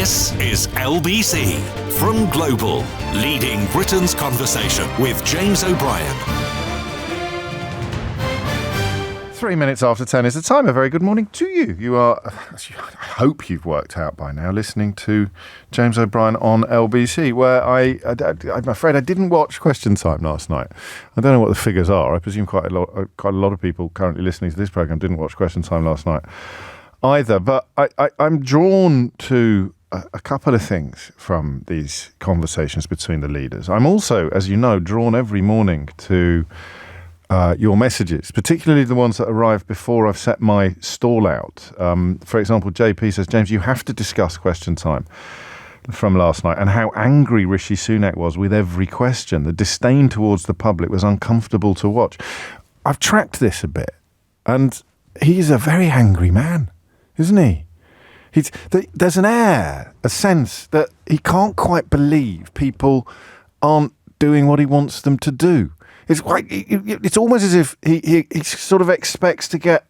This is LBC from Global, leading Britain's conversation with James O'Brien. 3 minutes after 10 is the time. A very good morning to you. You are, I hope you've worked out by now, listening to James O'Brien on LBC, where I'm afraid I didn't watch Question Time last night. I don't know what the figures are. I presume quite a lot of people currently listening to this programme didn't watch Question Time last night either. But I'm drawn to a couple of things from these conversations between the leaders. I'm also, as you know, drawn every morning to your messages, particularly the ones that arrive before I've set my stall out. For example, JP says, James, you have to discuss Question Time from last night and how angry Rishi Sunak was with every question. The disdain towards the public was uncomfortable to watch. I've tracked this a bit, and he's a very angry man, isn't he? There's an air, a sense that he can't quite believe people aren't doing what he wants them to do. It's almost as if he sort of expects to get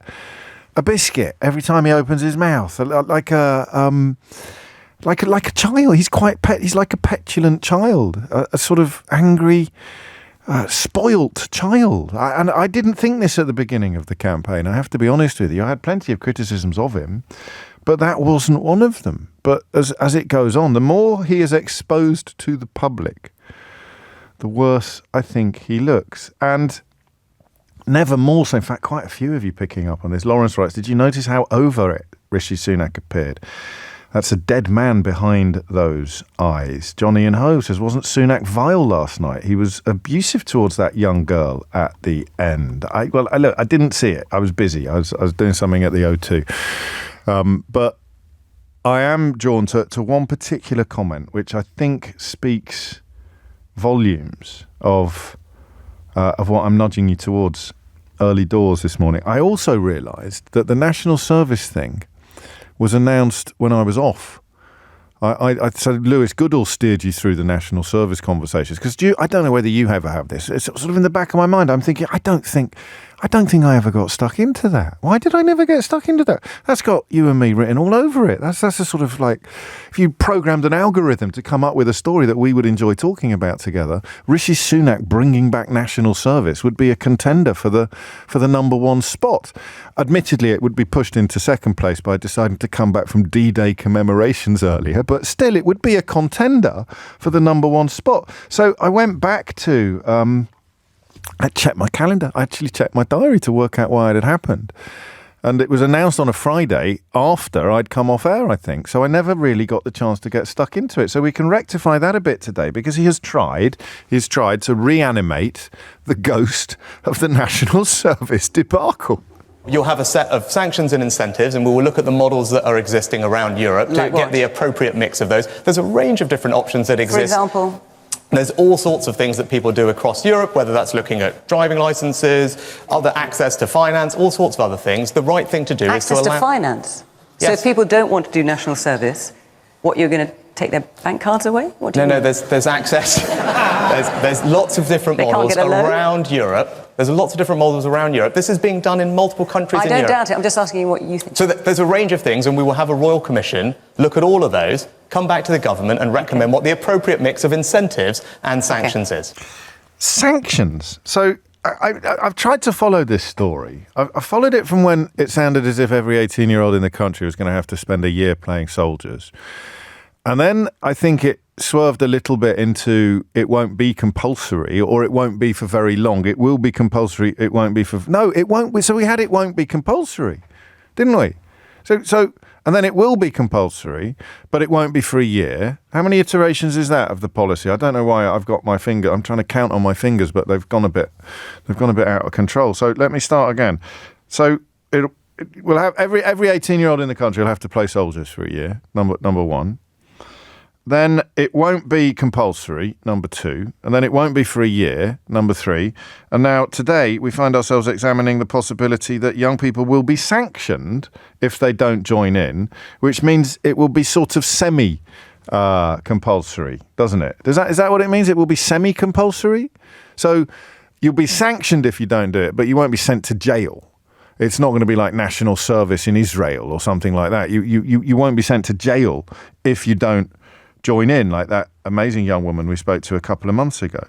a biscuit every time he opens his mouth, like a child. He's like a petulant child, a sort of angry, spoilt child. And I didn't think this at the beginning of the campaign. I have to be honest with you. I had plenty of criticisms of him, but that wasn't one of them. But as it goes on, the more he is exposed to the public, the worse I think he looks. And never more so. In fact, quite a few of you picking up on this. Lawrence writes, did you notice how over it Rishi Sunak appeared? That's a dead man behind those eyes. Johnny in Hove says, wasn't Sunak vile last night? He was abusive towards that young girl at the end. I didn't see it. I was busy. I was doing something at the O2. But I am drawn to one particular comment, which I think speaks volumes of what I'm nudging you towards early doors this morning. I also realised that the national service thing was announced when I was off. I said, Lewis Goodall steered you through the national service conversations, because I don't know whether you ever have this. It's sort of in the back of my mind. I'm thinking, I don't think I ever got stuck into that. Why did I never get stuck into that? That's got you and me written all over it. That's a sort of like, if you programmed an algorithm to come up with a story that we would enjoy talking about together, Rishi Sunak bringing back national service would be a contender for the number one spot. Admittedly, it would be pushed into second place by deciding to come back from D-Day commemorations earlier, but still it would be a contender for the number one spot. So I went back to I checked my calendar. I actually checked my diary to work out why it had happened. And it was announced on a Friday after I'd come off air, I think. So I never really got the chance to get stuck into it. So we can rectify that a bit today, because he's tried to reanimate the ghost of the national service debacle. You'll have a set of sanctions and incentives, and we will look at the models that are existing around Europe to get the appropriate mix of those. There's a range of different options that exist. For example? There's all sorts of things that people do across Europe, whether that's looking at driving licenses, other access to finance, all sorts of other things. The right thing to do is to allow... Access to finance? Yes. So if people don't want to do national service, what, you're going to take their bank cards away? No, there's access. there's lots of different models around Europe. There's lots of different models around Europe. This is being done in multiple countries in Europe. I don't doubt it. I'm just asking you what you think. So there's a range of things, and we will have a Royal Commission look at all of those, come back to the government and recommend what the appropriate mix of incentives and sanctions is. Sanctions. So I've tried to follow this story. I followed it from when it sounded as if every 18-year-old in the country was going to have to spend a year playing soldiers. And then I think it swerved a little bit into it won't be compulsory, or it won't be for very long. It will be compulsory. It won't be for... No, it won't be. So we had it won't be compulsory, didn't we? So and then it will be compulsory, but it won't be for a year. How many iterations is that of the policy? I don't know why I've got my finger. I'm trying to count on my fingers, but they've gone a bit out of control. So let me start again. So we'll have every 18-year-old in the country will have to play soldiers for a year. Number one. Then it won't be compulsory, number two, and then it won't be for a year, number three. And now today we find ourselves examining the possibility that young people will be sanctioned if they don't join in, which means it will be sort of semi-compulsory, doesn't it? Is that what it means? It will be semi-compulsory? So you'll be sanctioned if you don't do it, but you won't be sent to jail. It's not going to be like national service in Israel or something like that. You won't be sent to jail if you don't join in, like that amazing young woman we spoke to a couple of months ago.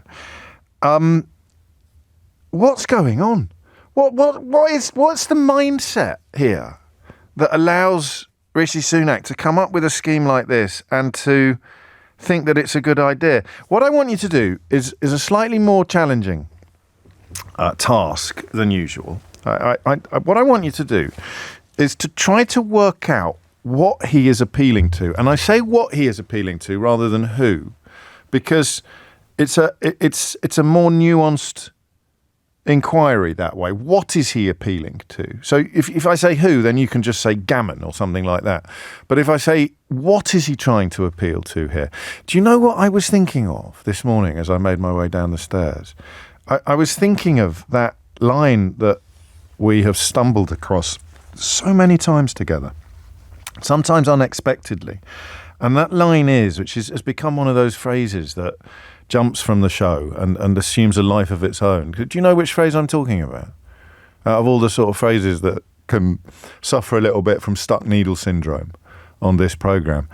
What's going on? What's the mindset here that allows Rishi Sunak to come up with a scheme like this and to think that it's a good idea? What I want you to do is a slightly more challenging task than usual. What I want you to do is to try to work out what he is appealing to. And I say what he is appealing to rather than who, because it's a more nuanced inquiry that way. What is he appealing to? So if I say who, then you can just say gammon or something like that. But if I say what is he trying to appeal to here? Do you know what I was thinking of this morning as I made my way down the stairs? I was thinking of that line that we have stumbled across so many times together, sometimes unexpectedly. And that line is, which has become one of those phrases that jumps from the show and assumes a life of its own. Do you know which phrase I'm talking about? Out of all the sort of phrases that can suffer a little bit from stuck needle syndrome on this programme,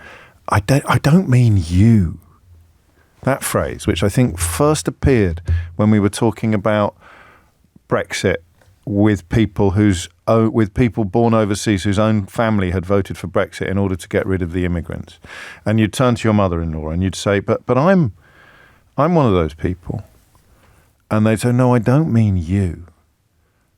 I don't mean you. That phrase, which I think first appeared when we were talking about Brexit with people with people born overseas whose own family had voted for Brexit in order to get rid of the immigrants. And you'd turn to your mother-in-law and you'd say, but I'm one of those people. And they'd say, no, I don't mean you.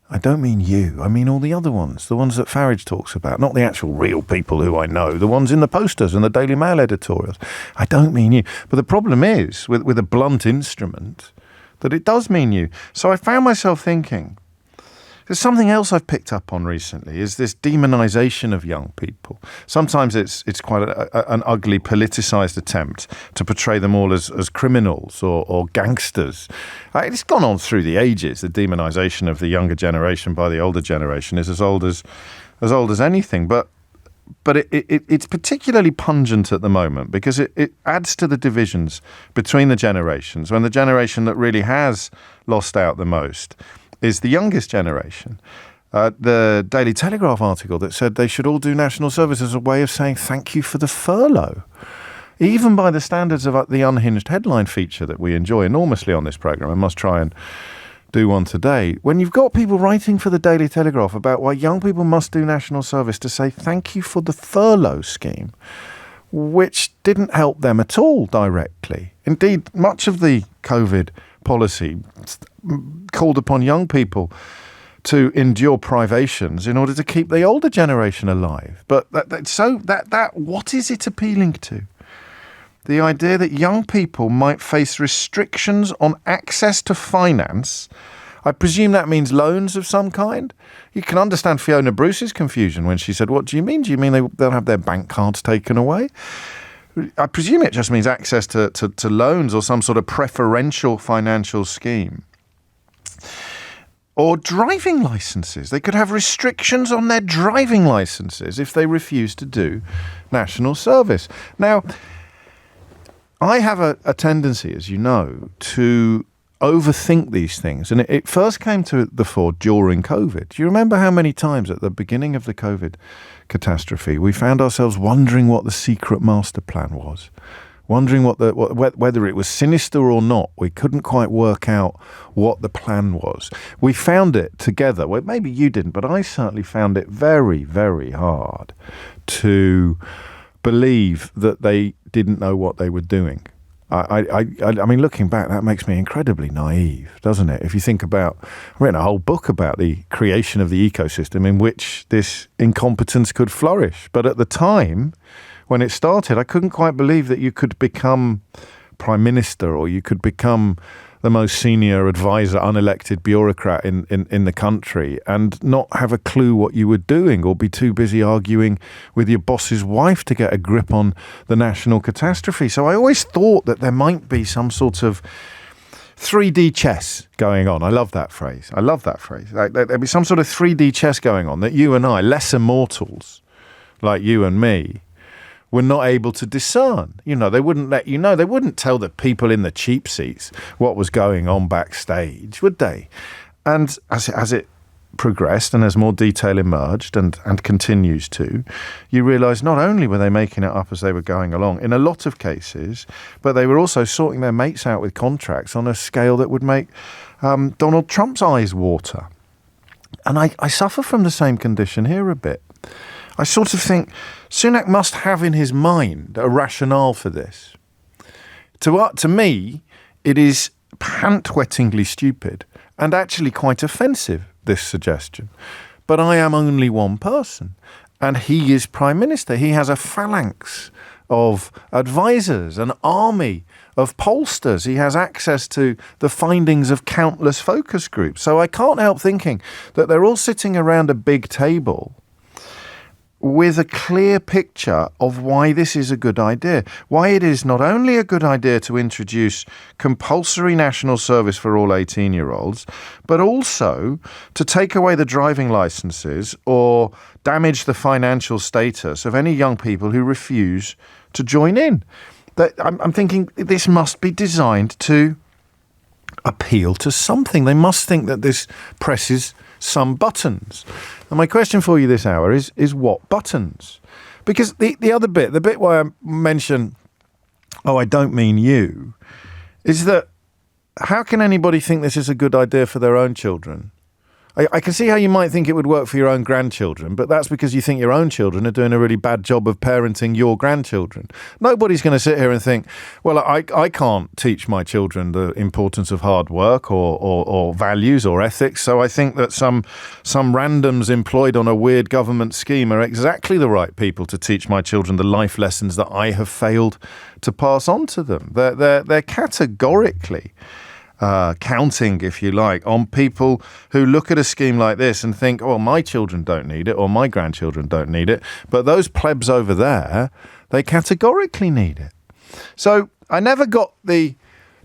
I don't mean you. I mean all the other ones, the ones that Farage talks about, not the actual real people who I know, the ones in the posters and the Daily Mail editorials. I don't mean you. But the problem is, with a blunt instrument, that it does mean you. So I found myself thinking, there's something else I've picked up on recently, is this demonisation of young people. Sometimes it's quite an ugly politicised attempt to portray them all as criminals or gangsters. It's gone on through the ages. The demonisation of the younger generation by the older generation is as old as anything. But it's particularly pungent at the moment because it adds to the divisions between the generations, when the generation that really has lost out the most is the youngest generation. The Daily Telegraph article that said they should all do national service as a way of saying thank you for the furlough. Even by the standards of the unhinged headline feature that we enjoy enormously on this programme, I must try and do one today. When you've got people writing for the Daily Telegraph about why young people must do national service to say thank you for the furlough scheme, which didn't help them at all directly. Indeed, much of the COVID policy called upon young people to endure privations in order to keep the older generation alive. But what is it appealing to? The idea that young people might face restrictions on access to finance. I presume that means loans of some kind. You can understand Fiona Bruce's confusion when she said, what do you mean? Do you mean they'll have their bank cards taken away? I presume it just means access to loans or some sort of preferential financial scheme. Or driving licenses. They could have restrictions on their driving licenses if they refuse to do national service. Now, I have a tendency, as you know, to overthink these things. And it first came to the fore during COVID. Do you remember how many times at the beginning of the COVID catastrophe we found ourselves wondering what the secret master plan was? Wondering whether it was sinister or not. We couldn't quite work out what the plan was. We found it together. Well, maybe you didn't, but I certainly found it very, very hard to believe that they didn't know what they were doing. I mean, looking back, that makes me incredibly naive, doesn't it? If you think about, I've written a whole book about the creation of the ecosystem in which this incompetence could flourish. But at the time, when it started, I couldn't quite believe that you could become prime minister or you could become the most senior advisor, unelected bureaucrat in the country and not have a clue what you were doing or be too busy arguing with your boss's wife to get a grip on the national catastrophe. So I always thought that there might be some sort of 3D chess going on. I love that phrase. Like, there'd be some sort of 3D chess going on that you and I, lesser mortals like you and me, were not able to discern. You know, they wouldn't let you know. They wouldn't tell the people in the cheap seats what was going on backstage, would they? And as it progressed and as more detail emerged and continues to, you realise not only were they making it up as they were going along in a lot of cases, but they were also sorting their mates out with contracts on a scale that would make Donald Trump's eyes water. And I suffer from the same condition here a bit. I sort of think Sunak must have in his mind a rationale for this. To me, it is pant-wettingly stupid and actually quite offensive, this suggestion. But I am only one person, and he is Prime Minister. He has a phalanx of advisors, an army of pollsters. He has access to the findings of countless focus groups. So I can't help thinking that they're all sitting around a big table with a clear picture of why this is a good idea, why it is not only a good idea to introduce compulsory national service for all 18-year-olds, but also to take away the driving licenses or damage the financial status of any young people who refuse to join in. I'm thinking this must be designed to appeal to something. They must think that this presses some buttons. And my question for you this hour is what buttons? Because the other bit, the bit where I mention, oh, I don't mean you, is that how can anybody think this is a good idea for their own children? I can see how you might think it would work for your own grandchildren, but that's because you think your own children are doing a really bad job of parenting your grandchildren. Nobody's going to sit here and think, well, I can't teach my children the importance of hard work or values or ethics, so I think that some randoms employed on a weird government scheme are exactly the right people to teach my children the life lessons that I have failed to pass on to them. They're categorically counting, if you like, on people who look at a scheme like this and think, oh, my children don't need it or my grandchildren don't need it, but those plebs over there, they categorically need it. So I never got the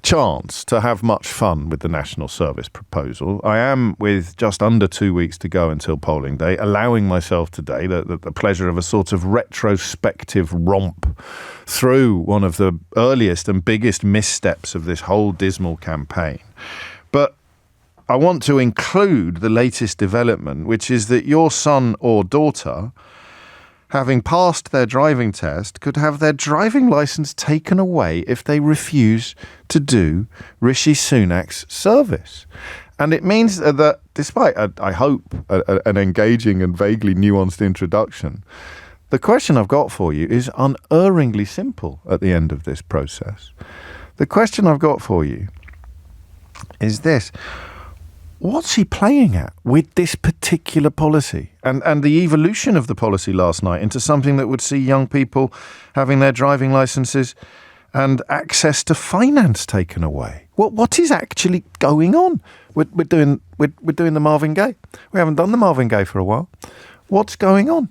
chance to have much fun with the National Service proposal. I am, with just under 2 weeks to go until polling day, allowing myself today the pleasure of a sort of retrospective romp through one of the earliest and biggest missteps of this whole dismal campaign. But I want to include the latest development, which is that your son or daughter, having passed their driving test, could have their driving licence taken away if they refuse to do Rishi Sunak's service. And it means that despite, I hope, an engaging and vaguely nuanced introduction, the question I've got for you is unerringly simple at the end of this process. The question I've got for you is this. What's he playing at with this particular policy and the evolution of the policy last night into something that would see young people having their driving licenses and access to finance taken away? What is actually going on? We're doing the Marvin Gaye. We haven't done the Marvin Gaye for a while. What's going on?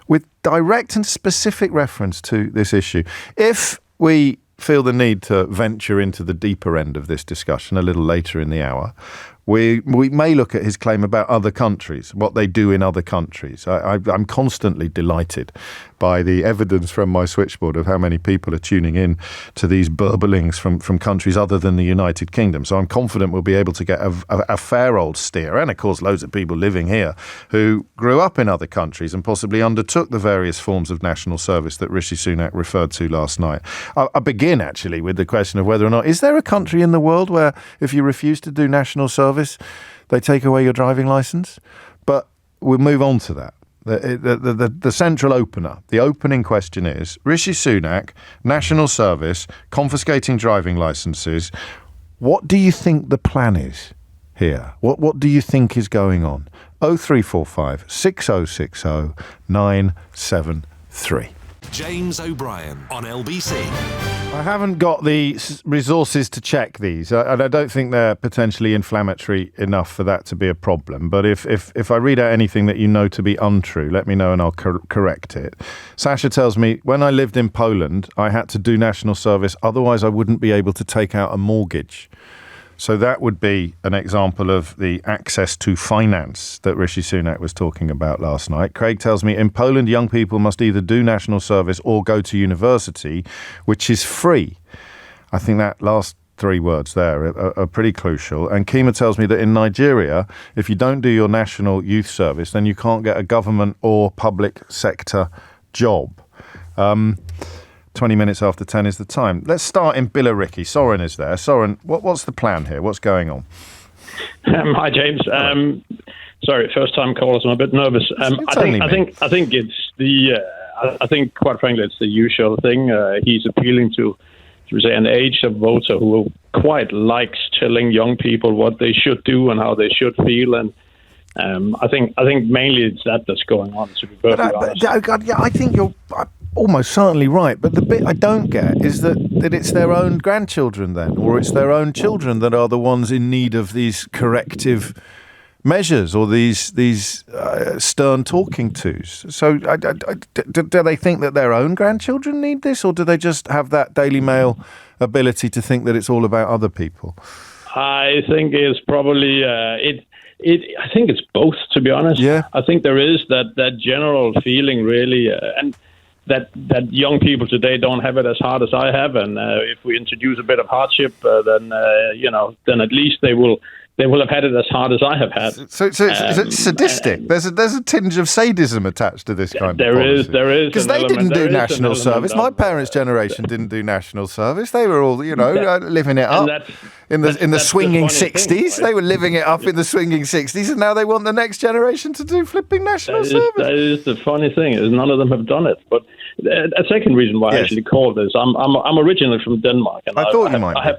With direct and specific reference to this issue. If we feel the need to venture into the deeper end of this discussion a little later in the hour, we may look at his claim about other countries, what they do in other countries. I'm constantly delighted by the evidence from my switchboard of how many people are tuning in to these burblings from countries other than the United Kingdom. So I'm confident we'll be able to get a fair old steer. And of course, loads of people living here who grew up in other countries and possibly undertook the various forms of national service that Rishi Sunak referred to last night. I begin actually with the question of whether or not, is there a country in the world where if you refuse to do national service, they take away your driving licence? But we'll move on to that. The central opener, the opening question is, Rishi Sunak, national service, confiscating driving licences. What do you think the plan is here? What do you think is going on? 0345 6060 973. James O'Brien on LBC. I haven't got the resources to check these, and I don't think they're potentially inflammatory enough for that to be a problem. But if I read out anything that you know to be untrue, let me know and I'll correct it. Sasha tells me, when I lived in Poland, I had to do national service, otherwise I wouldn't be able to take out a mortgage. So that would be an example of the access to finance that Rishi Sunak was talking about last night. Craig tells me, in Poland, young people must either do national service or go to university, which is free. I think that last three words there are pretty crucial. And Kima tells me that in Nigeria, if you don't do your national youth service, then you can't get a government or public sector job. 20 minutes after 10 is the time. Let's start in Billericay. Soren is there. Soren, what's the plan here? What's going on? Hi, James. Sorry, first time callers. I'm a bit nervous. I think it's the. I think, quite frankly, it's the usual thing. He's appealing to say, an age of voter who quite likes telling young people what they should do and how they should feel. And I think mainly it's that's going on. To be perfectly honest. I think you're almost certainly right. But the bit I don't get is that it's their own grandchildren then, or it's their own children that are the ones in need of these corrective measures or these stern talking tos. So do they think that their own grandchildren need this, or do they just have that Daily Mail ability to think that it's all about other people? I think it's probably I think it's both, to be honest. Yeah. I think there is that general feeling, really, and that young people today don't have it as hard as I have, and if we introduce a bit of hardship, then at least they will have had it as hard as I have had. So it's sadistic. There's a tinge of sadism attached to this kind of policy. There is. Because they didn't do national service. My parents' generation didn't do national service. They were all, living it up in the swinging 60s. Thing, right? They were living it up in the swinging 60s, and now they want the next generation to do flipping national service. That is the funny thing, is none of them have done it. But a second reason why I actually called this, I'm originally from Denmark, and I thought you might.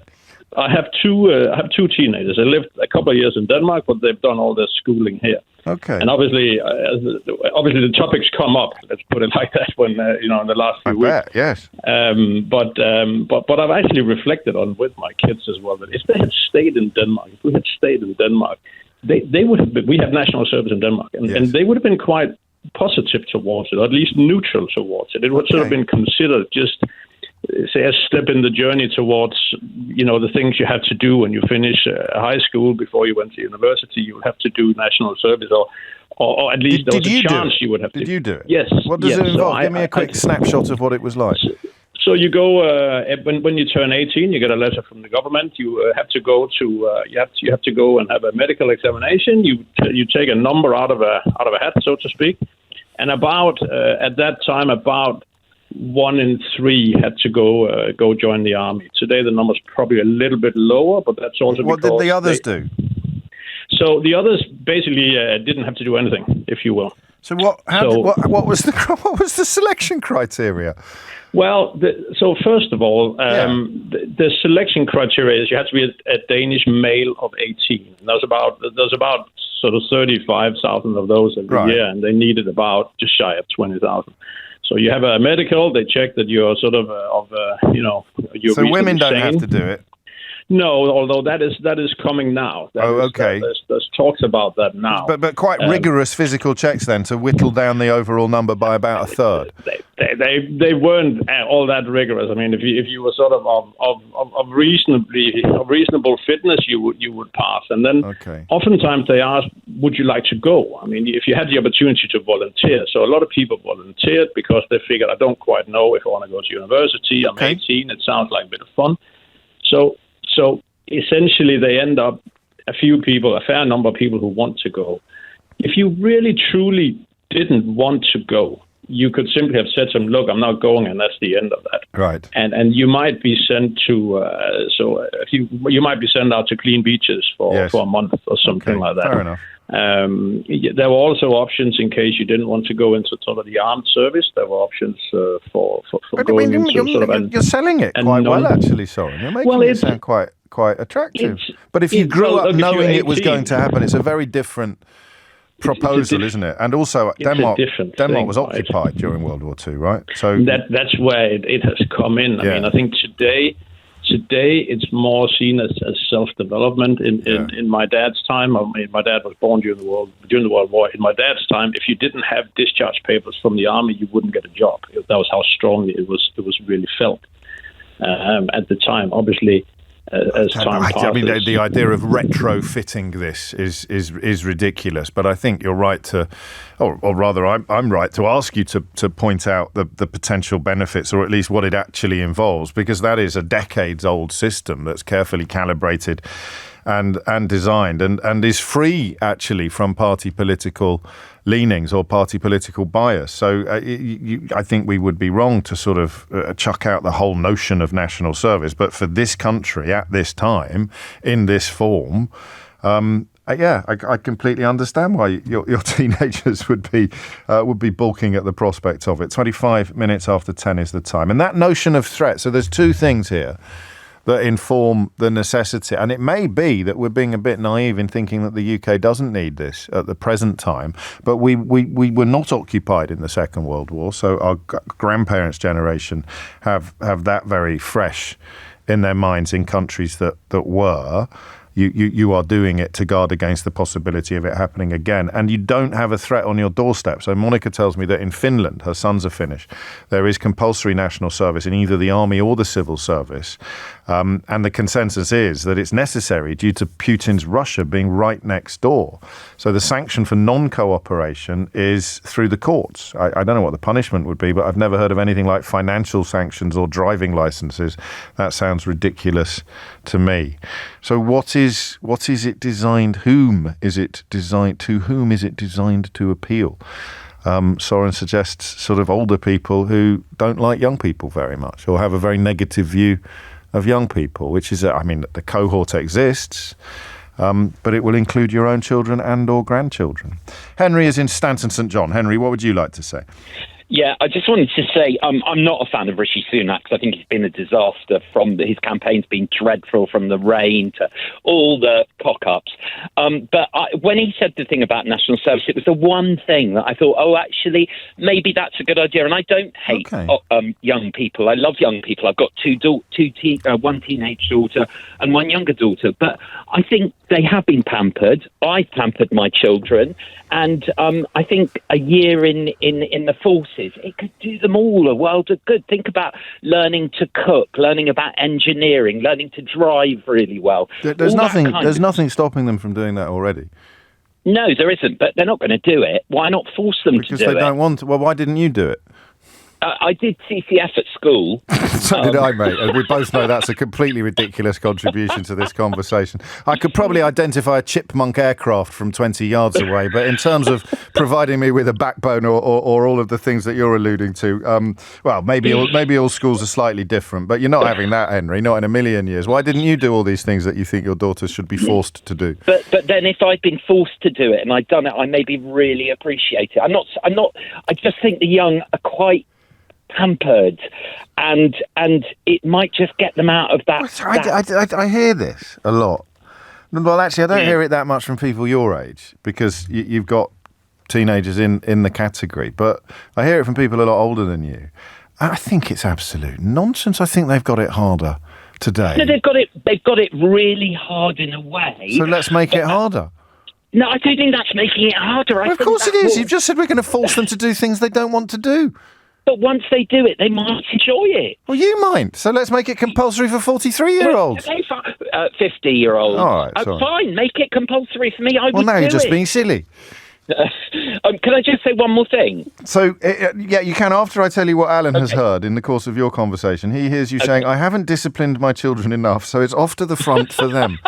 I have two teenagers. They lived a couple of years in Denmark, but they've done all their schooling here. Okay. And obviously the topics come up. Let's put it like that. When in the last few weeks. Bet, yes. But I've actually reflected on with my kids as well that if they had stayed in Denmark, they would have been. We have national service in Denmark, and they would have been quite positive towards it, or at least neutral towards it. It would sort of been considered just, say, a step in the journey towards, the things you have to do when you finish high school. Before you went to university, you would have to do national service, or at least there was a chance you would have to. Did you do it? Yes. What does it involve? Give me a quick snapshot of what it was like. So you go when you turn 18, you get a letter from the government. You have to go to you have to go and have a medical examination. You take a number out of a hat, so to speak, and at that time about 1 in 3 had to go join the army. Today the number's probably a little bit lower, but that's also because... What did the others do? So the others basically didn't have to do anything, if you will. So what was the selection criteria? Well, so first of all, the selection criteria is you have to be a Danish male of 18. And there's about sort of 35,000 of those every year, and they needed about just shy of 20,000. So you have a medical, they check that you're sort of you're so women don't have to do it? No, although that is coming now. Okay. There's talks about that now. But quite rigorous physical checks then to whittle down the overall number by about a third. They weren't all that rigorous. I mean, if you were sort of reasonable fitness, you would pass. And then oftentimes they ask, would you like to go? I mean, if you had the opportunity to volunteer. So a lot of people volunteered because they figured, I don't quite know if I want to go to university. I'm 18. It sounds like a bit of fun. So essentially they end up a fair number of people who want to go. If you really truly didn't want to go, you could simply have said to them, look, I'm not going, and that's the end of that. Right. And you might be sent to you might be sent out to clean beaches for a month or something like that. Fair enough. There were also options in case you didn't want to go into sort of the armed service. There were options for going into you're selling it quite well, actually, Soren. You're making it sound quite attractive. But if you grew up knowing it was going to happen, it's a very different proposal, isn't it? And also, Denmark was occupied during World War II, right? So that's where it has come in. I mean, I think today it's more seen as self-development. In my dad's time, I mean, my dad was born during the World War. In my dad's time, if you didn't have discharge papers from the army, you wouldn't get a job. That was how strongly it was really felt at the time. Obviously, as time passes. I mean, the idea of retrofitting this is ridiculous. But I think you're right to, or rather, I'm right to ask you to point out the potential benefits, or at least what it actually involves, because that is a decades-old system that's carefully calibrated and designed and is free actually from party political leanings or party political bias. So I think we would be wrong to sort of chuck out the whole notion of national service. But for this country at this time, in this form, I completely understand why your teenagers would be balking at the prospect of it. 25 minutes after 10 is the time. And that notion of threat, so there's two things here that inform the necessity. And it may be that we're being a bit naive in thinking that the UK doesn't need this at the present time. But we were not occupied in the Second World War, so our grandparents' generation have that very fresh in their minds in countries that were. You are doing it to guard against the possibility of it happening again. And you don't have a threat on your doorstep. So Monica tells me that in Finland, her sons are Finnish, there is compulsory national service in either the army or the civil service. And the consensus is that it's necessary due to Putin's Russia being right next door. So the sanction for non-cooperation is through the courts. I don't know what the punishment would be, but I've never heard of anything like financial sanctions or driving licenses. That sounds ridiculous to me. So what is it designed? Whom is it designed to? Whom is it designed to appeal? Soren suggests sort of older people who don't like young people very much or have a very negative view of young people, which is, the cohort exists, but it will include your own children and or grandchildren. Henry is in Stanton St John. Henry, what would you like to say? Yeah, I just wanted to say I'm not a fan of Rishi Sunak because I think he's been a disaster. From his campaign's been dreadful, from the rain to all the cock-ups. But when he said the thing about national service, it was the one thing that I thought, actually, maybe that's a good idea. And I don't hate young people. I love young people. I've got one teenage daughter and one younger daughter. But I think they have been pampered. I've pampered my children. And I think a year in the forces, it could do them all a world of good. Think about learning to cook, learning about engineering, learning to drive really well. There's nothing stopping them from doing that already. No, there isn't, but they're not going to do it. Why not force them to do it? Because they don't want to. Well, why didn't you do it? I did CCF at school. So did I, mate. And we both know that's a completely ridiculous contribution to this conversation. I could probably identify a chipmunk aircraft from 20 yards away, but in terms of providing me with a backbone or all of the things that you're alluding to, maybe all schools are slightly different, but you're not having that, Henry, not in a million years. Why didn't you do all these things that you think your daughters should be forced to do? But then if I'd been forced to do it and I'd done it, I maybe really appreciate it. I just think the young are quite pampered, and it might just get them out of that. I hear this a lot. Well, actually, I don't hear it that much from people your age because you've got teenagers in the category, but I hear it from people a lot older than you. I think it's absolute nonsense. I think they've got it harder today. No, they've got it really hard in a way. So let's make it harder. No, I don't think that's making it harder. Well, of course it is. You've just said we're going to force them to do ththings they don't want to do. But once they do it, they might enjoy it. Well, you might. So let's make it compulsory for 43-year-olds. 50-year-olds. All right, fine, make it compulsory for me. Well, now you're just being silly. Can I just say one more thing? So, you can, after I tell you what Alan has heard in the course of your conversation. He hears you saying, I haven't disciplined my children enough, so it's off to the front for them.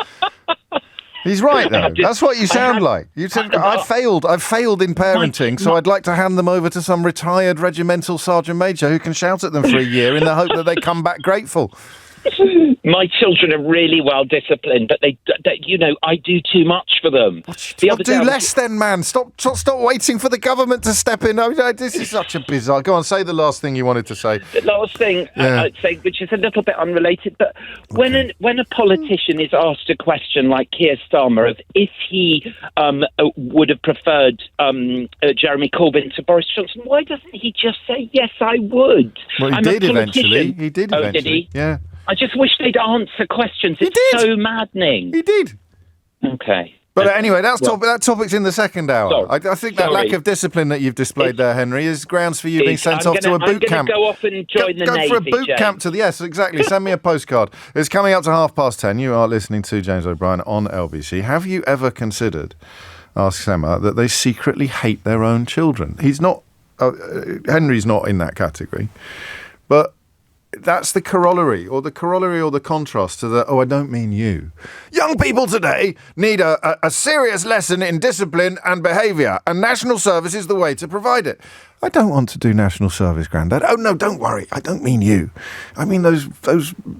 He's right, though. That's what you sound like. You said, I've failed in parenting, so I'd like to hand them over to some retired regimental sergeant major who can shout at them for a year in the hope that they come back grateful. My children are really well disciplined, but they I do too much for them. Do less then, man. Stop waiting for the government to step in. This is such a bizarre. Go on, say the last thing you wanted to say. The last thing I'd say, which is a little bit unrelated, but when a politician is asked a question like Keir Starmer of if he would have preferred Jeremy Corbyn to Boris Johnson, why doesn't he just say, yes, I would? Well, he did eventually. Oh, did he? Yeah. I just wish they'd answer questions. It's so maddening. He did. Okay. But anyway, that topic's in the second hour. I think that lack of discipline that you've displayed there, Henry, is grounds for you being sent off to a boot camp. I'm going to go off and join the Navy, Go for a boot camp to the... Yes, exactly. Send me a postcard. It's coming up to 10:30. You are listening to James O'Brien on LBC. Have you ever considered, asks Emma, that they secretly hate their own children? He's not... Henry's not in that category. But... that's the corollary or the contrast to the, I don't mean you. Young people today need a serious lesson in discipline and behaviour, and national service is the way to provide it. I don't want to do national service, Grandad. Oh, no, don't worry. I don't mean you. I mean those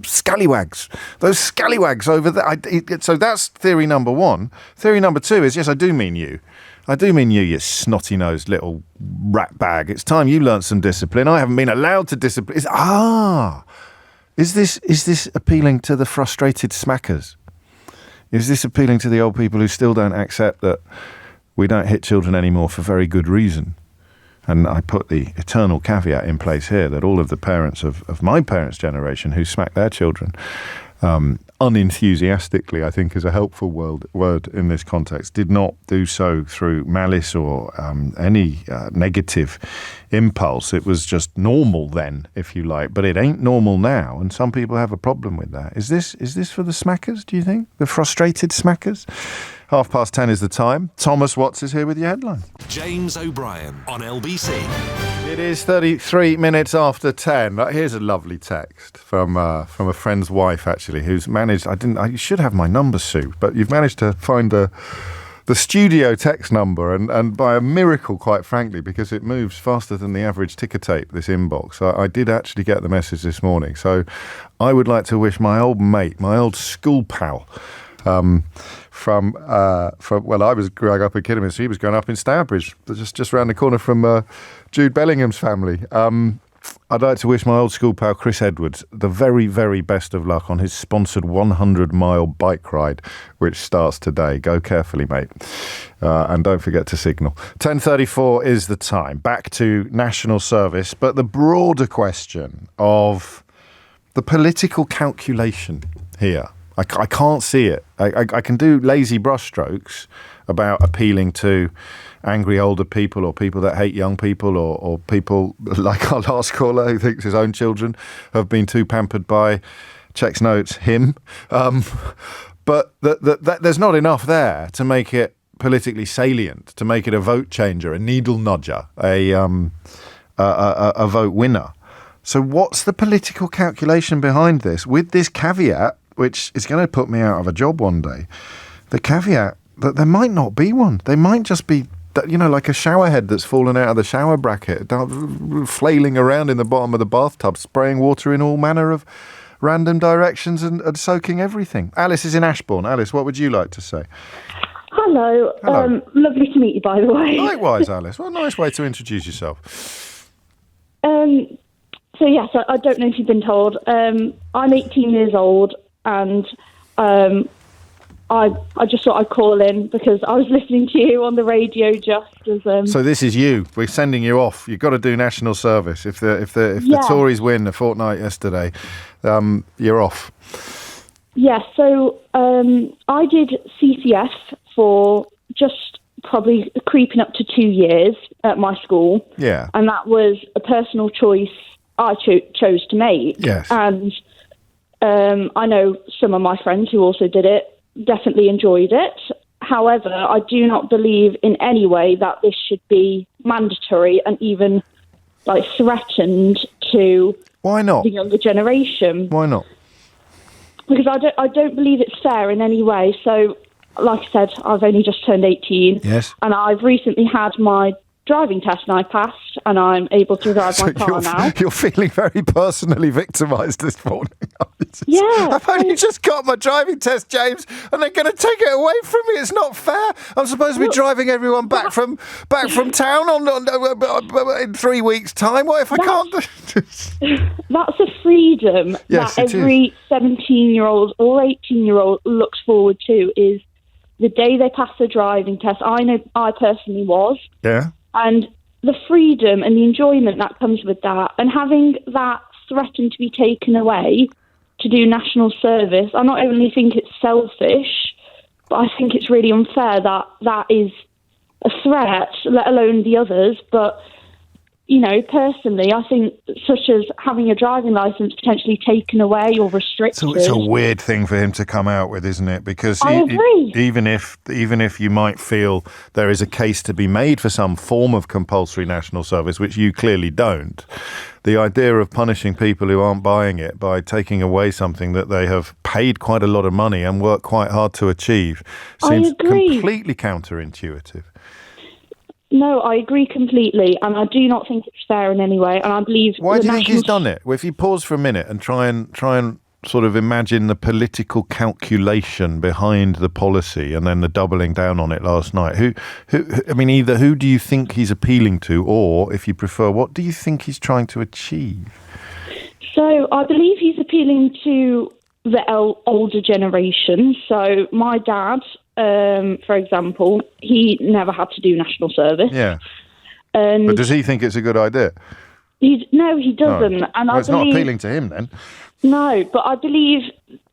scallywags. Those scallywags over there. So that's theory number one. Theory number two is, yes, I do mean you. I do mean you snotty-nosed little rat bag. It's time you learnt some discipline. I haven't been allowed to discipline. Is this appealing to the frustrated smackers? Is this appealing to the old people who still don't accept that we don't hit children anymore for very good reason? And I put the eternal caveat in place here that all of the parents of my parents' generation who smack their children unenthusiastically, I think is a helpful word in this context, did not do so through malice or any negative impulse. It was just normal then, if you like, but it ain't normal now, and some people have a problem with that. Is this for the smackers, do you think? The frustrated smackers? 10:30 is the time. Thomas Watts is here with your headline. James O'Brien on LBC. It is 33 minutes after 10. Here's a lovely text from a friend's wife, actually, who's managed... I should have my number, Sue, but you've managed to find the studio text number, and by a miracle, quite frankly, because it moves faster than the average ticker tape, this inbox. I did actually get the message this morning. So I would like to wish my old mate, my old school pal, from I was growing up in Kidderminster. He was growing up in Stourbridge, just round the corner from Jude Bellingham's family. I'd like to wish my old school pal Chris Edwards the very, very best of luck on his sponsored 100-mile bike ride, which starts today. Go carefully, mate. And don't forget to signal. 10:34 is the time. Back to national service, but the broader question of the political calculation here. I can't see it. I can do lazy brushstrokes about appealing to angry older people or people that hate young people or people like our last caller who thinks his own children have been too pampered by, checks notes, him. But there's not enough there to make it politically salient, to make it a vote changer, a needle nudger, a vote winner. So what's the political calculation behind this? With this caveat, which is going to put me out of a job one day, the caveat that there might not be one. They might just be, like a shower head that's fallen out of the shower bracket, flailing around in the bottom of the bathtub, spraying water in all manner of random directions and soaking everything. Alice is in Ashbourne. Alice, what would you like to say? Hello. Lovely to meet you, by the way. Likewise, Alice. What a nice way to introduce yourself. So, yes, I don't know if you've been told. I'm 18 years old, and I just thought I'd call in because I was listening to you on the radio just as... So this is you. We're sending you off. You've got to do national service. If the Tories win a fortnight yesterday, you're off. Yeah, so I did CCF for just probably creeping up to 2 years at my school. Yeah. And that was a personal choice I chose to make. Yes. And I know some of my friends who also did it definitely enjoyed it. However, I do not believe in any way that this should be mandatory and even threatened to Why not? the younger generation. Why not? Because I don't believe it's fair in any way. So, like I said, I've only just turned 18. Yes. And I've recently had my driving test and I passed and I'm able to drive my car now. You're feeling very personally victimised this morning. Yeah. I've only just got my driving test, James, and they're going to take it away from me. It's not fair. I'm supposed to be driving everyone back from town in 3 weeks' time. What if I can't? That's a freedom that every 17-year-old or 18-year-old looks forward to, is the day they pass the driving test. I know I personally was. Yeah. And the freedom and the enjoyment that comes with that, and having that threatened to be taken away to do national service, I not only think it's selfish, But I think it's really unfair that that is a threat, let alone the others. But, you know, personally, I think such as having your driving licence potentially taken away or restricted. So it's a weird thing for him to come out with, isn't it? Because I agree. Even if you might feel there is a case to be made for some form of compulsory national service, which you clearly don't, the idea of punishing people who aren't buying it by taking away something that they have paid quite a lot of money and worked quite hard to achieve seems completely counterintuitive. No, I agree completely, and I do not think it's fair in any way. And I believe. Why do you think he's done it? Well, if you pause for a minute and try and sort of imagine the political calculation behind the policy, and then the doubling down on it last night. Either who do you think he's appealing to, or, if you prefer, what do you think he's trying to achieve? So I believe he's appealing to the older generation. So my dad. For example, he never had to do national service. Yeah. But does he think it's a good idea? No, he doesn't. Oh. And it's not appealing to him then. No, but I believe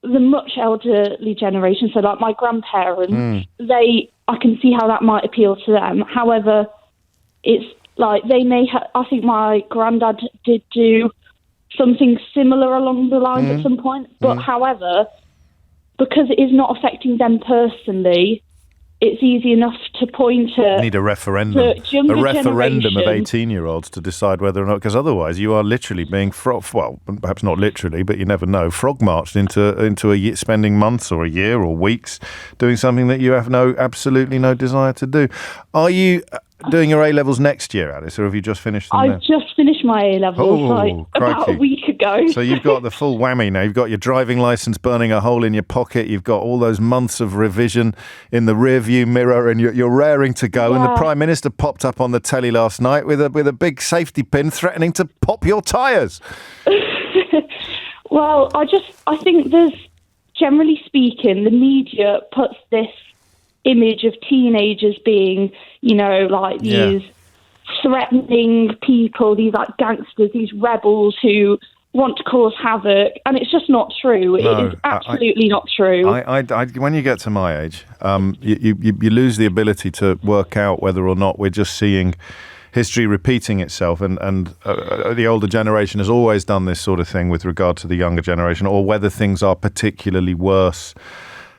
the much elderly generation, so like my grandparents, I can see how that might appeal to them. However, it's like they may I think my granddad did do something similar along the lines at some point. But however, because it is not affecting them personally, it's easy enough to point to... Need a referendum. A referendum of 18-year-olds to decide whether or not... Because otherwise you are literally being... well, perhaps not literally, but you never know. Frog-marched into a year, spending months or a year or weeks doing something that you have absolutely no desire to do. Are you doing your A-levels next year, Alice, or have you just finished them now? I've just finished my A-levels about a week ago. So you've got the full whammy now. You've got your driving licence burning a hole in your pocket. You've got all those months of revision in the rear-view mirror, and you're raring to go. Yeah. And the Prime Minister popped up on the telly last night with a big safety pin threatening to pop your tyres. Well, I think there's, generally speaking, the media puts this image of teenagers being, you know, like these threatening people, these like gangsters, these rebels who want to cause havoc, and it's just not true. No, it is absolutely not true. When you get to my age, you lose the ability to work out whether or not we're just seeing history repeating itself, and the older generation has always done this sort of thing with regard to the younger generation, or whether things are particularly worse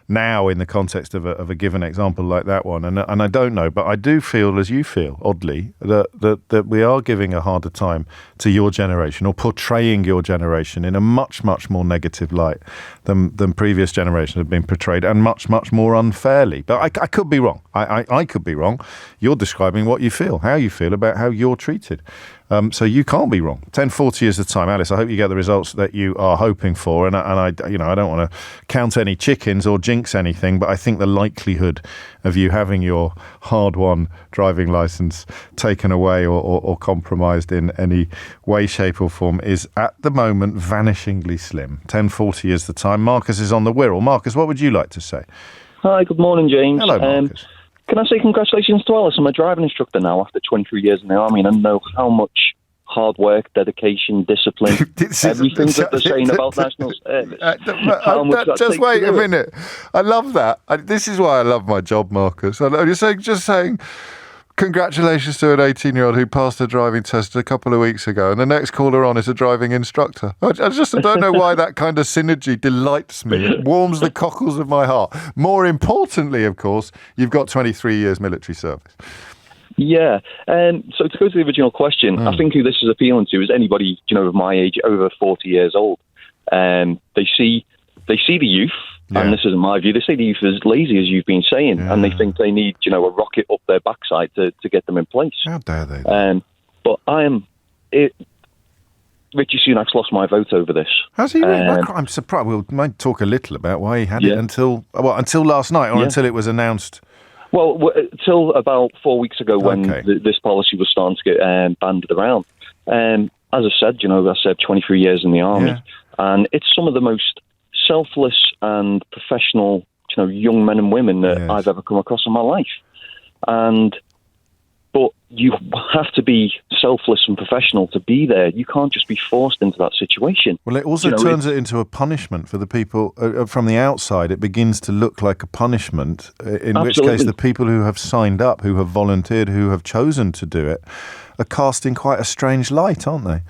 now in the context of a given example like that one. And I don't know, but I do feel, as you feel, oddly, that we are giving a harder time to your generation, or portraying your generation in a much, much more negative light than previous generations have been portrayed, and much, much more unfairly. But I could be wrong. I could be wrong. You're describing what you feel, how you feel about how you're treated. So you can't be wrong. 10:40 is the time, Alice. I hope you get the results that you are hoping for. And I don't want to count any chickens or jinx anything, but I think the likelihood of you having your hard-won driving licence taken away or compromised in any way, shape, or form is at the moment vanishingly slim. 10:40 is the time. Marcus is on the Wirral. Marcus, what would you like to say? Hi, good morning, James. Hello, Marcus. Can I say congratulations to Alice? I'm a driving instructor now after 23 years in the Army, and I know how much hard work, dedication, discipline, everything that they're saying about national service. Just wait a minute. I love that. This is why I love my job, Marcus. I'm just saying congratulations to an 18-year-old who passed a driving test a couple of weeks ago, and the next caller on is a driving instructor. I don't know why that kind of synergy delights me. It warms the cockles of my heart. More importantly, of course, you've got 23 years military service. Yeah. So to go to the original question, I think who this is appealing to is anybody, of my age, over 40 years old. They see the youth. Yeah. And this isn't my view. They say the youth is lazy, as you've been saying, and they think they need, a rocket up their backside to get them in place. How dare they? But Richie Sunak's lost my vote over this. Has he? I'm surprised. We might talk a little about why he had it until last night, or until it was announced. Well, till about 4 weeks ago when this policy was starting to get banded around. As I said, I said 23 years in the Army, and it's some of the most selfless and professional, young men and women that I've ever come across in my life. But But you have to be selfless and professional to be there. You can't just be forced into that situation. Well, it also turns it into a punishment for the people from the outside. It begins to look like a punishment, in which case the people who have signed up, who have volunteered, who have chosen to do it, are cast in quite a strange light, aren't they?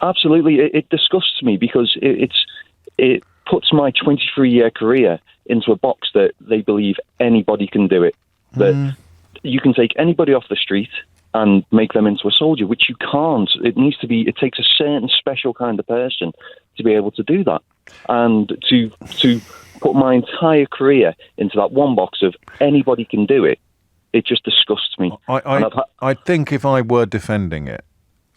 Absolutely. It disgusts me because it puts my 23-year career into a box that they believe anybody can do it. That you can take anybody off the street and make them into a soldier, which you can't. It takes a certain special kind of person to be able to do that. And to put my entire career into that one box of anybody can do it, it just disgusts me. I think if I were defending it,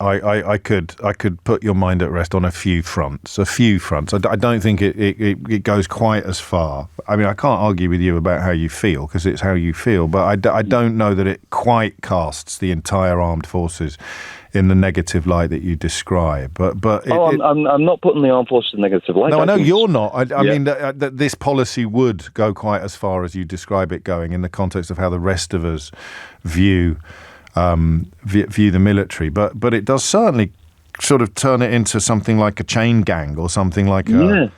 I could put your mind at rest on a few fronts. I don't think it goes quite as far. I mean, I can't argue with you about how you feel, because it's how you feel, but I don't know that it quite casts the entire armed forces in the negative light that you describe. I'm not putting the armed forces in negative light. No, I know you're not. I mean, that this policy would go quite as far as you describe it going in the context of how the rest of us view the military, but it does certainly sort of turn it into something like a chain gang or something like a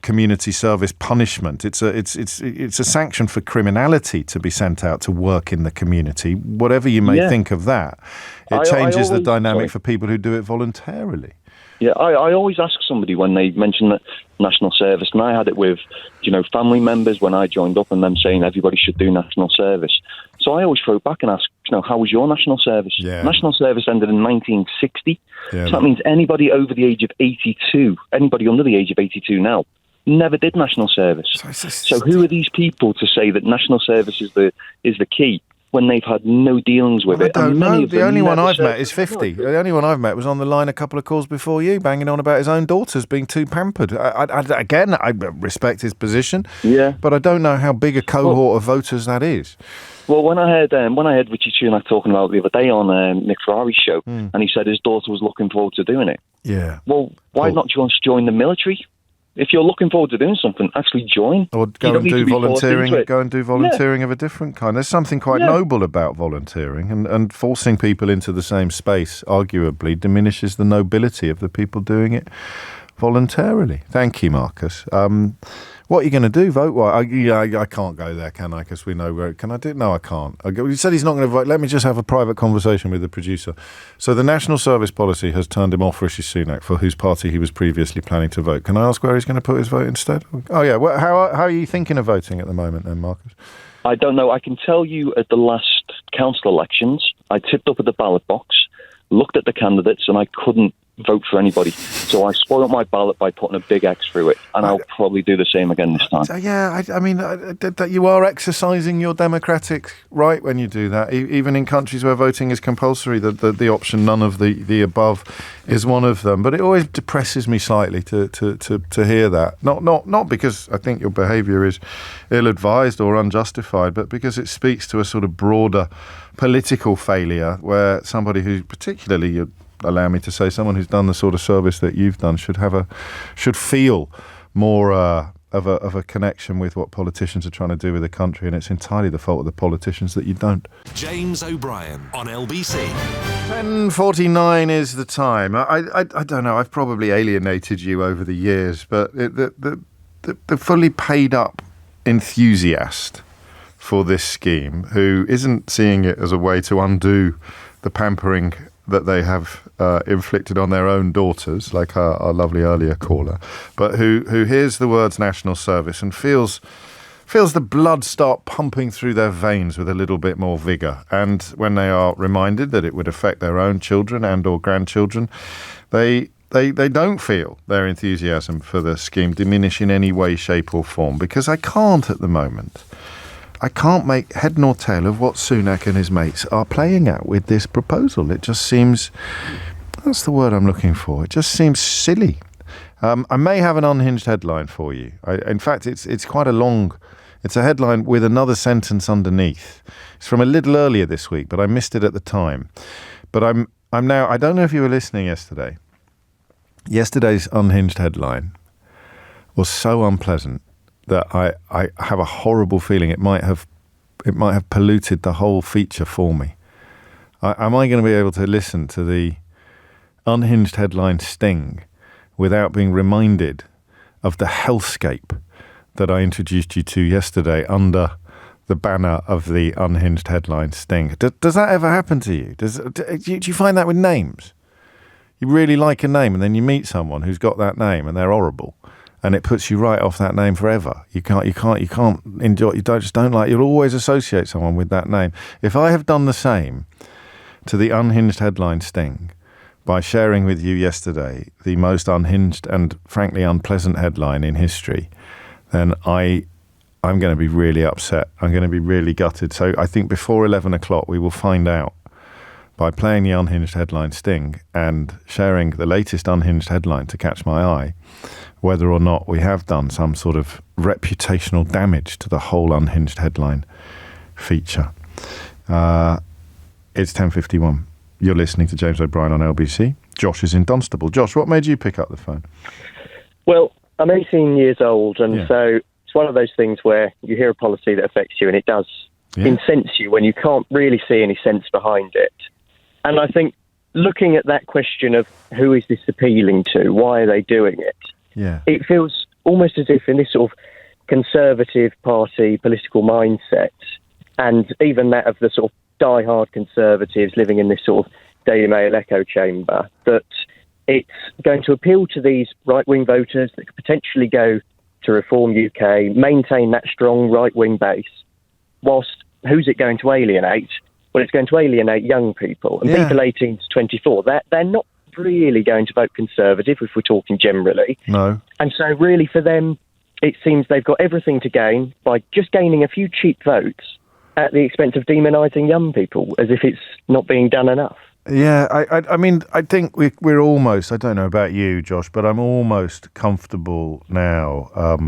community service punishment. It's a sanction for criminality to be sent out to work in the community. Whatever you may think of that, it changes the dynamic for people who do it voluntarily. Yeah, I always ask somebody when they mention the national service, and I had it with, family members when I joined up and them saying everybody should do national service. So I always throw back and ask, how was your national service? Yeah. National service ended in 1960. Yeah, so that means anybody over the age of 82, anybody under the age of 82 now, never did national service. So who are these people to say that national service is the key when they've had no dealings with it? I don't know. The only one I've met is 50. The only one I've met was on the line a couple of calls before you, banging on about his own daughters being too pampered. I respect his position, but I don't know how big a cohort of voters that is. Well, when I heard Richie Sunak talking about it the other day on Nick Ferrari's show, and he said his daughter was looking forward to doing it. Yeah. Well, why not just join the military? If you're looking forward to doing something, actually join. Or go and do volunteering. Go and do volunteering of a different kind. There's something quite noble about volunteering, and forcing people into the same space, arguably, diminishes the nobility of the people doing it voluntarily. Thank you, Marcus. What are you going to do? Vote? Well, I can't go there, can I? Because we know where. Can I do? No, I can't. He said he's not going to vote. Let me just have a private conversation with the producer. So the national service policy has turned him off Rishi Sunak, for whose party he was previously planning to vote. Can I ask where he's going to put his vote instead? Oh yeah. Well, how are you thinking of voting at the moment, then, Marcus? I don't know. I can tell you at the last council elections, I tipped up at the ballot box, looked at the candidates, and I couldn't vote for anybody. So I spoiled my ballot by putting a big X through it, and I'll probably do the same again this time. I mean, that you are exercising your democratic right when you do that. Even in countries where voting is compulsory, the option none of the above is one of them. But it always depresses me slightly to hear that. Not because I think your behaviour is ill-advised or unjustified, but because it speaks to a sort of broader political failure where somebody who particularly allow me to say, someone who's done the sort of service that you've done should feel more of a connection with what politicians are trying to do with the country, and it's entirely the fault of the politicians that you don't. James O'Brien on LBC. 10:49 is the time. I don't know. I've probably alienated you over the years, but the fully paid up enthusiast for this scheme who isn't seeing it as a way to undo the pampering that they have inflicted on their own daughters, like our lovely earlier caller, but who hears the words national service and feels the blood start pumping through their veins with a little bit more vigour. And when they are reminded that it would affect their own children and or grandchildren, they don't feel their enthusiasm for the scheme diminish in any way, shape or form, because I can't at the moment. I can't make head nor tail of what Sunak and his mates are playing at with this proposal. It just seems, that's the word I'm looking for, it just seems silly. I may have an unhinged headline for you. In fact, it's quite a long, it's a headline with another sentence underneath. It's from a little earlier this week, but I missed it at the time. But I'm now, I don't know if you were listening yesterday. Yesterday's unhinged headline was so unpleasant that I have a horrible feeling it might have polluted the whole feature for me. am I going to be able to listen to the unhinged headline sting without being reminded of the hellscape that I introduced you to yesterday under the banner of the unhinged headline sting? Does that ever happen to you? Do you find that with names? You really like a name and then you meet someone who's got that name and they're horrible, and it puts you right off that name forever. You can't enjoy. You'll always associate someone with that name. If I have done the same to the unhinged headline sting by sharing with you yesterday the most unhinged and frankly unpleasant headline in history, then I'm going to be really upset. I'm going to be really gutted. So I think before 11 o'clock we will find out, by playing the unhinged headline sting and sharing the latest unhinged headline to catch my eye, whether or not we have done some sort of reputational damage to the whole unhinged headline feature. It's 10:51. You're listening to James O'Brien on LBC. Josh is in Dunstable. Josh, what made you pick up the phone? Well, I'm 18 years old, and so it's one of those things where you hear a policy that affects you, and it does incense you when you can't really see any sense behind it. And I think looking at that question of who is this appealing to, why are they doing it, it feels almost as if in this sort of Conservative Party political mindset, and even that of the sort of die-hard Conservatives living in this sort of Daily Mail echo chamber, that it's going to appeal to these right-wing voters that could potentially go to Reform UK, maintain that strong right-wing base, whilst who's it going to alienate? Well, it's going to alienate young people. And people 18 to 24, they're not really going to vote Conservative, if we're talking generally. No. And so really for them, it seems they've got everything to gain by just gaining a few cheap votes at the expense of demonising young people, as if it's not being done enough. Yeah, I mean, I think we're almost, I don't know about you, Josh, but I'm almost comfortable now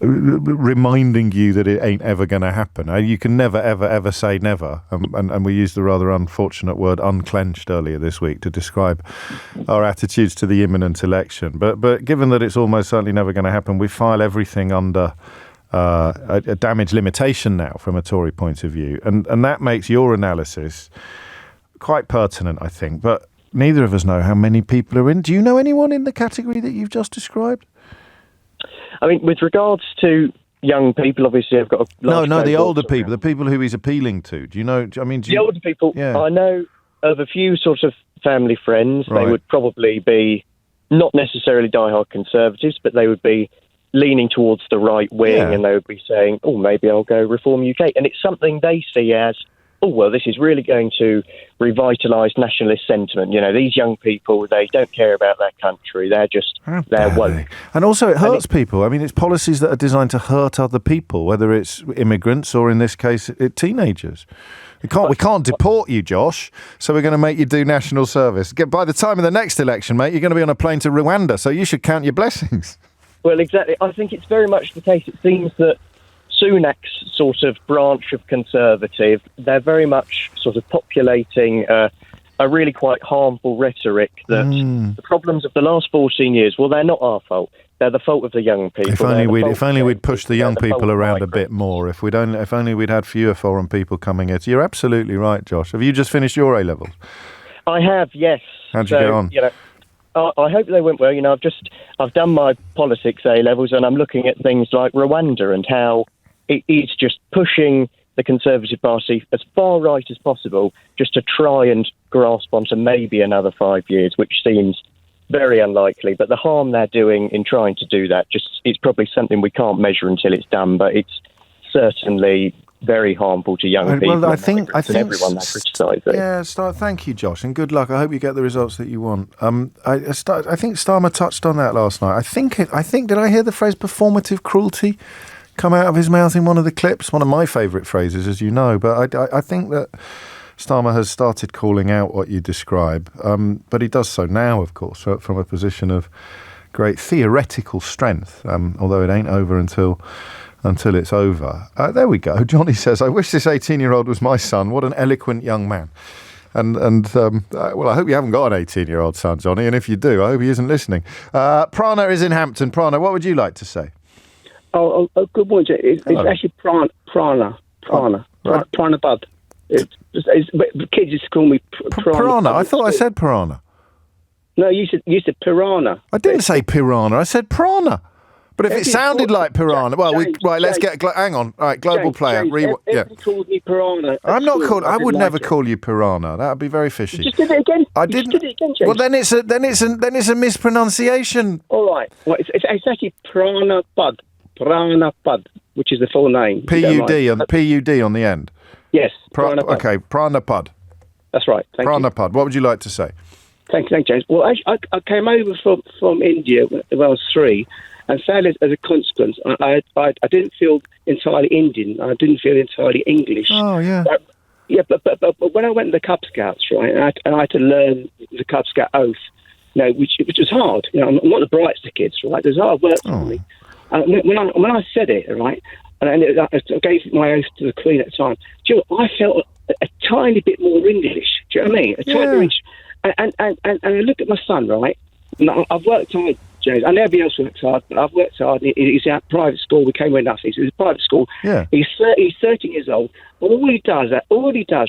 reminding you that it ain't ever going to happen. You can never, ever, ever say never. And we used the rather unfortunate word unclenched earlier this week to describe our attitudes to the imminent election. But given that it's almost certainly never going to happen, we file everything under a damage limitation now from a Tory point of view. And that makes your analysis quite pertinent, I think. But neither of us know how many people are in. Do you know anyone in the category that you've just described? I mean, with regards to young people, obviously, I've got a large the older people, the people who he's appealing to. Do you know? The older people, I know of a few sort of family friends. Right. They would probably be not necessarily diehard Conservatives, but they would be leaning towards the right wing, and they would be saying, "Oh, maybe I'll go Reform UK," and it's something they see as, "Oh, well, this is really going to revitalise nationalist sentiment. You know, these young people, they don't care about their country. They're just, they're woke." And also it hurts people. I mean, it's policies that are designed to hurt other people, whether it's immigrants or in this case, teenagers. We can't deport you, Josh, so we're going to make you do national service. By the time of the next election, mate, you're going to be on a plane to Rwanda, so you should count your blessings. Well, exactly. I think it's very much the case. It seems that Sunak's sort of branch of Conservative, they're very much sort of populating a really quite harmful rhetoric that the problems of the last 14 years, well, they're not our fault. They're the fault of the young people. If only we'd pushed the young people around a bit more. If only we'd had fewer foreign people coming in. You're absolutely right, Josh. Have you just finished your A-levels? I have, yes. How'd you get on? You know, I hope they went well. You know, I've done my politics A-levels, and I'm looking at things like Rwanda and how it is just pushing the Conservative Party as far right as possible just to try and grasp onto maybe another 5 years, which seems very unlikely. But the harm they're doing in trying to do that, it's probably something we can't measure until it's done, but it's certainly very harmful to young people. Well, I think everyone they're criticising. Yeah, thank you, Josh, and good luck. I hope you get the results that you want. I think Starmer touched on that last night. I think did I hear the phrase performative cruelty come out of his mouth in one of the clips? One of my favourite phrases, as you know. But I think that Starmer has started calling out what you describe, but he does so now, of course, from a position of great theoretical strength, although it ain't over until it's over. There we go. Johnny says, "I wish this 18-year-old was my son. What an eloquent young man." And I hope you haven't got an 18-year-old son, Johnny, and if you do, I hope he isn't listening. Prana is in Hampton. Prana, what would you like to say? Oh, good morning. It's actually Prana. Right. Prana Bud. But kids used to call me piranha. I thought I said piranha. No, you said piranha. I didn't say piranha. I said piranha. But if it sounded like piranha, let's get. Hang on. All right, global player. Everybody calls me piranha. I'm not called. I would never call you piranha. That would be very fishy. You just did it again. I didn't. You just did it again, James. Well, then it's a mispronunciation. All right. Well, it's actually piranha pud, which is the full name. PUD on the end. Yes. Piranha pud. Okay, piranha pud. That's right. Thank you. Piranha pud. What would you like to say? Thank you, James. Well, I came over from India when I was 3. And sadly, as a consequence, I didn't feel entirely Indian. I didn't feel entirely English. Oh, yeah. But when I went to the Cub Scouts, right, and I had to learn the Cub Scout oath, which was hard. I'm not the brightest of kids, right? There's hard work for me. When I said it, right, and I gave my oath to the Queen at the time, do you know, I felt a tiny bit more English. Do you know what I mean? A tiny bit. And I look at my son, right? And I've worked hard, James. I know everybody else works hard, but I've worked hard. He's at private school. We came with nothing. So it's a private school. Yeah. He's 13 years old. But all he does,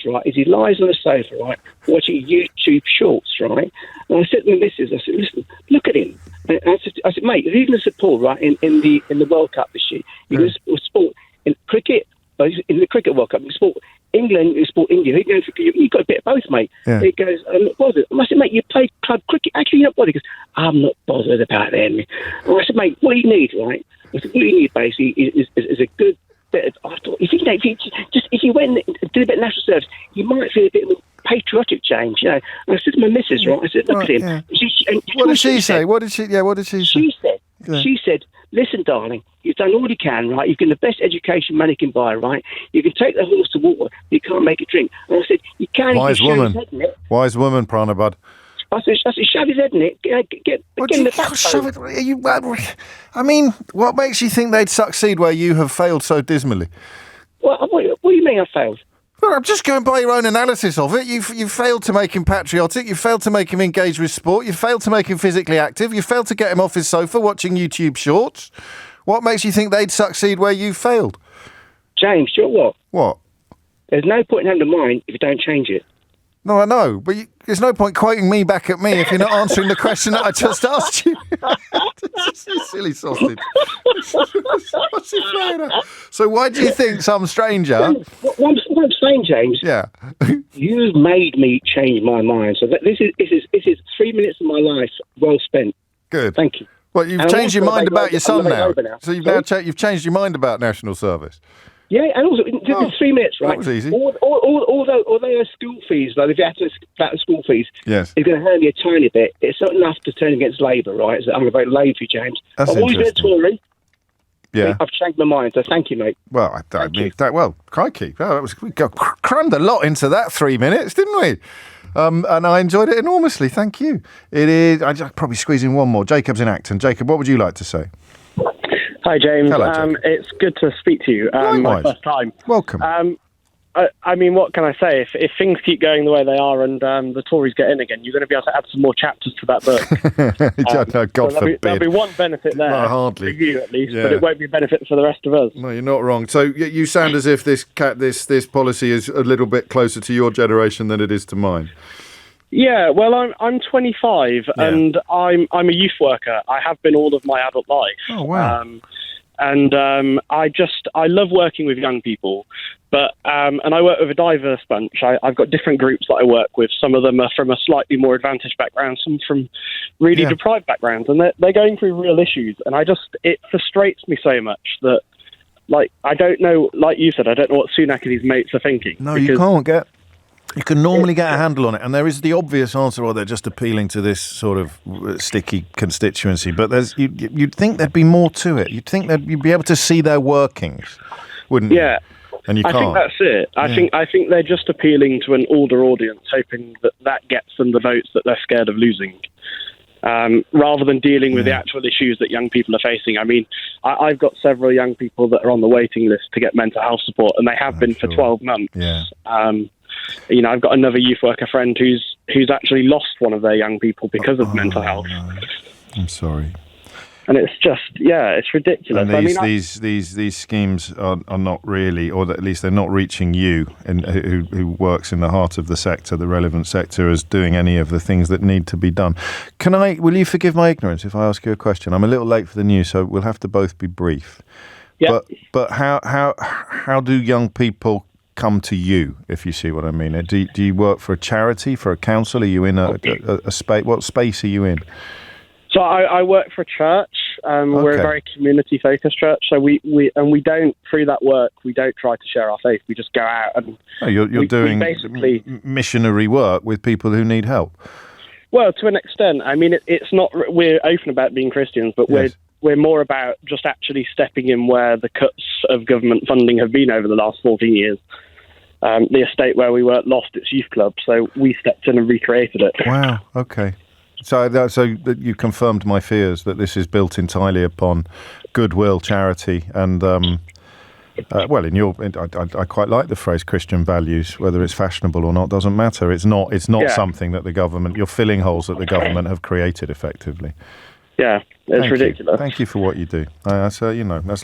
right, is he lies on the sofa, right, watching YouTube shorts, right? And I said to my missus, listen, look at him. And I said, mate, if you're going to support, right, in the World Cup this year, you're going to support in cricket, in the Cricket World Cup, you support England, you support India. You've got a bit of both, mate. Yeah. He goes, I'm not bothered. I said, mate, you play club cricket. Actually, you're not bothered. He goes, I'm not bothered about them. And I said, mate, what you need, right? I said, what you need, basically, is a good bit of... I thought, if you went and did a bit of national service, you might feel a bit of a patriotic change, And I said to my missus, right, I said, look at him. Yeah. What did she say? What did she say? She said, listen, darling, you've done all you can, right? You've got the best education money can buy, right? You can take the horse to water, but you can't make it drink. And I said, you can't even shove his head in it. Wise woman, Pranabad. I said, shove his head in it. Get in the backbone. I mean, what makes you think they'd succeed where you have failed so dismally? What do you mean I failed? Well, I'm just going by your own analysis of it. You failed to make him patriotic. You failed to make him engage with sport. You failed to make him physically active. You failed to get him off his sofa watching YouTube shorts. What makes you think they'd succeed where you failed? James, do you know what? What? There's no point in undermining if you don't change it. No, I know, but there's no point quoting me back at me if you're not answering the question that I just asked you. Silly sausage. What's he playing at? So why do you think some stranger... What I'm saying, James, yeah. You've made me change my mind. So this is 3 minutes of my life well spent. Good. Thank you. Well, you've changed your mind about your son now. So you've changed your mind about national service. Yeah, and also, in 3 minutes, right? That was easy. Although our school fees, like if you have to flat school fees, yes, it's going to hurt me a tiny bit. It's not enough to turn against Labour, right? So I'm going to vote Labour for you, James. That's I've always been a Tory. Yeah. I've changed my mind, so thank you, mate. Well, crikey. We crammed a lot into that 3 minutes, didn't we? And I enjoyed it enormously. Thank you. It is. I just probably squeeze in one more. Jacob's in Acton. Jacob, what would you like to say? Hi, James. Hello, Jacob. It's good to speak to you. My first time. Welcome. I mean, what can I say? If things keep going the way they are and the Tories get in again, you're going to be able to add some more chapters to that book. God forbid. There'll be one benefit there. No, hardly. For you, at least, but it won't be a benefit for the rest of us. No, you're not wrong. So you sound as if this policy is a little bit closer to your generation than it is to mine. Yeah, well, I'm 25 and I'm a youth worker. I have been all of my adult life. Oh wow! I love working with young people, but and I work with a diverse bunch. I've got different groups that I work with. Some of them are from a slightly more advantaged background, some from really deprived backgrounds, and they're going through real issues. And it frustrates me so much that, like, I don't know, like you said, I don't know what Sunak and his mates are thinking. No, you can't get. You can normally get a handle on it, and there is the obvious answer, or they're just appealing to this sort of sticky constituency. But you'd think there'd be more to it. You'd think that you'd be able to see their workings, wouldn't you? Yeah, and you can't. I think that's it. I think they're just appealing to an older audience, hoping that gets them the votes that they're scared of losing, rather than dealing with the actual issues that young people are facing. I mean, I've got several young people that are on the waiting list to get mental health support, and they have been for 12 months. Yeah. I've got another youth worker friend who's actually lost one of their young people because of mental health. No. I'm sorry. And it's just, it's ridiculous. And these schemes are not really, or at least they're not reaching you, who works in the heart of the sector, the relevant sector, as doing any of the things that need to be done. Will you forgive my ignorance if I ask you a question? I'm a little late for the news, so we'll have to both be brief. Yeah. But how do young people come to you, if you see what I mean? Do you work for a charity, for a council? Are you in a space? What space are you in? So I work for a church. We're a very community-focused church. So we don't, through that work, we don't try to share our faith. We just go out and you're doing basically missionary work with people who need help. Well, to an extent. I mean, it's not. We're open about being Christians, but we're more about just actually stepping in where the cuts of government funding have been over the last 14 years. The estate where we were lost its youth club, so we stepped in and recreated it. Wow. Okay. So you confirmed my fears that this is built entirely upon goodwill, charity, and I quite like the phrase Christian values. Whether it's fashionable or not doesn't matter. It's not something that the government. You're filling holes that the government have created effectively. Yeah, it's ridiculous. Thank you for what you do. That's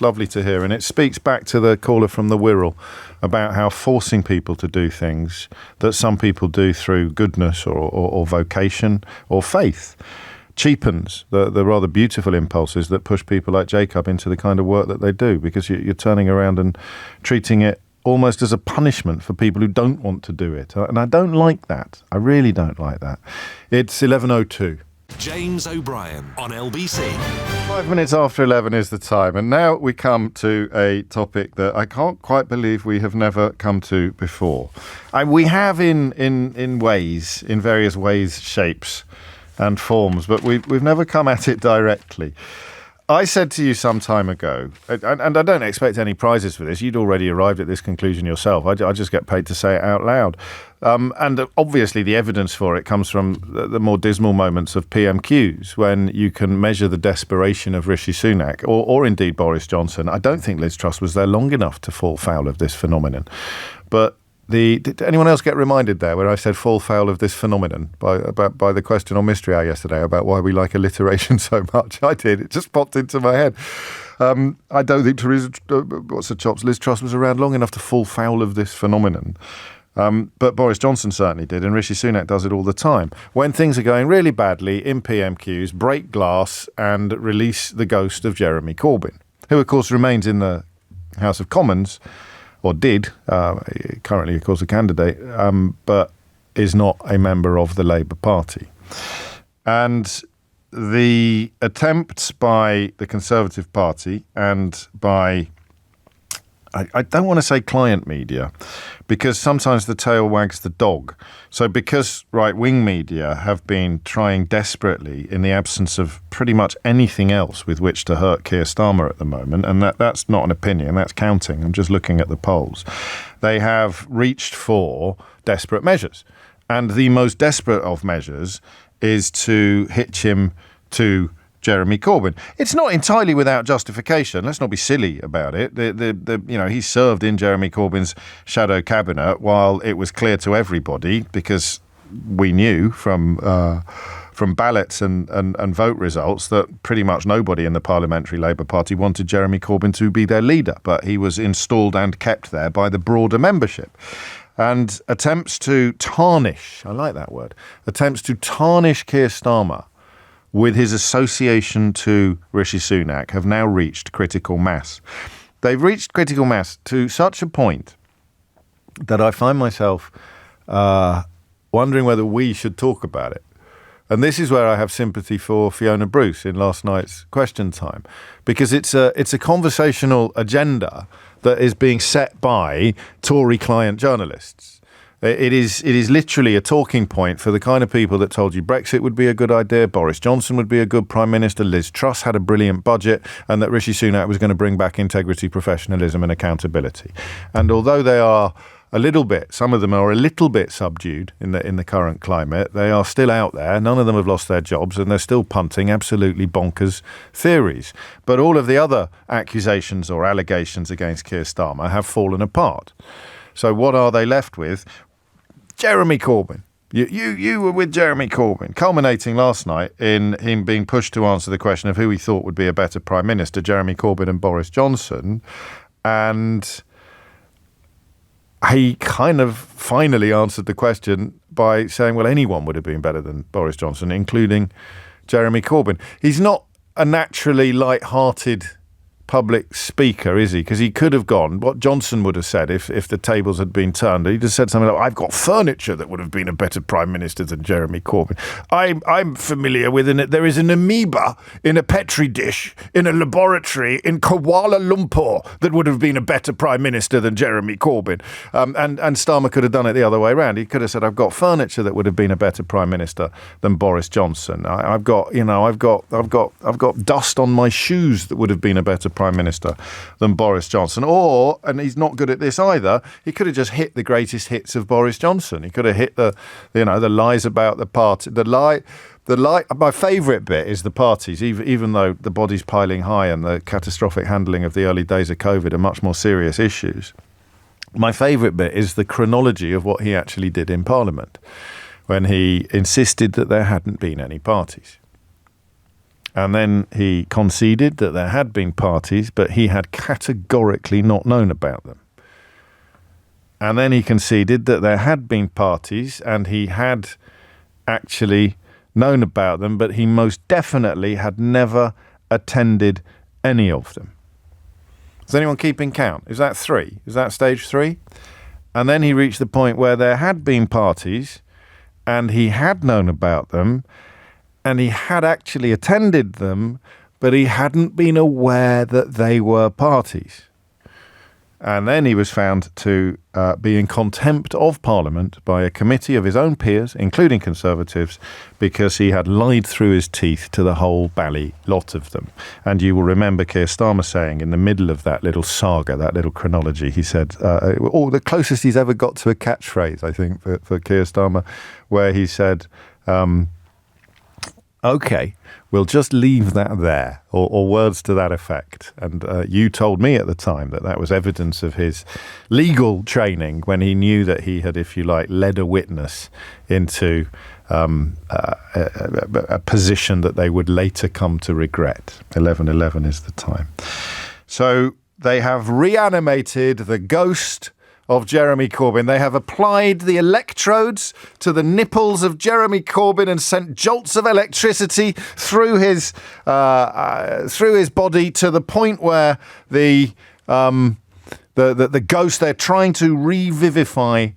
lovely to hear, and it speaks back to the caller from the Wirral about how forcing people to do things that some people do through goodness or vocation or faith cheapens the rather beautiful impulses that push people like Jacob into the kind of work that they do, because you're turning around and treating it almost as a punishment for people who don't want to do it. And I don't like that. I really don't like that. It's 11:02. James O'Brien on LBC. 5 minutes after 11 is the time, and now we come to a topic that I can't quite believe we have never come to before. We have in various ways, shapes and forms, but we've never come at it directly. I said to you some time ago, and I don't expect any prizes for this, you'd already arrived at this conclusion yourself, I just get paid to say it out loud. And obviously the evidence for it comes from the more dismal moments of PMQs, when you can measure the desperation of Rishi Sunak, or indeed Boris Johnson. I don't think Liz Truss was there long enough to fall foul of this phenomenon. But did anyone else get reminded there where I said fall foul of this phenomenon by the question on Mystery Hour yesterday about why we like alliteration so much? I did. It just popped into my head. I don't think Liz Truss was around long enough to fall foul of this phenomenon. But Boris Johnson certainly did, and Rishi Sunak does it all the time. When things are going really badly in PMQs, break glass and release the ghost of Jeremy Corbyn, who of course remains in the House of Commons, or did, currently of course a candidate, but is not a member of the Labour Party. And the attempts by the Conservative Party and by, I don't want to say client media, because sometimes the tail wags the dog. So because right-wing media have been trying desperately, in the absence of pretty much anything else with which to hurt Keir Starmer at the moment, and that's not an opinion, that's counting, I'm just looking at the polls, they have reached for desperate measures. And the most desperate of measures is to hitch him to Jeremy Corbyn. It's not entirely without justification. Let's not be silly about it. He served in Jeremy Corbyn's shadow cabinet while it was clear to everybody, because we knew from ballots and vote results that pretty much nobody in the Parliamentary Labour Party wanted Jeremy Corbyn to be their leader, but he was installed and kept there by the broader membership. And attempts to tarnish, I like that word, attempts to tarnish Keir Starmer with his association to Rishi Sunak have now reached critical mass. They've reached critical mass to such a point that I find myself wondering whether we should talk about it. And this is where I have sympathy for Fiona Bruce in last night's Question Time, because it's a conversational agenda that is being set by Tory client journalists. It is literally a talking point for the kind of people that told you Brexit would be a good idea, Boris Johnson would be a good Prime Minister, Liz Truss had a brilliant budget, and that Rishi Sunak was going to bring back integrity, professionalism and accountability. And although they are some of them are a little bit subdued in the current climate, they are still out there. None of them have lost their jobs, and they're still punting absolutely bonkers theories. But all of the other accusations or allegations against Keir Starmer have fallen apart. So what are they left with? Jeremy Corbyn. You were with Jeremy Corbyn, culminating last night in him being pushed to answer the question of who he thought would be a better Prime Minister, Jeremy Corbyn and Boris Johnson. And he kind of finally answered the question by saying, well, anyone would have been better than Boris Johnson, including Jeremy Corbyn. He's not a naturally light-hearted public speaker, is he? Because he could have gone, what Johnson would have said if the tables had been turned. He'd have said something like, I've got furniture that would have been a better Prime Minister than Jeremy Corbyn. I'm familiar with it. There is an amoeba in a Petri dish in a laboratory in Kuala Lumpur that would have been a better Prime Minister than Jeremy Corbyn. And Starmer could have done it the other way around. He could have said, I've got furniture that would have been a better Prime Minister than Boris Johnson. I've got dust on my shoes that would have been a better Prime Minister than Boris Johnson. Or, and he's not good at this either, he could have just hit the greatest hits of Boris Johnson. He could have hit the lies about the party. My favourite bit is the parties, even though the body's piling high and the catastrophic handling of the early days of COVID are much more serious issues. My favourite bit is the chronology of what he actually did in Parliament when he insisted that there hadn't been any parties. And then he conceded that there had been parties, but he had categorically not known about them. And then he conceded that there had been parties and he had actually known about them, but he most definitely had never attended any of them. Is anyone keeping count? Is that 3? Is that stage 3? And then he reached the point where there had been parties and he had known about them, and he had actually attended them, but he hadn't been aware that they were parties. And then he was found to be in contempt of Parliament by a committee of his own peers, including Conservatives, because he had lied through his teeth to the whole bally lot of them. And you will remember Keir Starmer saying in the middle of that little saga, that little chronology, he said, the closest he's ever got to a catchphrase, I think, for Keir Starmer, where he said, OK, we'll just leave that there, or words to that effect. And you told me at the time that was evidence of his legal training when he knew that he had, if you like, led a witness into a position that they would later come to regret. 11/11 is the time. So they have reanimated the ghost of Jeremy Corbyn. They have applied the electrodes to the nipples of Jeremy Corbyn and sent jolts of electricity through his body to the point where the ghost, they're trying to revivify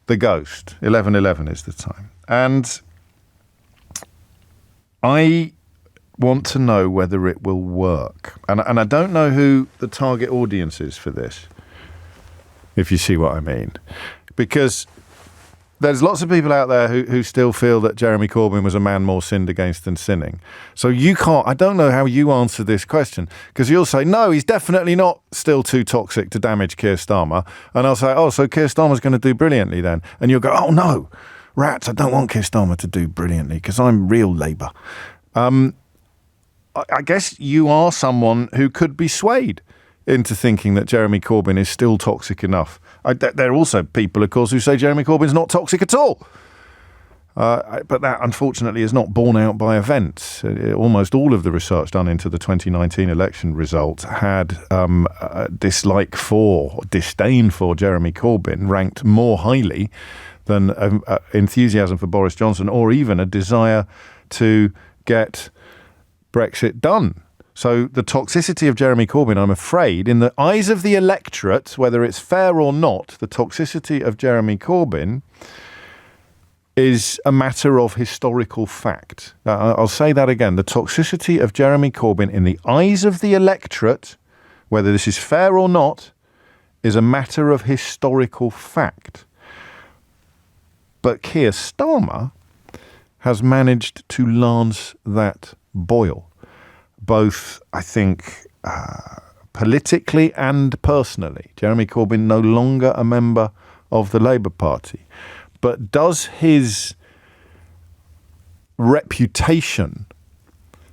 the ghost. 11/11 is the time. And I want to know whether it will work. And I don't know who the target audience is for this, if you see what I mean. Because there's lots of people out there who still feel that Jeremy Corbyn was a man more sinned against than sinning. So I don't know how you answer this question, because you'll say, no, he's definitely not still too toxic to damage Keir Starmer. And I'll say, so Keir Starmer's going to do brilliantly then. And you'll go, oh no, rats, I don't want Keir Starmer to do brilliantly because I'm real Labour. I guess you are someone who could be swayed into thinking that Jeremy Corbyn is still toxic enough. There are also people, of course, who say Jeremy Corbyn's not toxic at all. But that, unfortunately, is not borne out by events. Almost all of the research done into the 2019 election result had disdain for Jeremy Corbyn ranked more highly than enthusiasm for Boris Johnson, or even a desire to get Brexit done. So the toxicity of Jeremy Corbyn, I'm afraid, in the eyes of the electorate, whether it's fair or not, the toxicity of Jeremy Corbyn is a matter of historical fact. I'll say that again. The toxicity of Jeremy Corbyn in the eyes of the electorate, whether this is fair or not, is a matter of historical fact. But Keir Starmer has managed to lance that boil, both, I think, politically and personally. Jeremy Corbyn no longer a member of the Labour Party. But does his reputation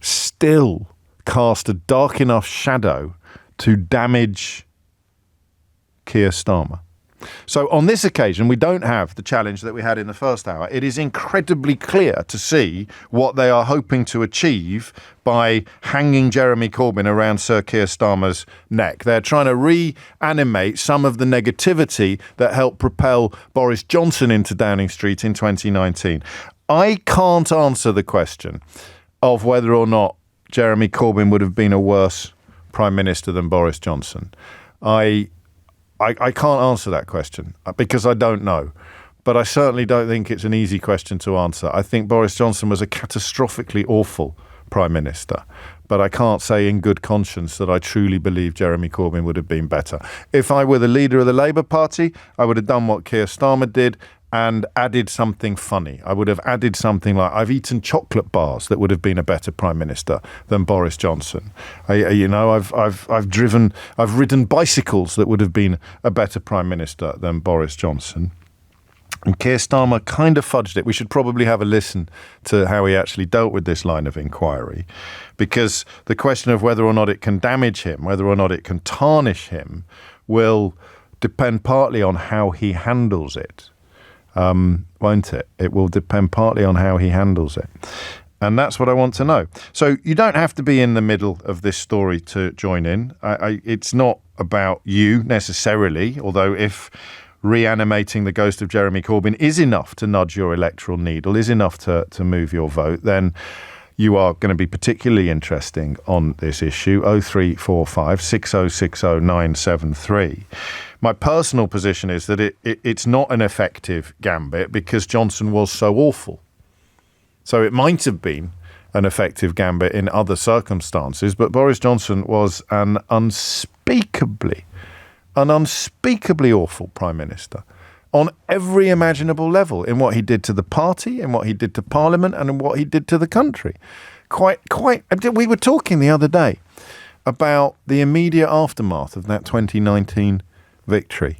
still cast a dark enough shadow to damage Keir Starmer? So on this occasion, we don't have the challenge that we had in the first hour. It is incredibly clear to see what they are hoping to achieve by hanging Jeremy Corbyn around Sir Keir Starmer's neck. They're trying to reanimate some of the negativity that helped propel Boris Johnson into Downing Street in 2019. I can't answer the question of whether or not Jeremy Corbyn would have been a worse Prime Minister than Boris Johnson. I can't answer that question because I don't know. But I certainly don't think it's an easy question to answer. I think Boris Johnson was a catastrophically awful Prime Minister. But I can't say in good conscience that I truly believe Jeremy Corbyn would have been better. If I were the leader of the Labour Party, I would have done what Keir Starmer did and added something funny. I would have added something like, I've eaten chocolate bars that would have been a better Prime Minister than Boris Johnson. I've ridden bicycles that would have been a better Prime Minister than Boris Johnson. And Keir Starmer kind of fudged it. We should probably have a listen to how he actually dealt with this line of inquiry, because the question of whether or not it can damage him, whether or not it can tarnish him, will depend partly on how he handles it, won't it? It will depend partly on how he handles it. And that's what I want to know. So you don't have to be in the middle of this story to join in. It's not about you necessarily, although if reanimating the ghost of Jeremy Corbyn is enough to nudge your electoral needle, is enough to move your vote, then you are going to be particularly interesting on this issue. 0345 6060 973. My personal position is that it's not an effective gambit because Johnson was so awful. So it might have been an effective gambit in other circumstances, but Boris Johnson was an unspeakably awful Prime Minister on every imaginable level, in what he did to the party, in what he did to Parliament, and in what he did to the country. We were talking the other day about the immediate aftermath of that 2019 victory,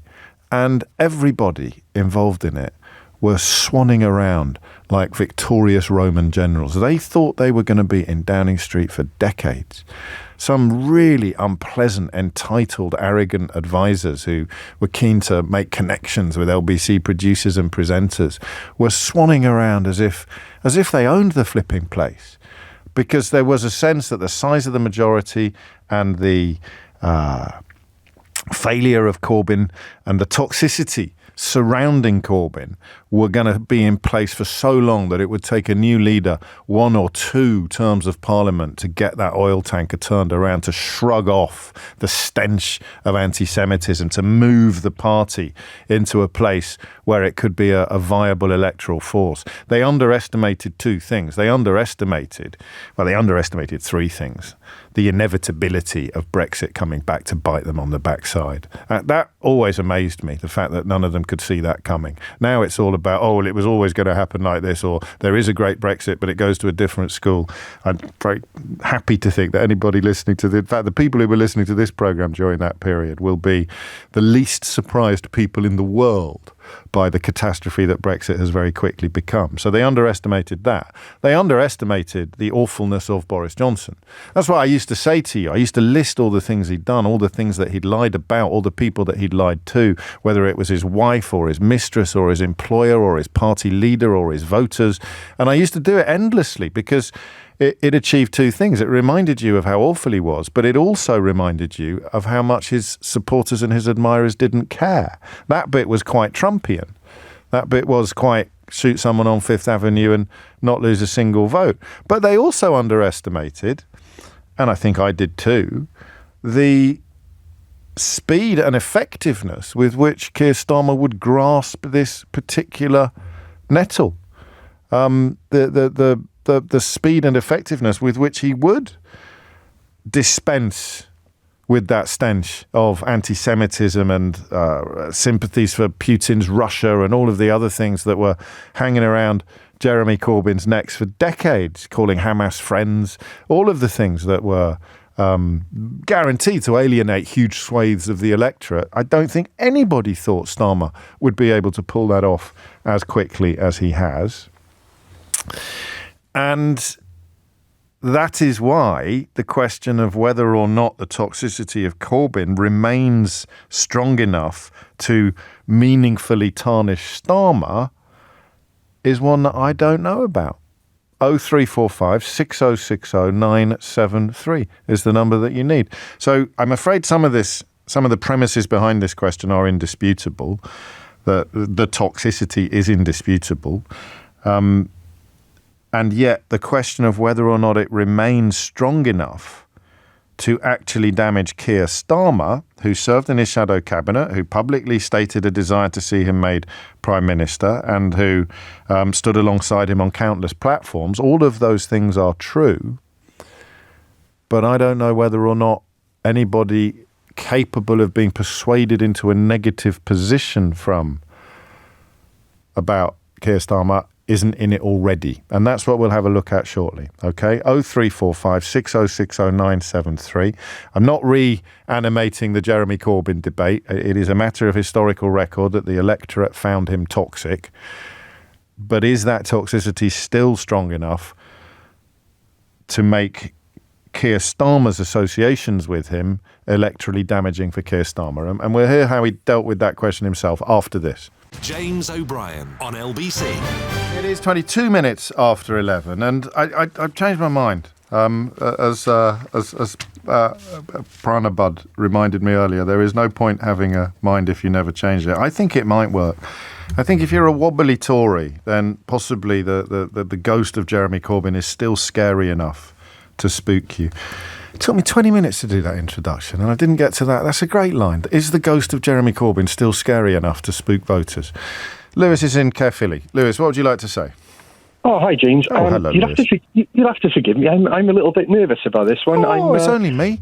and everybody involved in it were swanning around like victorious Roman generals. They thought they were going to be in Downing Street for decades. Some really unpleasant, entitled, arrogant advisors who were keen to make connections with LBC producers and presenters were swanning around as if they owned the flipping place, because there was a sense that the size of the majority and the failure of Corbyn and the toxicity surrounding Corbyn were going to be in place for so long that it would take a new leader 1 or 2 terms of Parliament to get that oil tanker turned around, to shrug off the stench of anti-Semitism, to move the party into a place where it could be a viable electoral force. They underestimated 2 things. They underestimated 3 things. The inevitability of Brexit coming back to bite them on the backside. That always amazed me, the fact that none of them could see that coming. Now it's all about, it was always going to happen like this, or there is a great Brexit, but it goes to a different school. I'm very happy to think that anybody listening to in fact, the people who were listening to this programme during that period will be the least surprised people in the world by the catastrophe that Brexit has very quickly become. So they underestimated that. They underestimated the awfulness of Boris Johnson. That's what I used to say to you. I used to list all the things he'd done, all the things that he'd lied about, all the people that he'd lied to, whether it was his wife or his mistress or his employer or his party leader or his voters. And I used to do it endlessly because it achieved 2 things. It reminded you of how awful he was, but it also reminded you of how much his supporters and his admirers didn't care. That bit was quite Trumpian. That bit was quite shoot someone on Fifth Avenue and not lose a single vote. But they also underestimated, and I think I did too, the speed and effectiveness with which Keir Starmer would grasp this particular nettle. The speed and effectiveness with which he would dispense with that stench of anti-Semitism and sympathies for Putin's Russia and all of the other things that were hanging around Jeremy Corbyn's neck for decades, calling Hamas friends, all of the things that were guaranteed to alienate huge swathes of the electorate. I don't think anybody thought Starmer would be able to pull that off as quickly as he has. And that is why the question of whether or not the toxicity of Corbyn remains strong enough to meaningfully tarnish Starmer is one that I don't know about. 0345 6060 973 is the number that you need. So I'm afraid some of the premises behind this question are indisputable. The toxicity is indisputable. And yet the question of whether or not it remains strong enough to actually damage Keir Starmer, who served in his shadow cabinet, who publicly stated a desire to see him made Prime Minister, and who stood alongside him on countless platforms, all of those things are true. But I don't know whether or not anybody capable of being persuaded into a negative position about Keir Starmer isn't in it already. And that's what we'll have a look at shortly. Okay? 0345 6060 973. I'm not reanimating the Jeremy Corbyn debate. It is a matter of historical record that the electorate found him toxic. But is that toxicity still strong enough to make Keir Starmer's associations with him electorally damaging for Keir Starmer? And we'll hear how he dealt with that question himself after this. James O'Brien on LBC. It is 22 minutes after 11, and I've changed my mind. As Prana Bud reminded me earlier, there is no point having a mind if you never change it. I think it might work. I think if you're a wobbly Tory, then possibly the ghost of Jeremy Corbyn is still scary enough to spook you. It took me 20 minutes to do that introduction, and I didn't get to that. That's a great line. Is the ghost of Jeremy Corbyn still scary enough to spook voters? Lewis is in Caerphilly. Lewis, what would you like to say? Oh, hi, James. Hello, you'll Lewis. You'll have to forgive me. I'm a little bit nervous about this one. It's only me.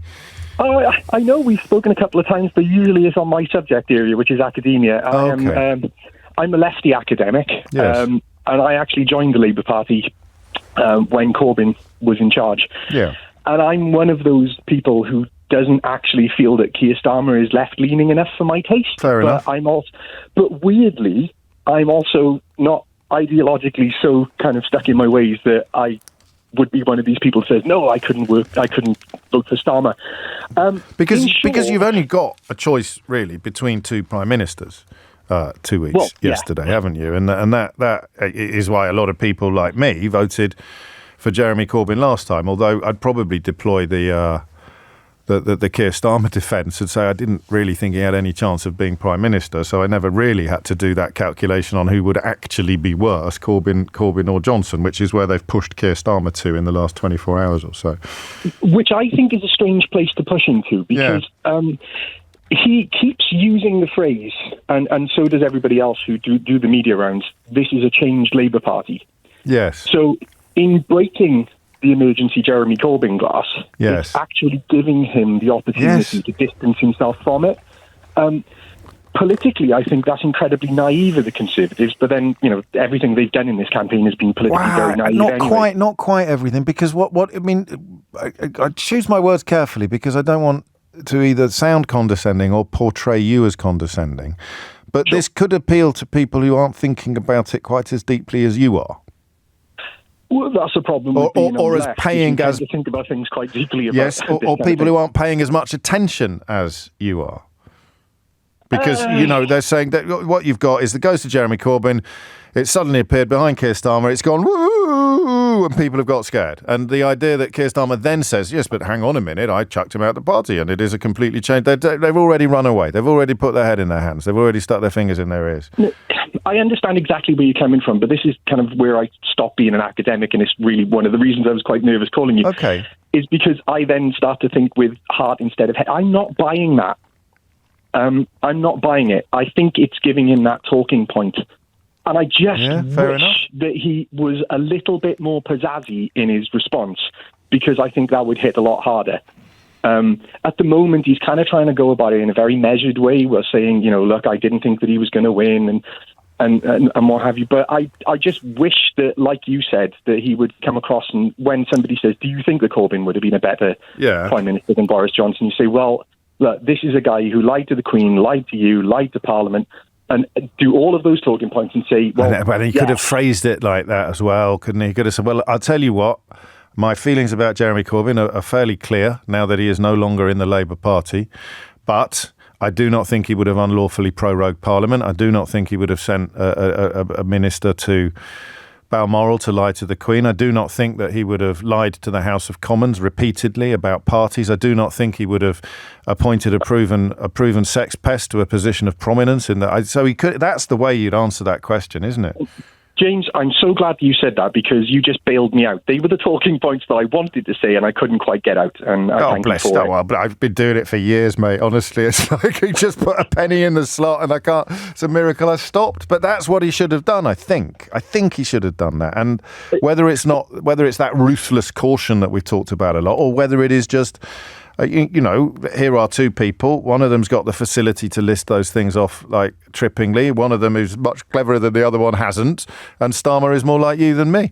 Oh, I know we've spoken a couple of times, but usually it's on my subject area, which is academia. Okay. I'm a lefty academic, yes. And I actually joined the Labour Party when Corbyn was in charge. Yeah. And I'm one of those people who doesn't actually feel that Keir Starmer is left-leaning enough for my taste. Fair enough. But weirdly, I'm also not ideologically so kind of stuck in my ways that I would be one of these people who says, no, I couldn't vote for Starmer. Because you've only got a choice, really, between two prime ministers 2 weeks yesterday, haven't you? And that is why a lot of people like me voted for Jeremy Corbyn last time, although I'd probably deploy the Keir Starmer defence and say I didn't really think he had any chance of being Prime Minister, so I never really had to do that calculation on who would actually be worse, Corbyn or Johnson, which is where they've pushed Keir Starmer to in the last 24 hours or so. Which I think is a strange place to push into, because he keeps using the phrase, and so does everybody else who do the media rounds, this is a changed Labour Party. Yes. So in breaking the emergency Jeremy Corbyn glass, it's actually giving him the opportunity to distance himself from it. Politically, I think that's incredibly naive of the Conservatives, but then, everything they've done in this campaign has been politically very naive. Not quite everything, because what I mean, I choose my words carefully because I don't want to either sound condescending or portray you as condescending. But this could appeal to people who aren't thinking about it quite as deeply as you are. Well, that's a problem. Or as paying as to think about things quite deeply. Or people who aren't paying as much attention as you are, because they're saying that what you've got is the ghost of Jeremy Corbyn. It suddenly appeared behind Keir Starmer. It's gone woo, and people have got scared. And the idea that Keir Starmer then says, "Yes, but hang on a minute, I chucked him out the party, and it is a completely changed." They've already run away. They've already put their head in their hands. They've already stuck their fingers in their ears. I understand exactly where you're coming from, but this is kind of where I stopped being an academic, and it's really one of the reasons I was quite nervous calling you. Okay. Is because I then start to think with heart instead of head. I'm not buying that. I'm not buying it. I think it's giving him that talking point. And I just wish that he was a little bit more pizzazzy in his response, because I think that would hit a lot harder. At the moment, he's kind of trying to go about it in a very measured way. We're saying, look, I didn't think that he was going to win and what have you. But I just wish that, like you said, that he would come across, and when somebody says, do you think that Corbyn would have been a better Prime Minister than Boris Johnson? You say, well, look, this is a guy who lied to the Queen, lied to you, lied to Parliament, and do all of those talking points and say, well... But he could have phrased it like that as well, couldn't he? He could have said, well, I'll tell you what, My feelings about Jeremy Corbyn are fairly clear now that he is no longer in the Labour Party, but I do not think he would have unlawfully prorogued Parliament. I do not think he would have sent a minister to Balmoral to lie to the Queen. I do not think that he would have lied to the House of Commons repeatedly about parties. I do not think he would have appointed a proven sex pest to a position of prominence in that. So he could. That's the way you'd answer that question, isn't it? James, I'm so glad you said that because you just bailed me out. They were the talking points that I wanted to say and I couldn't quite get out. And bless you. Well, but I've been doing it for years, mate. Honestly, it's like you just put a penny in the slot and I can't. It's a miracle I stopped. But that's what he should have done. I think he should have done that. And whether it's that ruthless caution that we've talked about a lot, or whether it is just. Here are two people. One of them's got the facility to list those things off like trippingly. One of them is much cleverer than the other one hasn't. And Starmer is more like you than me.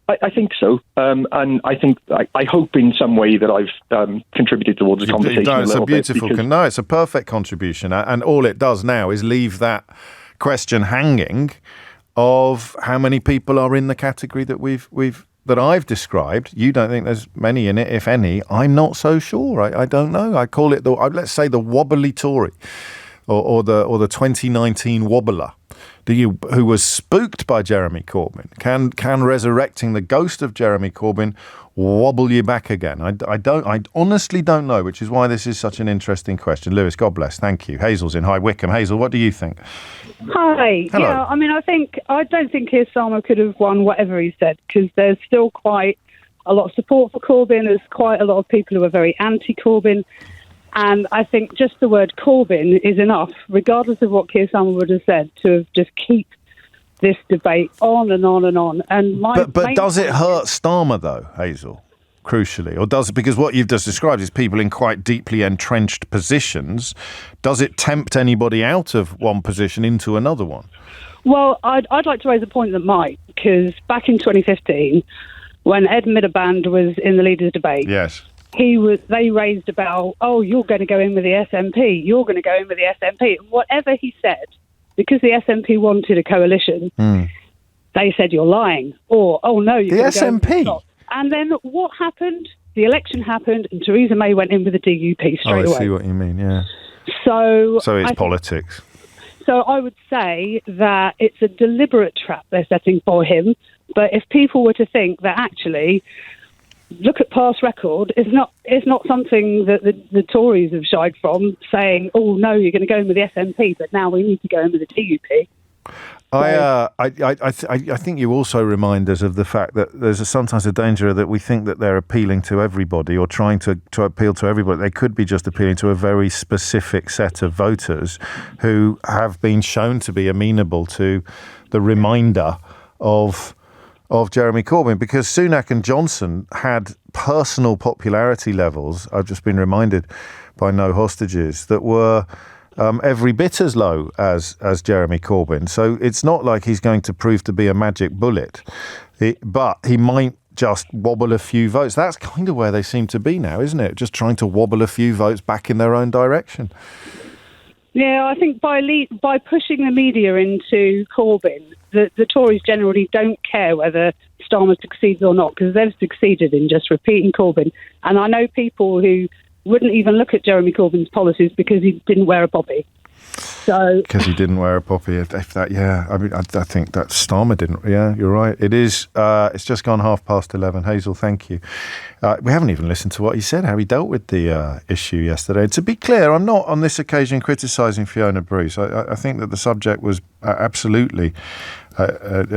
I think so. And I hope in some way that I've contributed towards the conversation a little bit. No, it's a perfect contribution. And all it does now is leave that question hanging of how many people are in the category that I've described. You don't think there's many in it, if any. I'm not so sure. I don't know. I call it let's say the wobbly Tory, or the 2019 wobbler, who was spooked by Jeremy Corbyn. Can resurrecting the ghost of Jeremy Corbyn wobble you back again? I honestly don't know, which is why this is such an interesting question. Lewis, God bless. Thank you. Hazel's in High Wycombe. Hazel, what do you think? Hi. Hello. Yeah, I mean, I don't think Keir Starmer could have won whatever he said, because there's still quite a lot of support for Corbyn. There's quite a lot of people who are very anti-Corbyn. And I think just the word Corbyn is enough, regardless of what Keir Starmer would have said, to just keep this debate on and on and on. And but does it hurt Starmer, though, Hazel, crucially? Or does it, because what you've just described is people in quite deeply entrenched positions, does it tempt anybody out of one position into another one? Well, I'd like to raise a point that might, because back in 2015, when Ed Miliband was in the leaders' debate, yes, they raised about, you're going to go in with the SNP, you're going to go in with the SNP. Whatever he said, because the SNP wanted a coalition, they said you're lying, or no, you're going to go in with the SNP. And then what happened? The election happened, and Theresa May went in with the DUP straight away. I see what you mean. Yeah. So it's politics. So I would say that it's a deliberate trap they're setting for him. But if people were to think that actually, look at past record, it's not something that the Tories have shied from, saying, no, you're going to go in with the SNP, but now we need to go in with the DUP. I think you also remind us of the fact that there's sometimes a danger that we think that they're appealing to everybody or trying to appeal to everybody. They could be just appealing to a very specific set of voters who have been shown to be amenable to the reminder of Jeremy Corbyn, because Sunak and Johnson had personal popularity levels, I've just been reminded by No Hostages, that were every bit as low as Jeremy Corbyn. So it's not like he's going to prove to be a magic bullet, but he might just wobble a few votes. That's kind of where they seem to be now, isn't it? Just trying to wobble a few votes back in their own direction. Yeah, I think by pushing the media into Corbyn, the Tories generally don't care whether Starmer succeeds or not, because they've succeeded in just repeating Corbyn. And I know people who wouldn't even look at Jeremy Corbyn's policies because he didn't wear a poppy. Because he didn't wear a poppy. I think that Starmer didn't. Yeah, you're right. It is. It's just gone 11:30. Hazel, thank you. We haven't even listened to what he said, how he dealt with the issue yesterday. To be clear, I'm not on this occasion criticising Fiona Bruce. I think that the subject was absolutely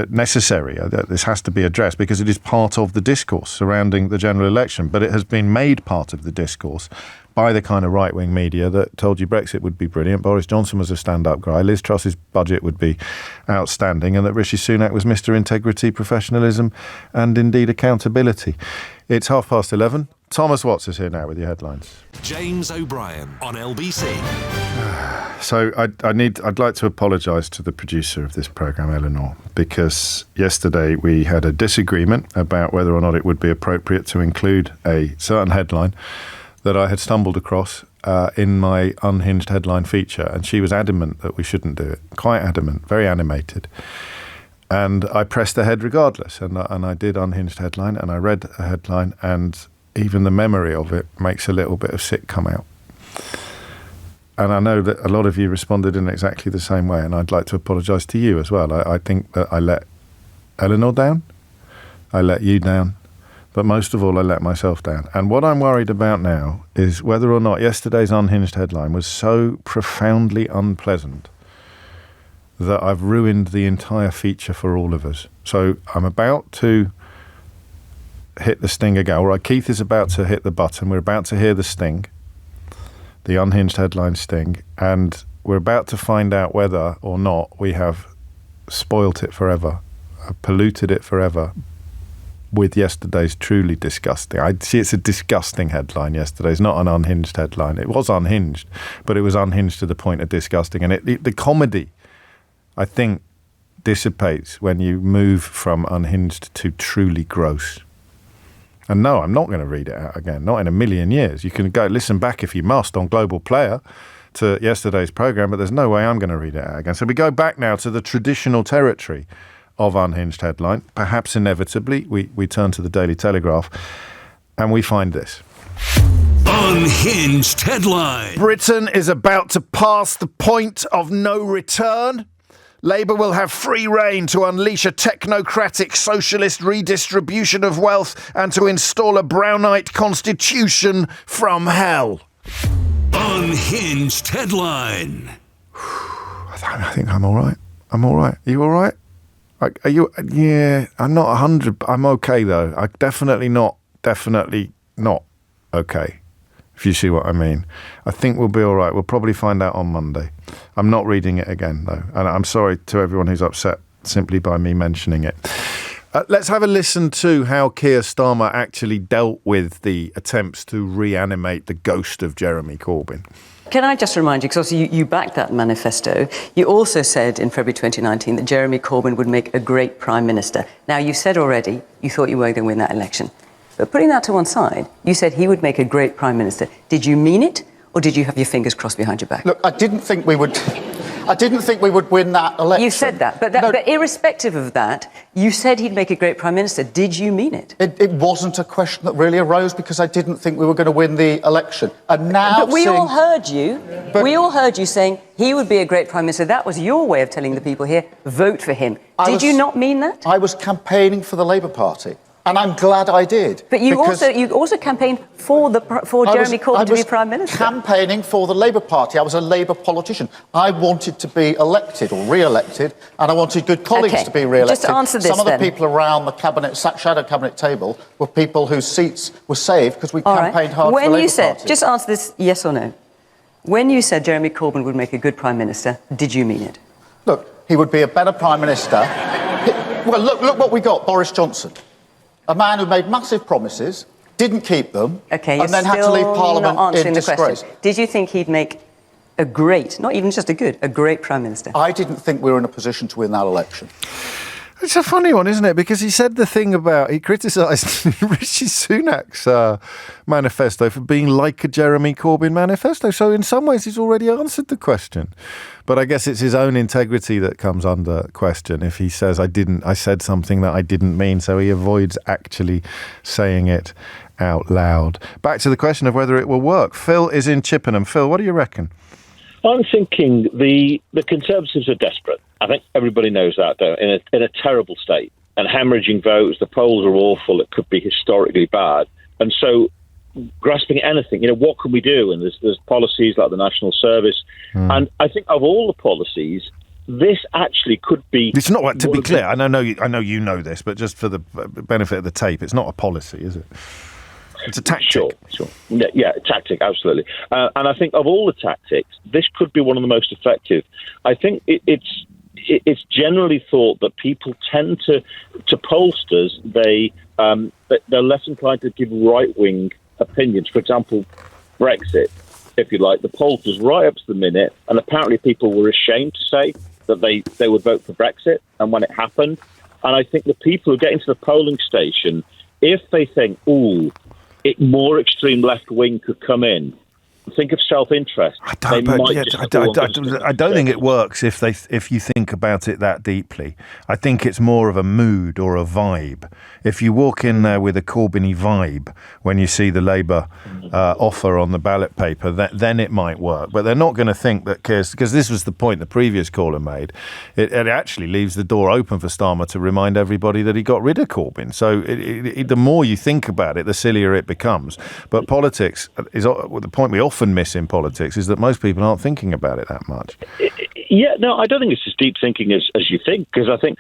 necessary. That this has to be addressed because it is part of the discourse surrounding the general election. But it has been made part of the discourse by the kind of right-wing media that told you Brexit would be brilliant, Boris Johnson was a stand-up guy, Liz Truss's budget would be outstanding, and that Rishi Sunak was Mr. Integrity, Professionalism, and indeed accountability. It's 11:30. Thomas Watts is here now with your headlines. James O'Brien on LBC. So I'd like to apologise to the producer of this programme, Eleanor, because yesterday we had a disagreement about whether or not it would be appropriate to include a certain headline that I had stumbled across in my unhinged headline feature, and she was adamant that we shouldn't do it. Quite adamant, very animated. And I pressed ahead regardless, and I did Unhinged headline, and I read a headline, and even the memory of it makes a little bit of sick come out. And I know that a lot of you responded in exactly the same way, and I'd like to apologise to you as well. I think that I let Eleanor down, I let you down, but most of all, I let myself down. And what I'm worried about now is whether or not yesterday's Unhinged headline was so profoundly unpleasant that I've ruined the entire feature for all of us. So I'm about to hit the sting again. All right, Keith is about to hit the button. We're about to hear the sting, the Unhinged headline sting, and we're about to find out whether or not we have spoilt it forever, polluted it forever with yesterday's truly disgusting. I see it's a disgusting headline yesterday. It's not an unhinged headline. It was unhinged, but it was unhinged to the point of disgusting. And the comedy, I think, dissipates when you move from unhinged to truly gross. And no, I'm not going to read it out again, not in a million years. You can go listen back if you must on Global Player to yesterday's programme, but there's no way I'm going to read it out again. So we go back now to the traditional territory of Unhinged headline. Perhaps inevitably, we turn to the Daily Telegraph and we find this. Unhinged headline. Britain is about to pass the point of no return. Labour will have free rein to unleash a technocratic socialist redistribution of wealth and to install a Brownite constitution from hell. Unhinged headline. I think I'm all right. I'm all right. Are you all right? Are you? Yeah, I'm not 100. I'm okay though. I'm definitely not okay. If you see what I mean. I think we'll be all right. We'll probably find out on Monday. I'm not reading it again though, and I'm sorry to everyone who's upset simply by me mentioning it. Let's have a listen to how Keir Starmer actually dealt with the attempts to reanimate the ghost of Jeremy Corbyn. Can I just remind you, because also you backed that manifesto, you also said in February 2019 that Jeremy Corbyn would make a great Prime Minister. Now, you said already you thought you weren't going to win that election. But putting that to one side, you said he would make a great Prime Minister. Did you mean it, or did you have your fingers crossed behind your back? Look, I didn't think we would win that election. You said that, but irrespective of that, you said he'd make a great Prime Minister. Did you mean it? It wasn't a question that really arose because I didn't think we were going to win the election. And now, but we all heard you saying he would be a great Prime Minister. That was your way of telling the people here, vote for him. Did you not mean that? I was campaigning for the Labour Party. And I'm glad I did. But you also campaigned for Jeremy Corbyn to be Prime Minister. Campaigning for the Labour Party. I was a Labour politician. I wanted to be elected or re-elected, and I wanted good colleagues to be re-elected. Just answer this. Some of the people around the shadow cabinet table were people whose seats were saved because we campaigned hard for the Labour Party. Just answer this, yes or no. When you said Jeremy Corbyn would make a good Prime Minister, did you mean it? Look, he would be a better Prime Minister. Well, look what we got, Boris Johnson. A man who made massive promises, didn't keep them, and then had to leave Parliament in disgrace. Did you think he'd make a great, not even just a great Prime Minister? I didn't think we were in a position to win that election. It's a funny one, isn't it? Because he said the thing about, he criticised Rishi Sunak's manifesto for being like a Jeremy Corbyn manifesto. So in some ways, he's already answered the question. But I guess it's his own integrity that comes under question if he says, I said something that I didn't mean. So he avoids actually saying it out loud. Back to the question of whether it will work. Phil is in Chippenham. Phil, what do you reckon? I'm thinking the Conservatives are desperate. I think everybody knows that, though, in a terrible state. And hemorrhaging votes, the polls are awful, it could be historically bad. And so grasping anything, what can we do? And there's policies like the National Service. And I think of all the policies, this actually could be... It's not, to be clear, I know you know this, but just for the benefit of the tape, it's not a policy, is it? It's a tactic. Sure. Yeah, a tactic, absolutely. And I think of all the tactics, this could be one of the most effective. I think it's generally thought that people tend to pollsters, they're less inclined to give right-wing opinions. For example, Brexit, if you like, the pollsters right up to the minute, and apparently people were ashamed to say that they would vote for Brexit, and when it happened. And I think the people who get into the polling station, if they think, more extreme left wing could come in, think of self-interest, I don't think it works if you think about it that deeply. I think it's more of a mood or a vibe. If you walk in there with a Corbyn vibe when you see the Labour offer on the ballot paper, then it might work. But they're not going to think that because this was the point the previous caller made. It actually leaves the door open for Starmer to remind everybody that he got rid of Corbyn. So the more you think about it, the sillier it becomes. But politics is the point we often miss in politics is that most people aren't thinking about it that much. Yeah, no, I don't think it's as deep thinking as you think, because I think,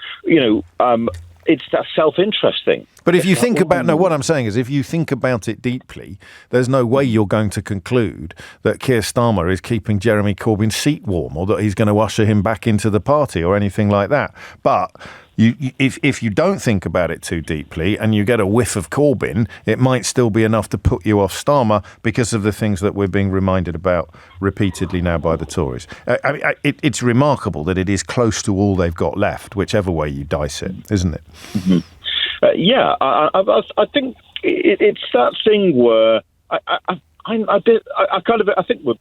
it's that self-interest thing. But if you think about... No, what I'm saying is if you think about it deeply, there's no way you're going to conclude that Keir Starmer is keeping Jeremy Corbyn's seat warm or that he's going to usher him back into the party or anything like that. But if you don't think about it too deeply and you get a whiff of Corbyn, it might still be enough to put you off Starmer because of the things that we're being reminded about repeatedly now by the Tories. It's remarkable that it is close to all they've got left, whichever way you dice it, isn't it? Mm-hmm. I think it's that thing where I think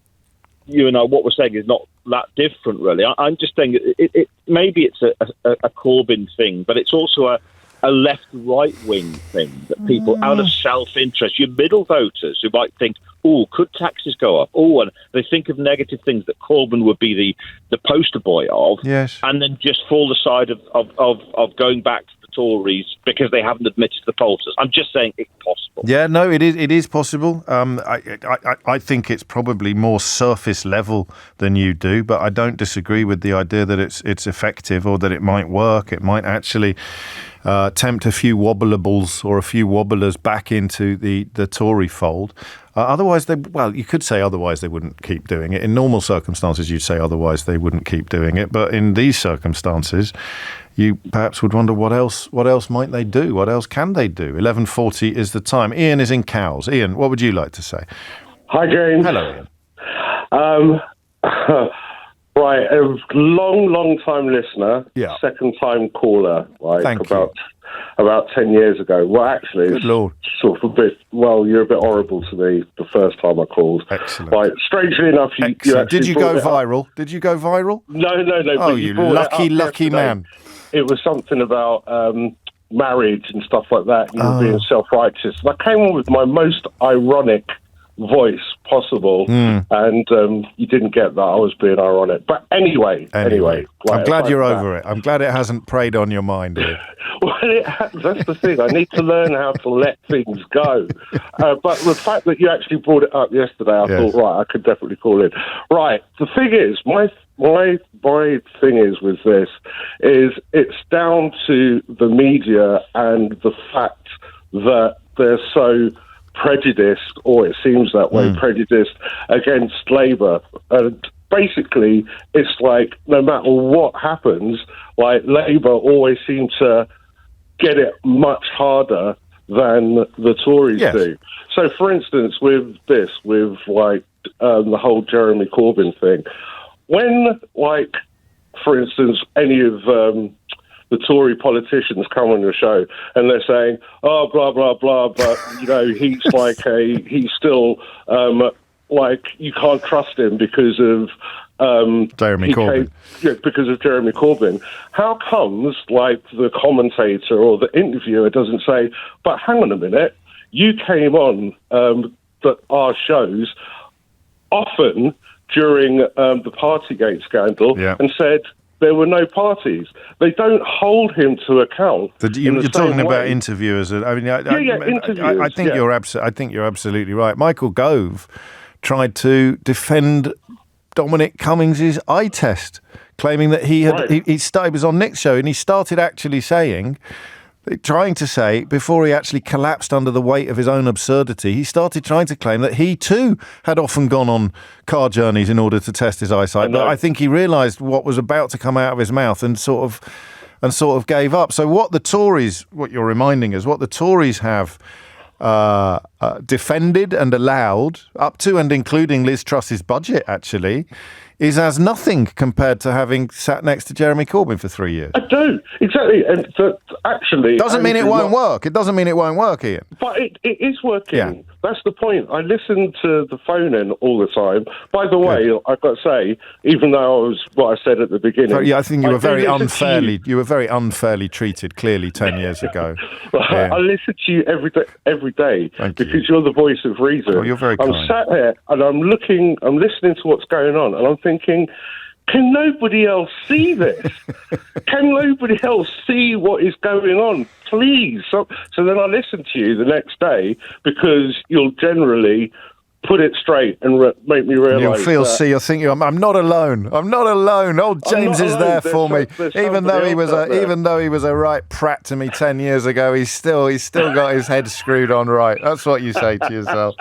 you and I, what we're saying is not that different, really. I'm just saying it maybe it's a Corbyn thing, but it's also a left-right wing thing that people, out of self-interest, your middle voters who might think, oh, could taxes go up? Oh, and they think of negative things that Corbyn would be the poster boy of, yes, and then just fall the side of going back to the Tories because they haven't admitted to the pollsters. I'm just saying it's possible. Yeah, no, it is possible. I think it's probably more surface level than you do, but I don't disagree with the idea that it's effective or that it might work. It might actually tempt a few wobblables or a few wobblers back into the Tory fold. Otherwise, you could say otherwise they wouldn't keep doing it. In normal circumstances, you'd say otherwise they wouldn't keep doing it. But in these circumstances, you perhaps would wonder what else might they do? What else can they do? 11:40 is the time. Ian is in Cowes. Ian, what would you like to say? Hi, James. Hello, Ian. Right, a long time listener, yeah. Second time caller, like Thank you. About 10 years ago. Well, actually, good Lord. Sort of you're a bit horrible to me the first time I called. Excellent. Like, strangely enough, you actually Did you go viral? Did you go viral? No. Oh, you lucky man. It was something about marriage and stuff like that. You were being self-righteous. And I came on with my most ironic voice possible, and you didn't get that. I was being ironic. But anyway. Right, I'm glad you're over it. I'm glad it hasn't preyed on your mind, Ian. Well, that's the thing. I need to learn how to let things go. But the fact that you actually brought it up yesterday, I thought, right, I could definitely call in. Right, the thing is, my thing is with this is it's down to the media and the fact that they're so prejudiced, or it seems that way, prejudiced against Labour. And basically, it's like no matter what happens, like Labour always seem to get it much harder than the Tories do. So, for instance, with the whole Jeremy Corbyn thing, when, like, for instance, any of the Tory politicians come on your show and they're saying, oh, blah, blah, blah, but, he's he's still, you can't trust him because of Jeremy Corbyn. Because of Jeremy Corbyn. How comes, the commentator or the interviewer doesn't say, but hang on a minute, you came on our shows often during the Partygate scandal and said there were no parties. They don't hold him to account. You're talking about interviewers. I mean, interviewers. I think you're absolutely right. Michael Gove tried to defend Dominic Cummings' eye test, claiming that he was on Nick's show and he started actually trying to say, before he actually collapsed under the weight of his own absurdity, he started trying to claim that he too had often gone on car journeys in order to test his eyesight. But I think he realised what was about to come out of his mouth and sort of gave up. So what you're reminding us, what the Tories have defended and allowed, up to and including Liz Truss's budget, actually, is as nothing compared to having sat next to Jeremy Corbyn for 3 years. I do, exactly. And so actually... Doesn't mean it won't work. It doesn't mean it won't work, Ian. But it is working. Yeah. That's the point. I listen to the phone-in all the time. By the way, I've got to say, even though I was what I said at the beginning... I think you were very unfairly treated, clearly, 10 years ago. I listen to you every day because you're the voice of reason. Oh, you're very kind. I'm sat here and I'm listening to what's going on, and I'm thinking, can nobody else see this? Can nobody else see what is going on? Please. So then I listen to you the next day because you'll generally put it straight and make me realise. You'll feel, you'll think, I'm not alone. I'm not alone. Old James is there for me. Even though he was a right prat to me 10 years ago, he's still got his head screwed on right. That's what you say to yourself,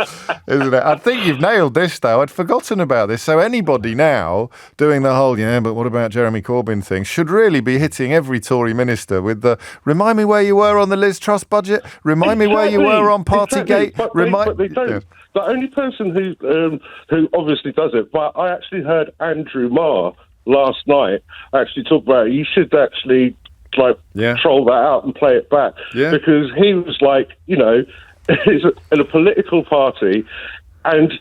isn't it? I think you've nailed this, though. I'd forgotten about this. So anybody now doing the whole, but what about Jeremy Corbyn thing, should really be hitting every Tory minister with the, remind me where you were on the Liz Truss budget, remind me where you were on Partygate. But they don't. Yeah. The only person who obviously does it, but I actually heard Andrew Marr last night actually talk about it. You should actually troll that out and play it back because he was like, he's in a political party, and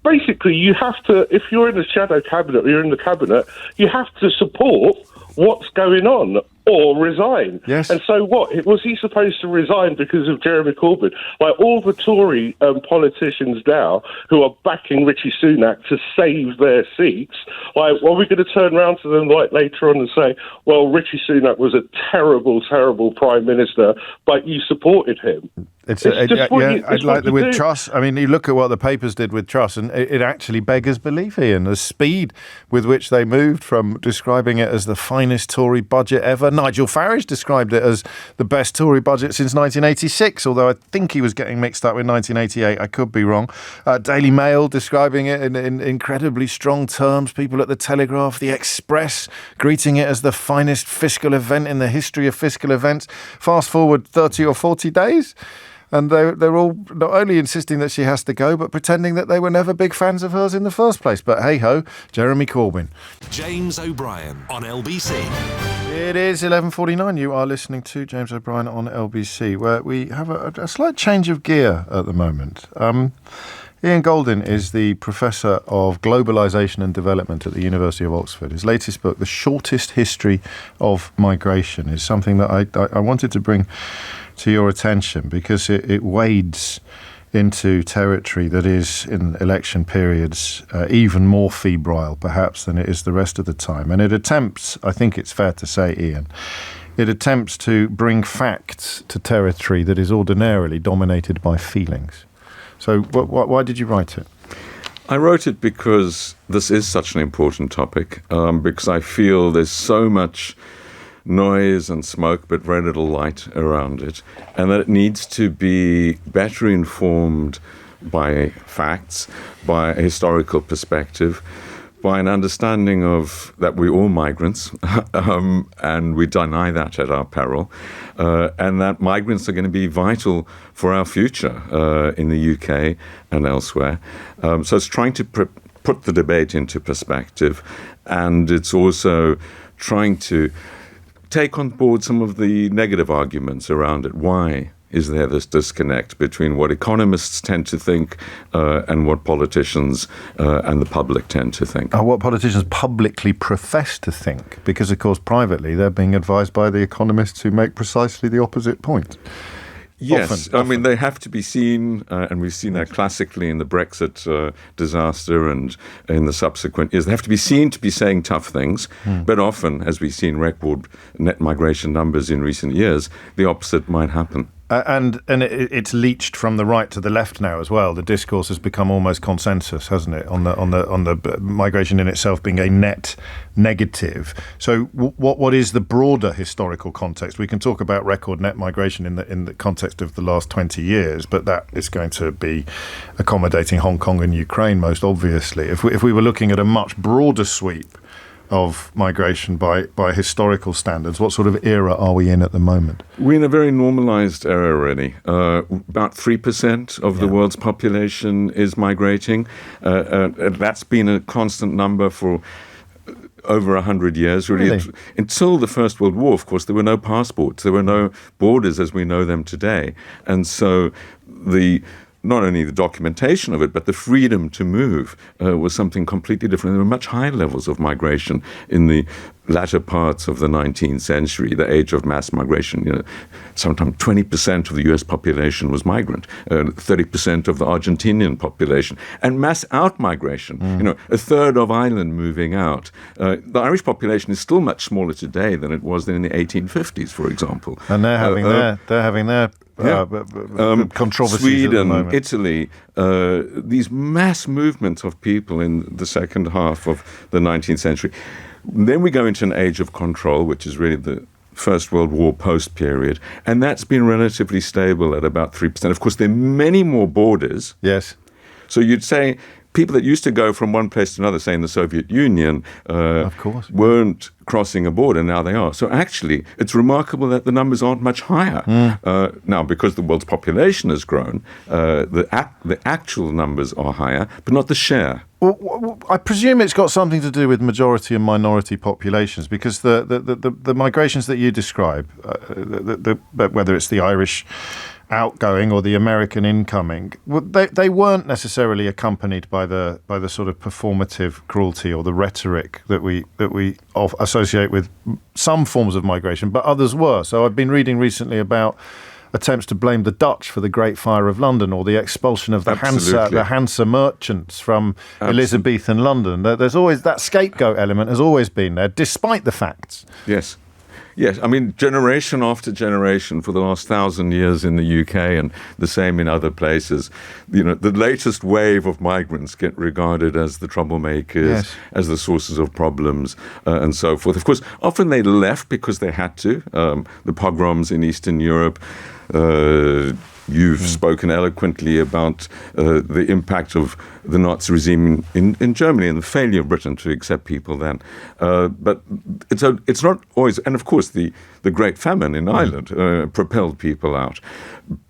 basically you have to, if you're in the shadow cabinet or you're in the cabinet, you have to support what's going on or resign. Yes. And so what? Was he supposed to resign because of Jeremy Corbyn? Like all the Tory politicians now who are backing Rishi Sunak to save their seats, are we going to turn around to them later on and say, well, Rishi Sunak was a terrible, terrible Prime Minister, but you supported him? With Truss. I mean, you look at what the papers did with Truss, and it actually beggars belief, Ian. The speed with which they moved from describing it as the finest Tory budget ever. Nigel Farage described it as the best Tory budget since 1986, although I think he was getting mixed up with 1988. I could be wrong. Daily Mail describing it in incredibly strong terms. People at the Telegraph, the Express, greeting it as the finest fiscal event in the history of fiscal events. Fast forward 30 or 40 days. And they're all not only insisting that she has to go, but pretending that they were never big fans of hers in the first place. But hey-ho, Jeremy Corbyn. James O'Brien on LBC. It is 11:49. You are listening to James O'Brien on LBC, where we have a slight change of gear at the moment. Ian Goldin is the Professor of Globalisation and Development at the University of Oxford. His latest book, The Shortest History of Migration, is something that I wanted to bring to your attention because it wades into territory that is, in election periods, even more febrile, perhaps, than it is the rest of the time. And it attempts, I think it's fair to say, Ian, it attempts to bring facts to territory that is ordinarily dominated by feelings. So why did you write it? I wrote it because this is such an important topic, because I feel there's so much noise and smoke, but very little light around it, and that it needs to be better informed by facts, by a historical perspective, by an understanding of that we're all migrants, and we deny that at our peril, and that migrants are going to be vital for our future in the UK and elsewhere. So it's trying to put the debate into perspective, and it's also trying to take on board some of the negative arguments around it. Why is there this disconnect between what economists tend to think and what politicians and the public tend to think? What politicians publicly profess to think, because, of course, privately they're being advised by the economists who make precisely the opposite point. Yes, Often. I mean, they have to be seen, and we've seen that classically in the Brexit disaster and in the subsequent years. They have to be seen to be saying tough things, but often, as we've seen record net migration numbers in recent years, the opposite might happen. And it's leached from the right to the left now as well. The discourse has become almost consensus, hasn't it, on the migration in itself being a net negative. So what is the broader historical context? We can talk about record net migration in the context of the last 20 years, but that is going to be accommodating Hong Kong and Ukraine most obviously. If we were looking at a much broader sweep of migration by historical standards? What sort of era are we in at the moment? We're in a very normalized era already. About 3% of the world's population is migrating. That's been a constant number for over 100 years, really. Until the First World War, of course, there were no passports. There were no borders as we know them today. And so not only the documentation of it, but the freedom to move was something completely different. There were much higher levels of migration in the latter parts of the 19th century, the age of mass migration. Sometimes 20% of the US population was migrant, 30% of the Argentinian population, and mass out-migration. A third of Ireland moving out. The Irish population is still much smaller today than it was in the 1850s, for example. And they're having their controversies Sweden, at the moment. Italy, these mass movements of people in the second half of the 19th century. Then we go into an age of control, which is really the First World War post-period, and that's been relatively stable at about 3%. Of course, there are many more borders. Yes. So you'd say people that used to go from one place to another, say in the Soviet Union, of course, weren't crossing a border. Now they are. So actually, it's remarkable that the numbers aren't much higher. Now, because the world's population has grown, the actual numbers are higher, but not the share. Well, I presume it's got something to do with majority and minority populations, because the migrations that you describe, whether it's the Irish outgoing or the American incoming, they weren't necessarily accompanied by the sort of performative cruelty or the rhetoric that we associate with some forms of migration, but others were. So I've been reading recently about attempts to blame the Dutch for the Great Fire of London or the expulsion of the Hansa merchants from Elizabethan London. There's always that scapegoat element has always been there, despite the facts. Yes. Yes, I mean, generation after generation for the last 1,000 years in the UK and the same in other places, the latest wave of migrants get regarded as the troublemakers, as the sources of problems, and so forth. Of course, often they left because they had to. The pogroms in Eastern Europe. You've spoken eloquently about the impact of the Nazi regime in Germany and the failure of Britain to accept people then. But it's not always, and of course the Great Famine in Ireland propelled people out.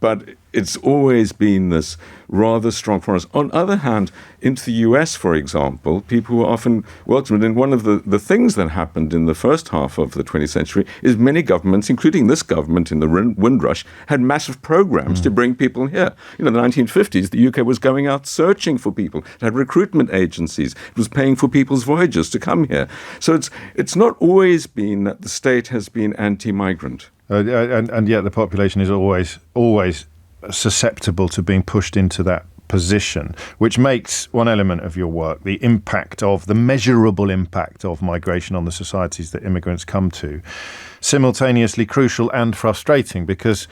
But it's always been this rather strong for us. On the other hand, into the US, for example, people were often welcomed. And one of the things that happened in the first half of the 20th century is many governments, including this government in the Windrush, had massive programs to bring people here. In the 1950s, the UK was going out searching for people. It had recruitment agencies. It was paying for people's voyages to come here. So it's not always been that the state has been anti-migrant. And yet the population is always susceptible to being pushed into that position, which makes one element of your work, the measurable impact of migration on the societies that immigrants come to, simultaneously crucial and frustrating, because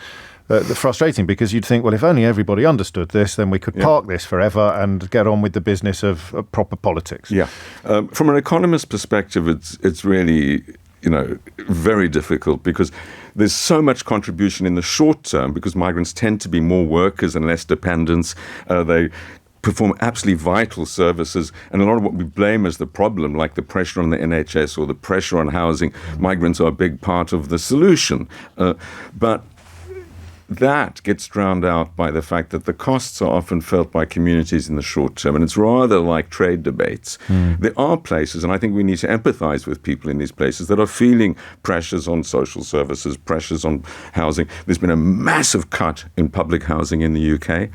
you'd think, well, if only everybody understood this, then we could park this forever and get on with the business of proper politics. Yeah. From an economist's perspective, it's really very difficult, because there's so much contribution in the short term, because migrants tend to be more workers and less dependents. They perform absolutely vital services, and a lot of what we blame as the problem, like the pressure on the NHS or the pressure on housing, migrants are a big part of the solution. But that gets drowned out by the fact that the costs are often felt by communities in the short term, and it's rather like trade debates. There are places, and I think we need to empathize with people in these places, that are feeling pressures on social services, pressures on housing. There's been a massive cut in public housing in the UK.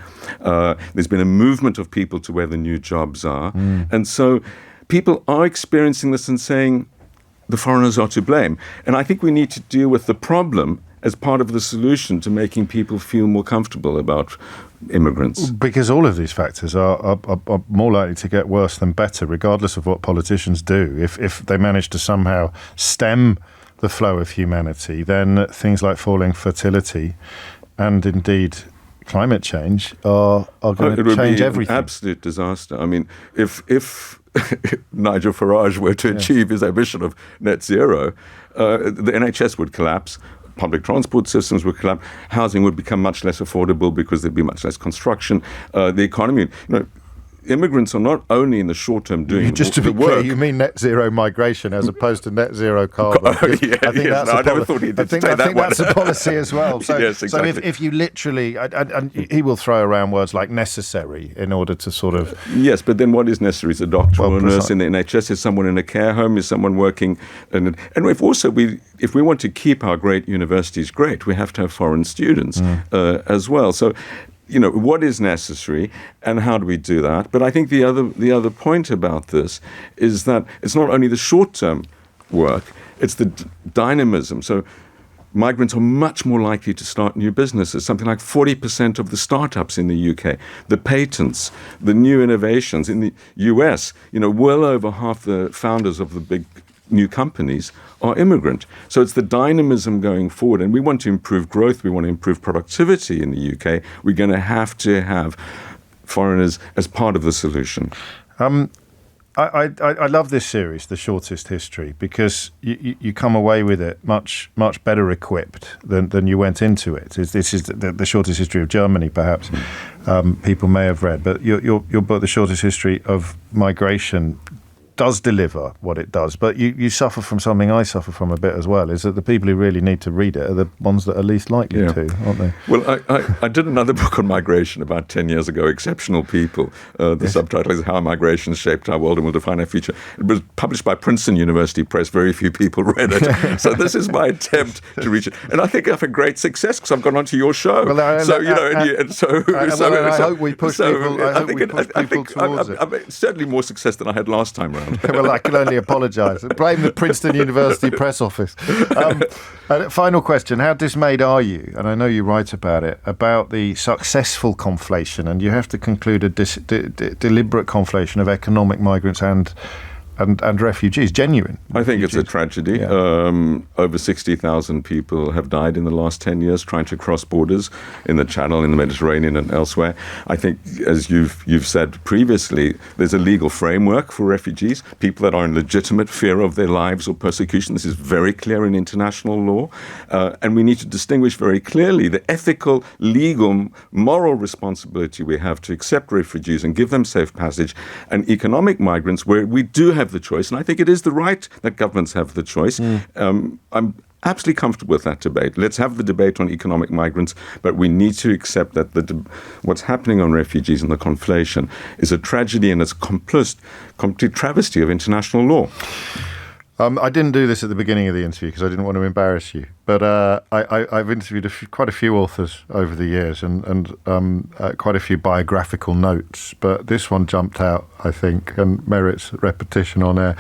There's been a movement of people to where the new jobs are. And so people are experiencing this and saying the foreigners are to blame. And I think we need to deal with the problem as part of the solution to making people feel more comfortable about immigrants. Because all of these factors are more likely to get worse than better, regardless of what politicians do. If they manage to somehow stem the flow of humanity, then things like falling fertility and indeed climate change are going to change everything. Absolute disaster. I mean, if Nigel Farage were to achieve his ambition of net zero, the NHS would collapse. Public transport systems would collapse. Housing would become much less affordable because there'd be much less construction. The economy, immigrants are not only in the short term doing just to the be clear, work. you mean net zero migration as opposed to net zero carbon? I never thought he'd take that one. I think that's a policy as well. So, yes, exactly. So if you literally, and he will throw around words like necessary in order to sort of... Yes, but then what is necessary? Is a doctor or a nurse in the NHS? Is someone in a care home? Is someone working? And if we want to keep our great universities great, we have to have foreign students as well. So, what is necessary and how do we do that? But I think the other point about this is that it's not only the short-term work, it's the dynamism. So migrants are much more likely to start new businesses. Something like 40% of the startups in the UK, the patents, the new innovations in the US, well over half the founders of the big new companies are immigrant. So it's the dynamism going forward. And we want to improve growth. We want to improve productivity in the UK. We're going to have foreigners as part of the solution. I love this series, The Shortest History, because you come away with it much better equipped than you went into it. This is the shortest history of Germany, perhaps. People may have read. But your book, The Shortest History of Migration, does deliver what it does, but you suffer from something I suffer from a bit as well, is that the people who really need to read it are the ones that are least likely to, aren't they? Well, I did another book on migration about 10 years ago, Exceptional People. The subtitle is How Migration Shaped Our World and Will Define Our Future. It was published by Princeton University Press. Very few people read it. So this is my attempt to reach it. And I think I've had great success because I've gone onto your show. Well, I hope we push people, I think towards it. I'm certainly more success than I had last time round. Well, I can only apologise. Blame the Princeton University press office. Final question. How dismayed are you, and I know you write about it, about the successful conflation, and you have to conclude a deliberate conflation of economic migrants and refugees, genuine I think refugees. It's a tragedy. Over 60,000 people have died in the last 10 years trying to cross borders in the Channel, in the Mediterranean and elsewhere. I think, as you've said previously, there's a legal framework for refugees, people that are in legitimate fear of their lives or persecution. This is very clear in international law. And we need to distinguish very clearly the ethical, legal, moral responsibility we have to accept refugees and give them safe passage, and economic migrants where we do have the choice, and I think it is the right that governments have the choice. I'm absolutely comfortable with that debate. Let's have the debate on economic migrants, but we need to accept that what's happening on refugees and the conflation is a tragedy and it's a complete travesty of international law. I didn't do this at the beginning of the interview because I didn't want to embarrass you, but I've interviewed quite a few authors over the years and quite a few biographical notes, but this one jumped out, I think, and merits repetition on air.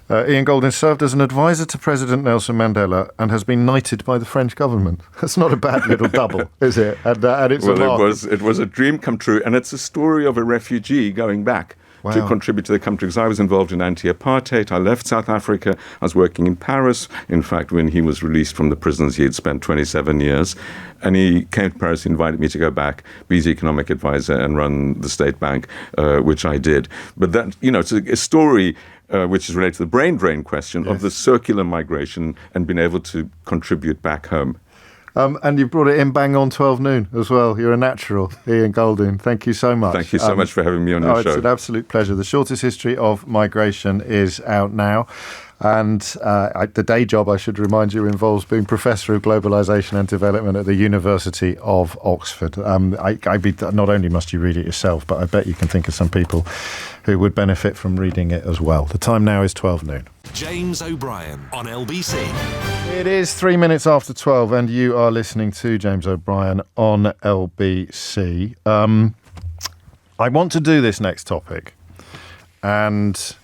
Ian Goldin served as an advisor to President Nelson Mandela and has been knighted by the French government. That's not a bad little double, is it? And it's it was a dream come true, and it's a story of a refugee going back to contribute to the country, because I was involved in anti-apartheid. I left South Africa. I was working in Paris. In fact, when he was released from the prisons, he had spent 27 years. And he came to Paris, invited me to go back, be his economic advisor and run the state bank, which I did. But that, it's a story which is related to the brain drain question of the circular migration and being able to contribute back home. And you brought it in bang on 12 noon as well. You're a natural, Ian Goldin. Thank you so much. Thank you so much for having me on your show. It's an absolute pleasure. The Shortest History of Migration is out now. And the day job, I should remind you, involves being Professor of Globalisation and Development at the University of Oxford. Not only must you read it yourself, but I bet you can think of some people who would benefit from reading it as well. The time now is 12 noon. James O'Brien on LBC. It is 3 minutes after 12 and you are listening to James O'Brien on LBC. I want to do this next topic, and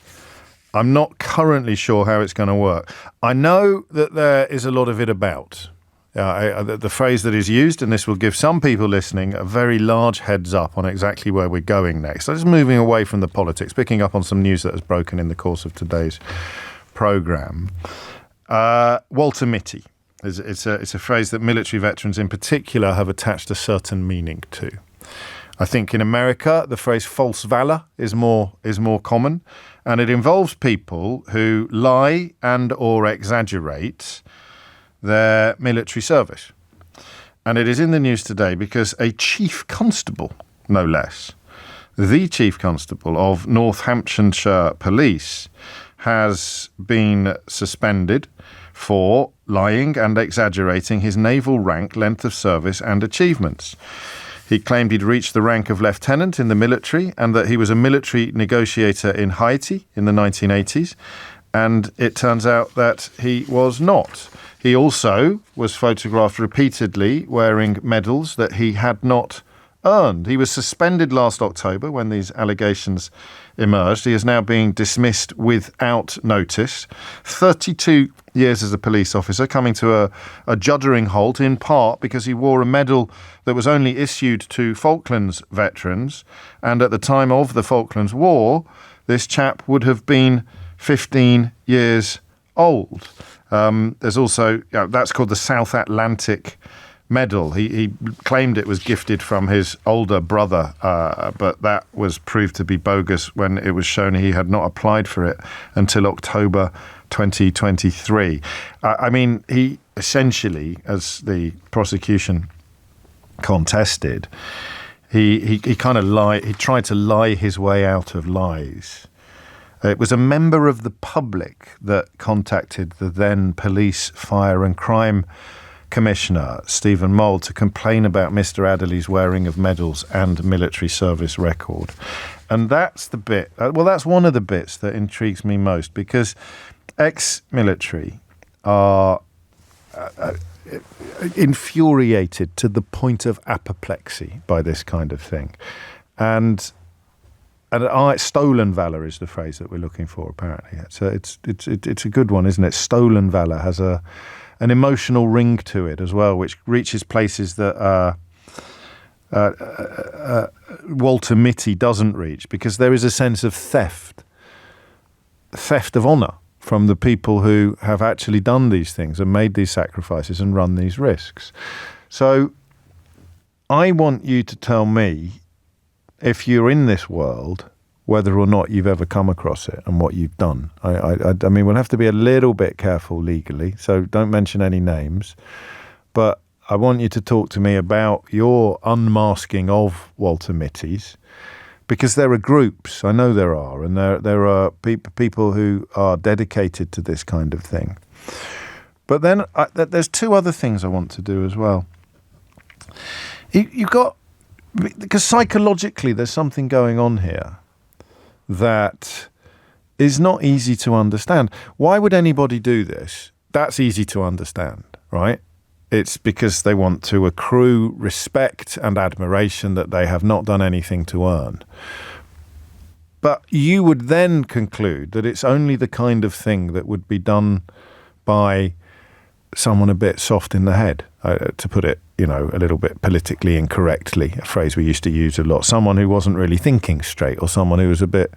I'm not currently sure how it's going to work. I know that there is a lot of it about. The phrase that is used, and this will give some people listening a very large heads up on exactly where we're going next. So just moving away from the politics, picking up on some news that has broken in the course of today's programme. Walter Mitty. It's a phrase that military veterans in particular have attached a certain meaning to. I think in America, the phrase false valor is more common, and it involves people who lie and or exaggerate their military service. And it is in the news today because a Chief Constable, no less, the Chief Constable of Northamptonshire Police, has been suspended for lying and exaggerating his naval rank, length of service and achievements. He claimed he'd reached the rank of lieutenant in the military and that he was a military negotiator in Haiti in the 1980s. And it turns out that he was not. He also was photographed repeatedly wearing medals that he had not earned. He was suspended last October when these allegations emerged. He is now being dismissed without notice. 32 years as a police officer, coming to a juddering halt, in part because he wore a medal that was only issued to Falklands veterans. And at the time of the Falklands War, this chap would have been 15 years old. There's also, that's called the South Atlantic Medal. He claimed it was gifted from his older brother, but that was proved to be bogus when it was shown he had not applied for it until October 2023. I mean, he essentially, as the prosecution contested, he kind of lied. He tried to lie his way out of lies. It was a member of the public that contacted the then Police, Fire and Crime Commissioner, Stephen Mould, to complain about Mr. Adderley's wearing of medals and military service record. And that's the bit, that's one of the bits that intrigues me most, because ex-military are infuriated to the point of apoplexy by this kind of thing. And stolen valour is the phrase that we're looking for, apparently. It's a good one, isn't it? Stolen valour has an emotional ring to it as well, which reaches places that Walter Mitty doesn't reach, because there is a sense of theft of honour from the people who have actually done these things and made these sacrifices and run these risks. So I want you to tell me, if you're in this world, whether or not you've ever come across it and what you've done. I mean, we'll have to be a little bit careful legally, so don't mention any names. But I want you to talk to me about your unmasking of Walter Mitty's, because there are groups, I know there are, and there are people who are dedicated to this kind of thing. But then there's two other things I want to do as well. You've got, because psychologically there's something going on here that is not easy to understand. Why would anybody do this? That's easy to understand, right? It's because they want to accrue respect and admiration that they have not done anything to earn. But you would then conclude that it's only the kind of thing that would be done by someone a bit soft in the head, to put it, a little bit politically incorrectly, a phrase we used to use a lot. Someone who wasn't really thinking straight, or someone who was a bit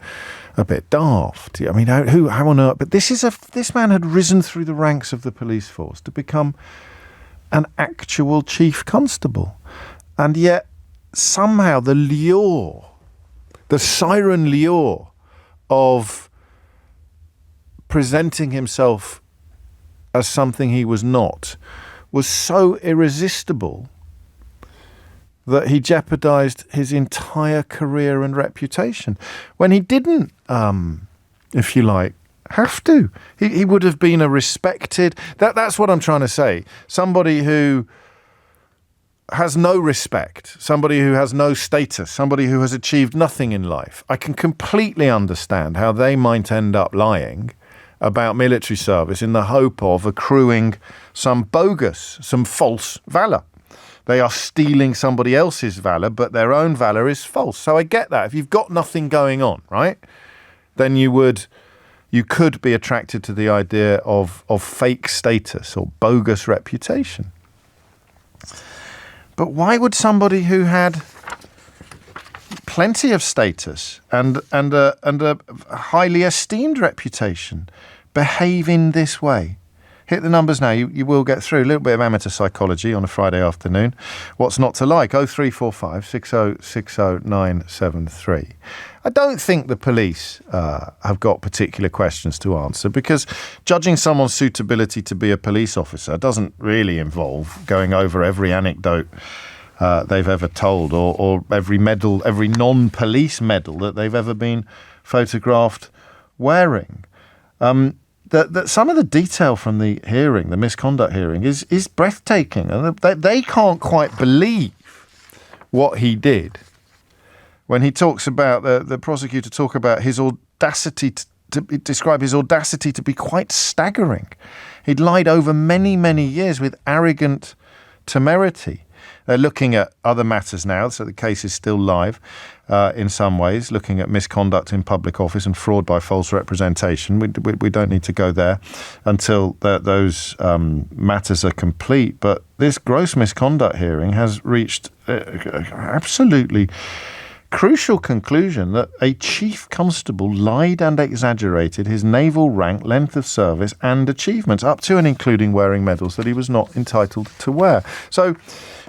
daft. I mean, how on earth? But this man had risen through the ranks of the police force to become an actual chief constable, and yet somehow the siren lure of presenting himself as something he was not was so irresistible that he jeopardized his entire career and reputation when he didn't, if you like, have to. He would have been a respected... That's what I'm trying to say. Somebody who has no respect, somebody who has no status, somebody who has achieved nothing in life. I can completely understand how they might end up lying about military service in the hope of accruing some false valour. They are stealing somebody else's valour, but their own valour is false. So I get that. If you've got nothing going on, right, then you could be attracted to the idea of fake status or bogus reputation. But why would somebody who had plenty of status and a highly esteemed reputation behave in this way? Hit the numbers now. You will get through a little bit of amateur psychology on a Friday afternoon. What's not to like? 0345 6060 973. I don't think the police have got particular questions to answer, because judging someone's suitability to be a police officer doesn't really involve going over every anecdote they've ever told, or every non-police medal that they've ever been photographed wearing. That some of the detail from the hearing, the misconduct hearing, is breathtaking. And they can't quite believe what he did. When he talks about, the prosecutor talk about his audacity, to describe his audacity to be quite staggering. He'd lied over many, many years with arrogant temerity. They're looking at other matters now, so the case is still live in some ways, looking at misconduct in public office and fraud by false representation. We don't need to go there until those matters are complete. But this gross misconduct hearing has reached absolutely crucial conclusion that a Chief Constable lied and exaggerated his naval rank, length of service and achievements, up to and including wearing medals that he was not entitled to wear. So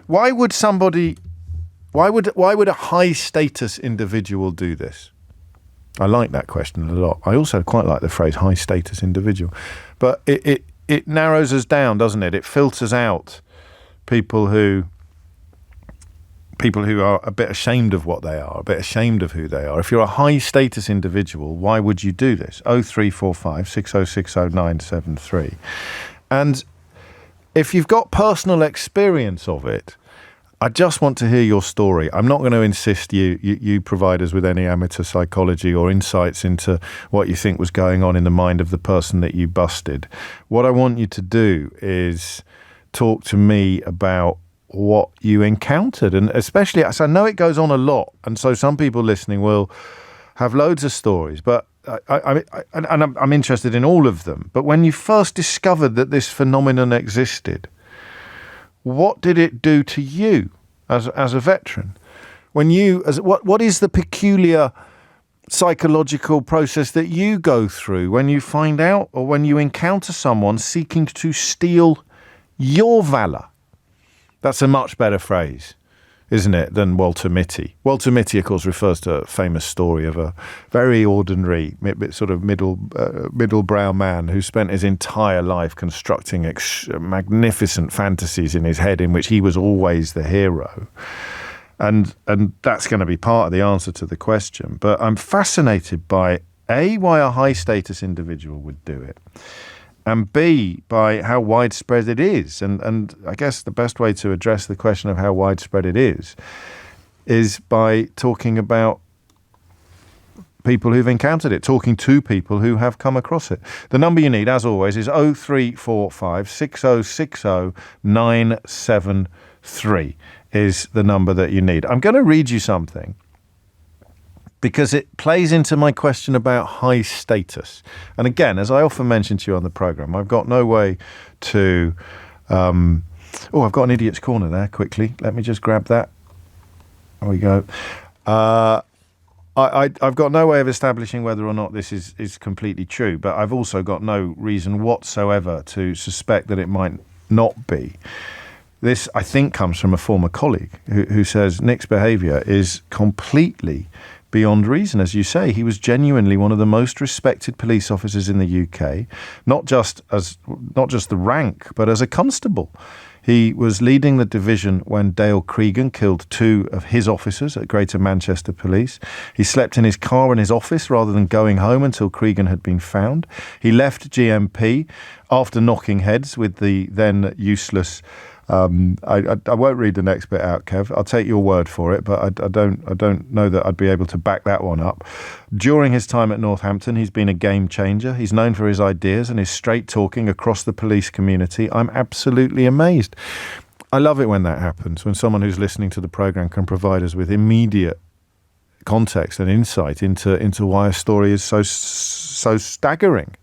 why would a high status individual do this? I like that question a lot. I also quite like the phrase high status individual. But it narrows us down, doesn't it? It filters out people who are a bit ashamed of what they are, a bit ashamed of who they are. If you're a high status individual, why would you do this? 0345 6060 973. And if you've got personal experience of it, I just want to hear your story. I'm not going to insist you provide us with any amateur psychology or insights into what you think was going on in the mind of the person that you busted. What I want you to do is talk to me about what you encountered, and especially, so I know it goes on a lot, and so some people listening will have loads of stories, but I'm interested in all of them. But when you first discovered that this phenomenon existed, what did it do to you as a veteran? What is the peculiar psychological process that you go through when you find out, or when you encounter someone seeking to steal your valour? That's a much better phrase, isn't it, than Walter Mitty. Walter Mitty, of course, refers to a famous story of a very ordinary, sort of middle-brow man who spent his entire life constructing magnificent fantasies in his head in which he was always the hero. And that's going to be part of the answer to the question. But I'm fascinated by, A, why a high-status individual would do it, and B, by how widespread it is. And I guess the best way to address the question of how widespread it is by talking about people who've encountered it, talking to people who have come across it. The number you need, as always, is 0345 6060 973 is the number that you need. I'm going to read you something, because it plays into my question about high status. And again, as I often mention to you on the programme, I've got no way to... I've got an idiot's corner there, quickly. Let me just grab that. There we go. I've got no way of establishing whether or not this is completely true, but I've also got no reason whatsoever to suspect that it might not be. This, I think, comes from a former colleague who says Nick's behaviour is completely beyond reason. As you say, he was genuinely one of the most respected police officers in the UK, not just the rank, but as a constable. He was leading the division when Dale Cregan killed 2 of his officers at Greater Manchester Police. He slept in his car in his office rather than going home until Cregan had been found. He left GMP after knocking heads with the then useless... I won't read the next bit out, Kev. I'll take your word for it, but I don't know that I'd be able to back that one up. During his time at Northampton, he's been a game changer. He's known for his ideas and his straight talking across the police community. I'm absolutely amazed. I love it when that happens, when someone who's listening to the programme can provide us with immediate context and insight into why a story is so staggering.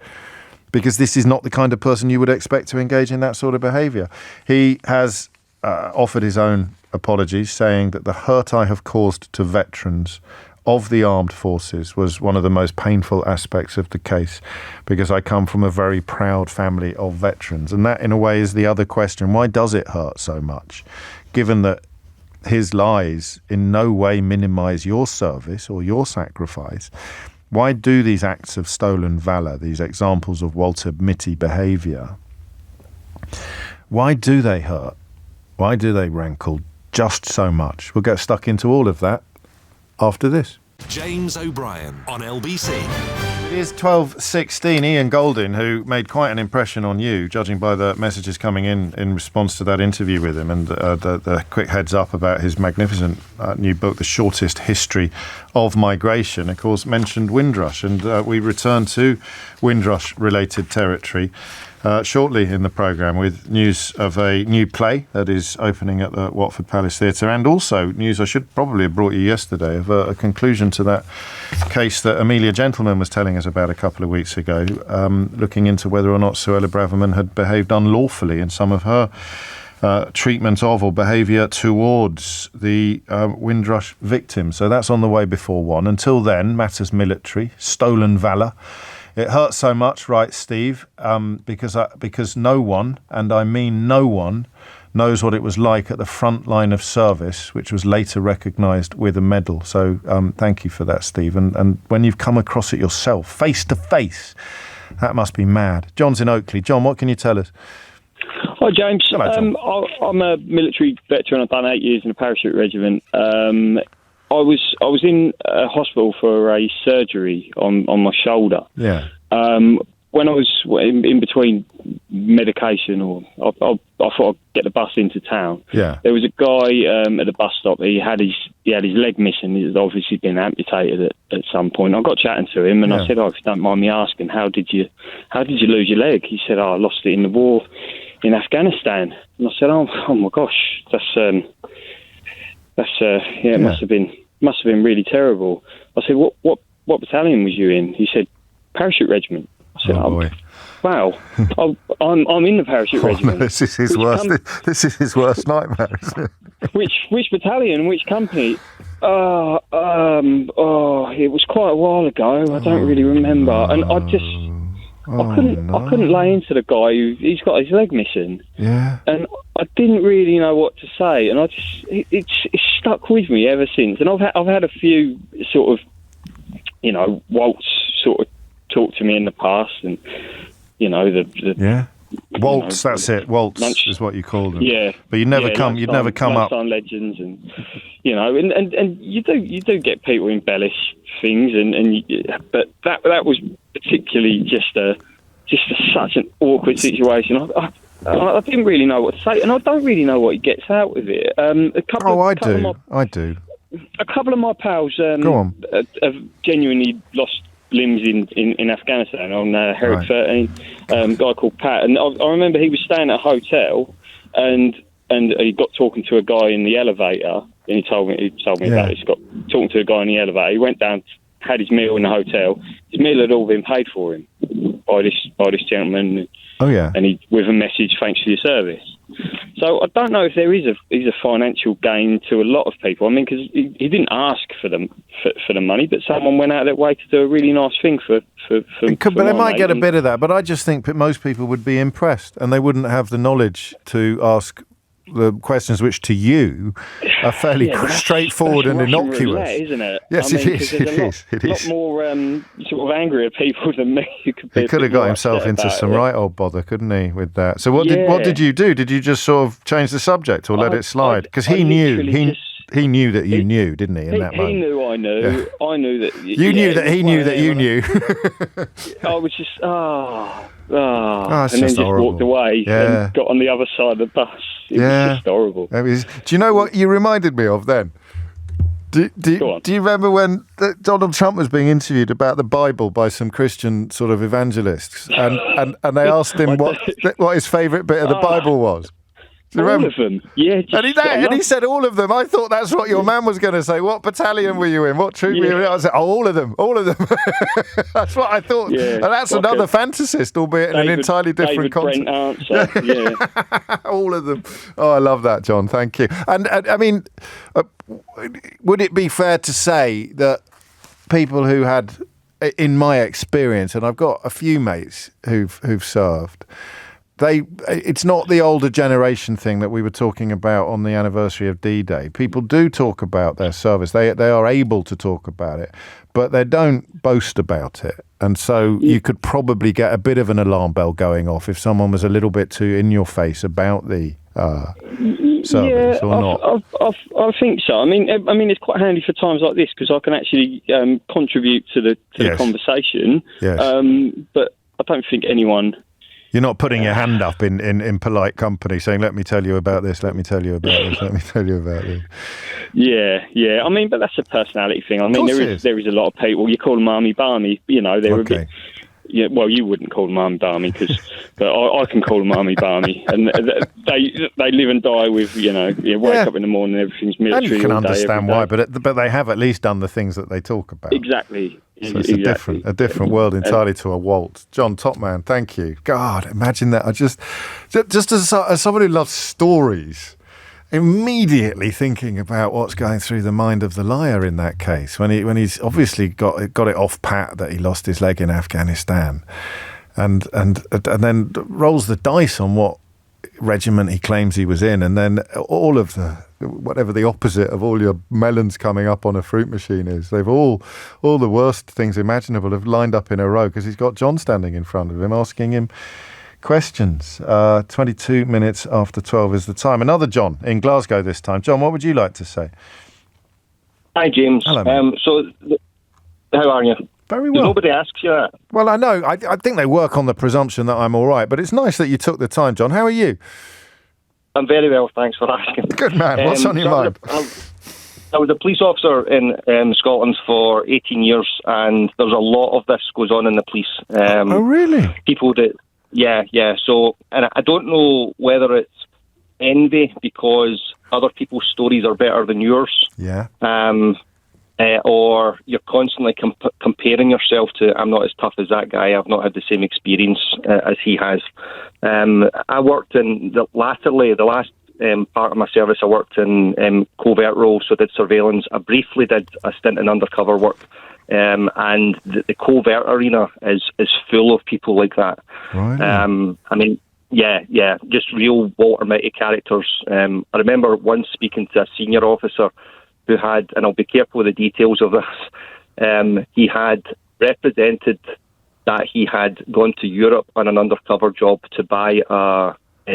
Because this is not the kind of person you would expect to engage in that sort of behaviour. He has offered his own apologies, saying that the hurt I have caused to veterans of the armed forces was one of the most painful aspects of the case, because I come from a very proud family of veterans. And that, in a way, is the other question. Why does it hurt so much? Given that his lies in no way minimise your service or your sacrifice, why do these acts of stolen valour, these examples of Walter Mitty behaviour, why do they hurt? Why do they rankle just so much. We'll get stuck into all of that after this. James O'Brien on LBC. It is 12:16. Ian Goldin, who made quite an impression on you, judging by the messages coming in response to that interview with him, and the quick heads up about his magnificent new book, The Shortest History of Migration, of course, mentioned Windrush. And we return to Windrush-related territory shortly in the programme with news of a new play that is opening at the Watford Palace Theatre, and also news I should probably have brought you yesterday of a conclusion to that case that Amelia Gentleman was telling us about a couple of weeks ago, looking into whether or not Suella Braverman had behaved unlawfully in some of her treatment of or behaviour towards the Windrush victims. So that's on the way before one. Until then, matters military, stolen valour. It hurts so much, writes Steve, because no one, and I mean no one, knows what it was like at the front line of service, which was later recognised with a medal. So thank you for that, Steve. And when you've come across it yourself, face to face, that must be mad. John's in Oakley. John, what can you tell us? Hi, James. Hello, John. I'm a military veteran. I've done 8 years in a parachute regiment. I was in a hospital for a surgery on my shoulder. Yeah. When I was in between medication, or I thought I'd get the bus into town. Yeah. There was a guy at the bus stop. He had his leg missing. He'd obviously been amputated at some point. I got chatting to him, and I said, if you don't mind me asking, how did you lose your leg? He said, I lost it in the war in Afghanistan. And I said, oh my gosh, it must have been really terrible. I said, what battalion was you in? He said, parachute regiment. I said, boy. Wow, I'm in the parachute regiment. No, this is his worst. This is his worst nightmare, isn't it? Which battalion? Which company? It was quite a while ago. I don't really remember, and I couldn't lay into the guy he's got his leg missing. Yeah. And I didn't really know what to say, and it's stuck with me ever since. And I've had a few sort of, Waltz sort of talk to me in the past, and Waltz. That's it. Waltz is what you call them. Yeah. But you'd never come up. Legends, and and you do get people embellish things, but that was particularly just such an awkward situation. I didn't really know what to say, and I don't really know what he gets out of it. I do. A couple of my pals Go on. Have genuinely lost limbs in Afghanistan on Herrick 13. A guy called Pat, and I remember he was staying at a hotel, and he got talking to a guy in the elevator, and he told me about it. He got talking to a guy in the elevator. He went down, had his meal in the hotel. His meal had all been paid for him by this gentleman. Oh yeah, and he with a message, thanks for your service. So I don't know if there is a financial gain to a lot of people. I mean, because he didn't ask for the money, but someone went out of their way to do a really nice thing for but they might get a bit of that. But I just think that most people would be impressed, and they wouldn't have the knowledge to ask the questions which to you are fairly straightforward and innocuous. Roulette, isn't it? Yes, it is. It is. A lot more sort of angrier people than me. He could have got himself into some right old bother, couldn't he, with that? So what did you do? Did you just sort of change the subject or let it slide? Because he knew that you knew, didn't he? In that moment, he knew I knew. Yeah. I knew that you knew that he knew that you knew. I was just and then just walked away and got on the other side of the bus. It was just horrible. Do you know what you reminded me of then? Do you remember when Donald Trump was being interviewed about the Bible by some Christian sort of evangelists, and they asked him what his favourite bit of the Bible was? Do you remember? All of them. Yeah. And he said all of them. I thought that's what your man was going to say. What battalion were you in? What troop were you in? I said, all of them. That's what I thought. Yeah, and that's another fantasist, albeit in an entirely different context. Answer. Yeah. All of them. Oh, I love that, John. Thank you. And I mean, would it be fair to say that people who had, in my experience, and I've got a few mates who've served, it's not the older generation thing that we were talking about on the anniversary of D-Day. People do talk about their service. They are able to talk about it, but they don't boast about it. And so you could probably get a bit of an alarm bell going off if someone was a little bit too in your face about the service or not? I think so. I mean, it's quite handy for times like this because I can actually contribute to the conversation. Yes. But I don't think anyone. You're not putting your hand up in polite company saying, "Let me tell you about this. Let me tell you about this. Let me tell you about this." Yeah. I mean, but that's a personality thing. I mean, there is a lot of people. You call them army barmy. You know, they're a bit. Yeah, well, you wouldn't call them army barmy, but I can call them army barmy, and they live and die with you wake up in the morning, everything's military. And you can all day, understand why, but they have at least done the things that they talk about. Exactly. So it's a different world entirely to a waltz. John, top man, thank you. God, imagine that. I just as someone who loves stories, immediately thinking about what's going through the mind of the liar in that case when he's obviously got it off pat that he lost his leg in Afghanistan, and then rolls the dice on what regiment he claims he was in, and then all of whatever the opposite of all your melons coming up on a fruit machine is. They've all the worst things imaginable have lined up in a row because he's got John standing in front of him asking him questions. 22 minutes after 12 is the time. Another John in Glasgow this time. John, what would you like to say? Hi, James. Hello. How are you? Very well. Nobody asks you that. Well, I know. I think they work on the presumption that I'm all right, but it's nice that you took the time, John. How are you? I'm very well, thanks for asking. Good man. What's on your mind? I was a police officer in Scotland for 18 years, and there's a lot of this goes on in the police. Oh, really? People that... Yeah. So, and I don't know whether it's envy because other people's stories are better than yours. Yeah. Or you're constantly comparing yourself to, I'm not as tough as that guy, I've not had the same experience as he has. I worked in, the last part of my service, I worked in covert roles, so did surveillance. I briefly did a stint in undercover work. And the covert arena is full of people like that. Right. I mean, yeah, just real Walter Mitty characters. I remember once speaking to a senior officer who had, and I'll be careful with the details of this, he had represented that he had gone to Europe on an undercover job to buy a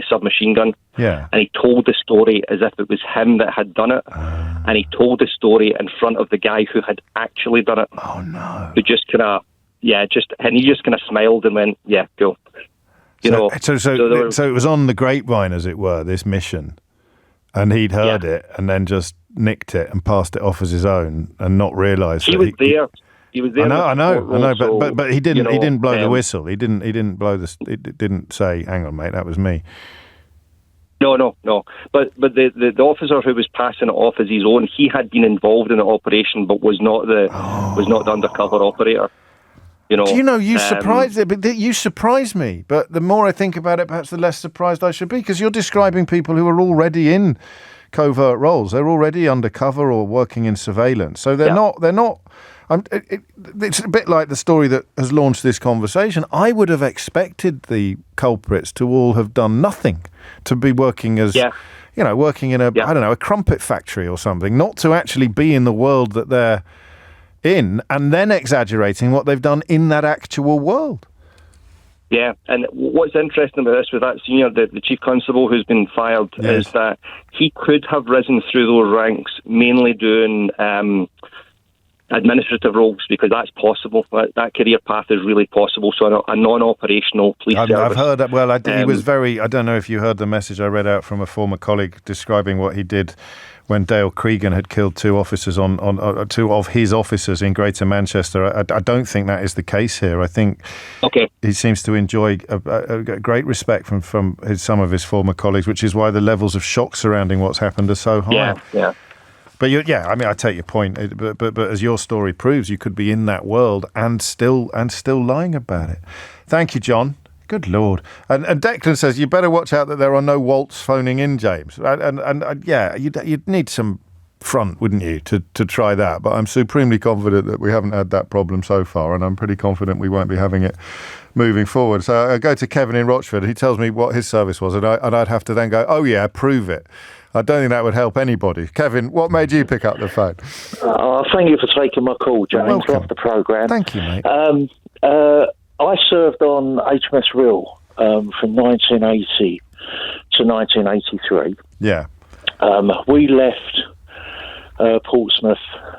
submachine gun. Yeah. And he told the story as if it was him that had done it. And he told the story in front of the guy who had actually done it. Oh, no. Who just kind of, and he just kind of smiled and went, yeah, cool. So it was on the grapevine, as it were, this mission. And he'd heard it and then just nicked it and passed it off as his own and not realised he was there. He was there. I know. But he didn't. He didn't blow the whistle. He didn't blow the. It didn't say, "Hang on, mate, that was me." No. But the officer who was passing it off as his own, he had been involved in the operation, but was not the undercover operator. You surprise me. But the more I think about it, perhaps the less surprised I should be, because you're describing people who are already in covert roles. They're already undercover or working in surveillance. So they're not. It's a bit like the story that has launched this conversation. I would have expected the culprits to all have done nothing, to be working as, working in a crumpet factory or something, not to actually be in the world that they're in and then exaggerating what they've done in that actual world. Yeah, and what's interesting about this with that senior, the Chief Constable who's been fired, is that he could have risen through those ranks, mainly doing administrative roles, because that's possible. That career path is really possible. So a non-operational police service. I've heard that. Well, he was very. I don't know if you heard the message I read out from a former colleague describing what he did when Dale Cregan had killed two officers on two of his officers in Greater Manchester. I don't think that is the case here. I think he seems to enjoy a great respect from some of his former colleagues, which is why the levels of shock surrounding what's happened are so high. Yeah. But I take your point. But as your story proves, you could be in that world and still lying about it. Thank you, John. Good Lord. And Declan says, you better watch out that there are no Waltz phoning in, James. You'd need some front, wouldn't you, to try that. But I'm supremely confident that we haven't had that problem so far, and I'm pretty confident we won't be having it moving forward. So I go to Kevin in Rochford, and he tells me what his service was, and I'd have to then go, oh yeah, prove it. I don't think that would help anybody. Kevin, what made you pick up the phone? Thank you for taking my call, James, off the programme. Thank you, mate. I served on HMS Rill from 1980 to 1983. Yeah. We left Portsmouth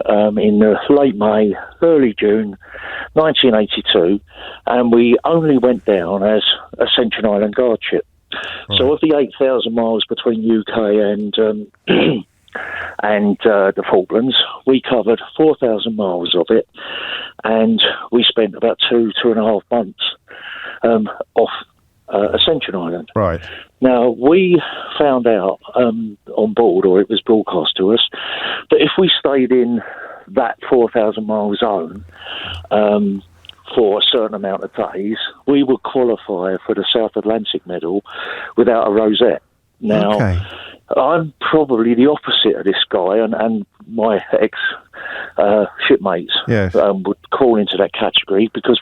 in late May, early June 1982, and we only went down as Ascension Island Guard ship. Right. So of the 8,000 miles between UK and the Falklands, we covered 4,000 miles of it, and we spent about 2.5 months off Ascension Island. Right. Now, we found out on board, or it was broadcast to us, that if we stayed in that 4,000 mile zone for a certain amount of days, we would qualify for the South Atlantic Medal without a rosette. Now, I'm probably the opposite of this guy, and my ex-shipmates would call into that category, because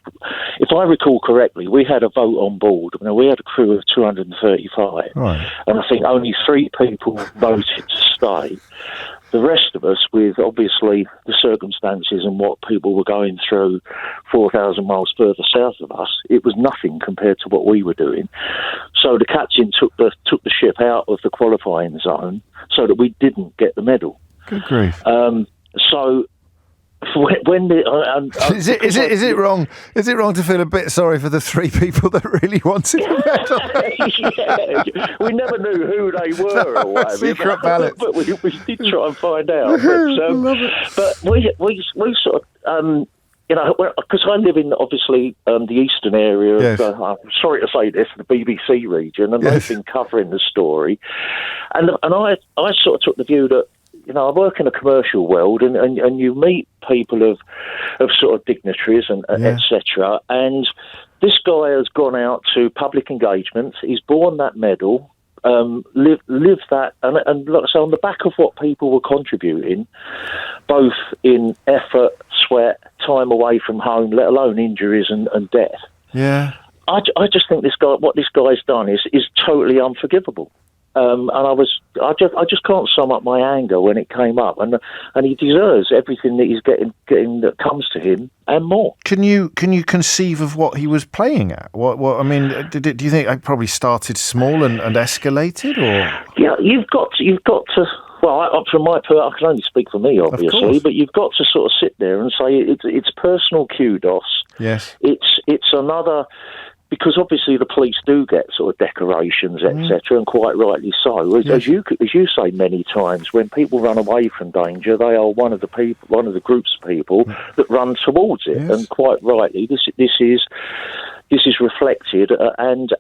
if I recall correctly, we had a vote on board. I mean, we had a crew of 235, and I think only 3 people voted to stay. The rest of us, with obviously the circumstances and what people were going through 4,000 miles further south of us, it was nothing compared to what we were doing. So the captain took the ship out of the qualifying zone so that we didn't get the medal. Good grief. So when is it wrong? Is it wrong to feel a bit sorry for the 3 people that really wanted the medal? Yeah, we never knew who they were or whatever. Secret ballots. But we did try and find out. But we sort of. Because I live in, obviously, the eastern area of, I'm sorry to say this, the BBC region, and they've been covering the story. And I sort of took the view that, I work in a commercial world, and you meet people of sort of dignitaries and etc. And this guy has gone out to public engagements. He's borne that medal, lived that, and like I say, on the back of what people were contributing, both in effort, sweat, time away from home, let alone injuries and death. Yeah. I just think what this guy's done is totally unforgivable. And I just can't sum up my anger when it came up, and he deserves everything that he's getting that comes to him and more. Can you conceive of what he was playing at? What I mean, do you think it probably started small and escalated, or? Yeah, you've got to. Well, from my part, I can only speak for me, obviously, but you've got to sort of sit there and say it's personal kudos. Yes. It's another. Because obviously the police do get sort of decorations, etc., and quite rightly so. As you say many times, when people run away from danger, they are one of the groups of people that run towards it, and quite rightly, this is reflected and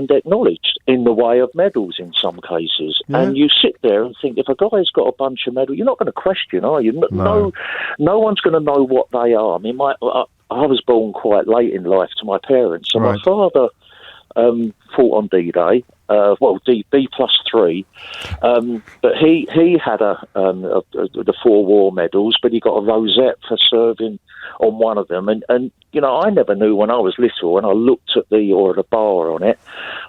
acknowledged in the way of medals in some cases. Yeah. And you sit there and think, if a guy's got a bunch of medals, you're not going to question, are you? No one's going to know what they are. I mean, I was born quite late in life to my parents, so my father fought on D-Day, D+3, but he had the 4 war medals, but he got a rosette for serving on one of them, and I never knew when I was little, when I looked at the bar on it,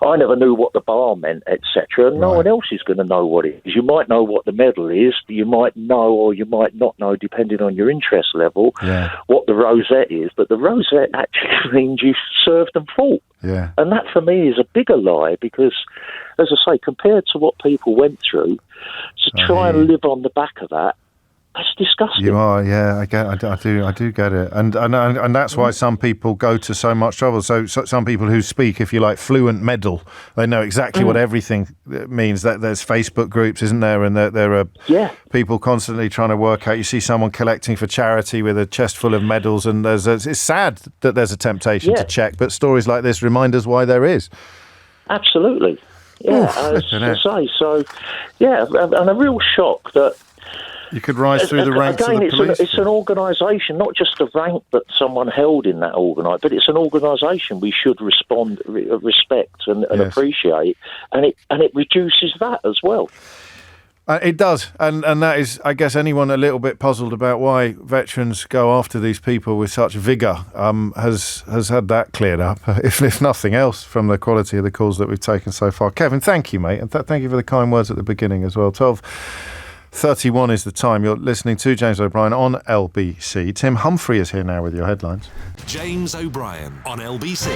I never knew what the bar meant, etc. And no one else is going to know what it is. You might know what the medal is, you might know or you might not know, depending on your interest level, what the rosette is, but the rosette actually means you served and fought. Yeah. And that for me is a bigger lie, because, as I say, compared to what people went through, to try and live on the back of that, that's disgusting. You are, yeah. I do get it, and that's why some people go to so much trouble. So some people who speak, if you like, fluent medal, they know exactly what everything means. That there's Facebook groups, isn't there? And there are people constantly trying to work out. You see someone collecting for charity with a chest full of medals, and it's sad that there's a temptation to check. But stories like this remind us why there is. Absolutely, yeah. As I say, so and a real shock that. You could rise through the ranks of the police. It's an organisation, not just a rank that someone held in that organisation, but it's an organisation we should respect and appreciate, and it reduces that as well. It does, and that is, I guess, anyone a little bit puzzled about why veterans go after these people with such vigour has had that cleared up, if nothing else, from the quality of the calls that we've taken so far. Kevin, thank you, mate, and thank you for the kind words at the beginning as well. 12:35 12:31 is the time. You're listening to James O'Brien on LBC. Tim Humphrey is here now with your headlines. James O'Brien on LBC.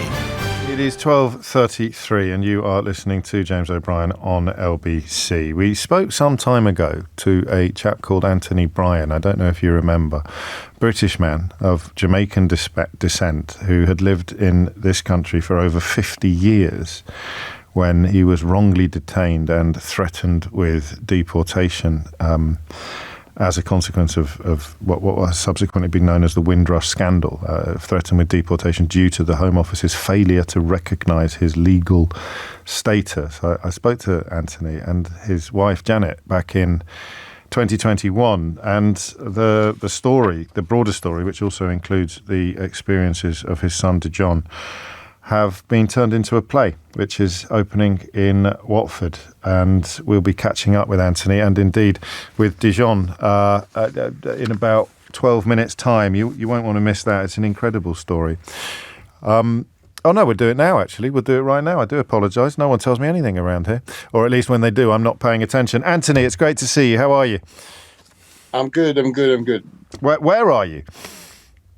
It is 12:33 and you are listening to James O'Brien on LBC. We spoke some time ago to a chap called Anthony Bryan. I don't know if you remember. British man of Jamaican descent who had lived in this country for over 50 years when he was wrongly detained and threatened with deportation as a consequence of what was subsequently been known as the Windrush scandal, threatened with deportation due to the Home Office's failure to recognise his legal status. I spoke to Anthony and his wife Janet back in 2021, and the story, the broader story, which also includes the experiences of his son Dijon, have been turned into a play, which is opening in Watford. And we'll be catching up with Anthony and indeed with Dijon in about 12 minutes' time. You won't want to miss that. It's an incredible story. Oh, no, we'll do it now, actually. We'll do it right now. I do apologise. No one tells me anything around here. Or at least when they do, I'm not paying attention. Anthony, it's great to see you. How are you? I'm good. Where are you?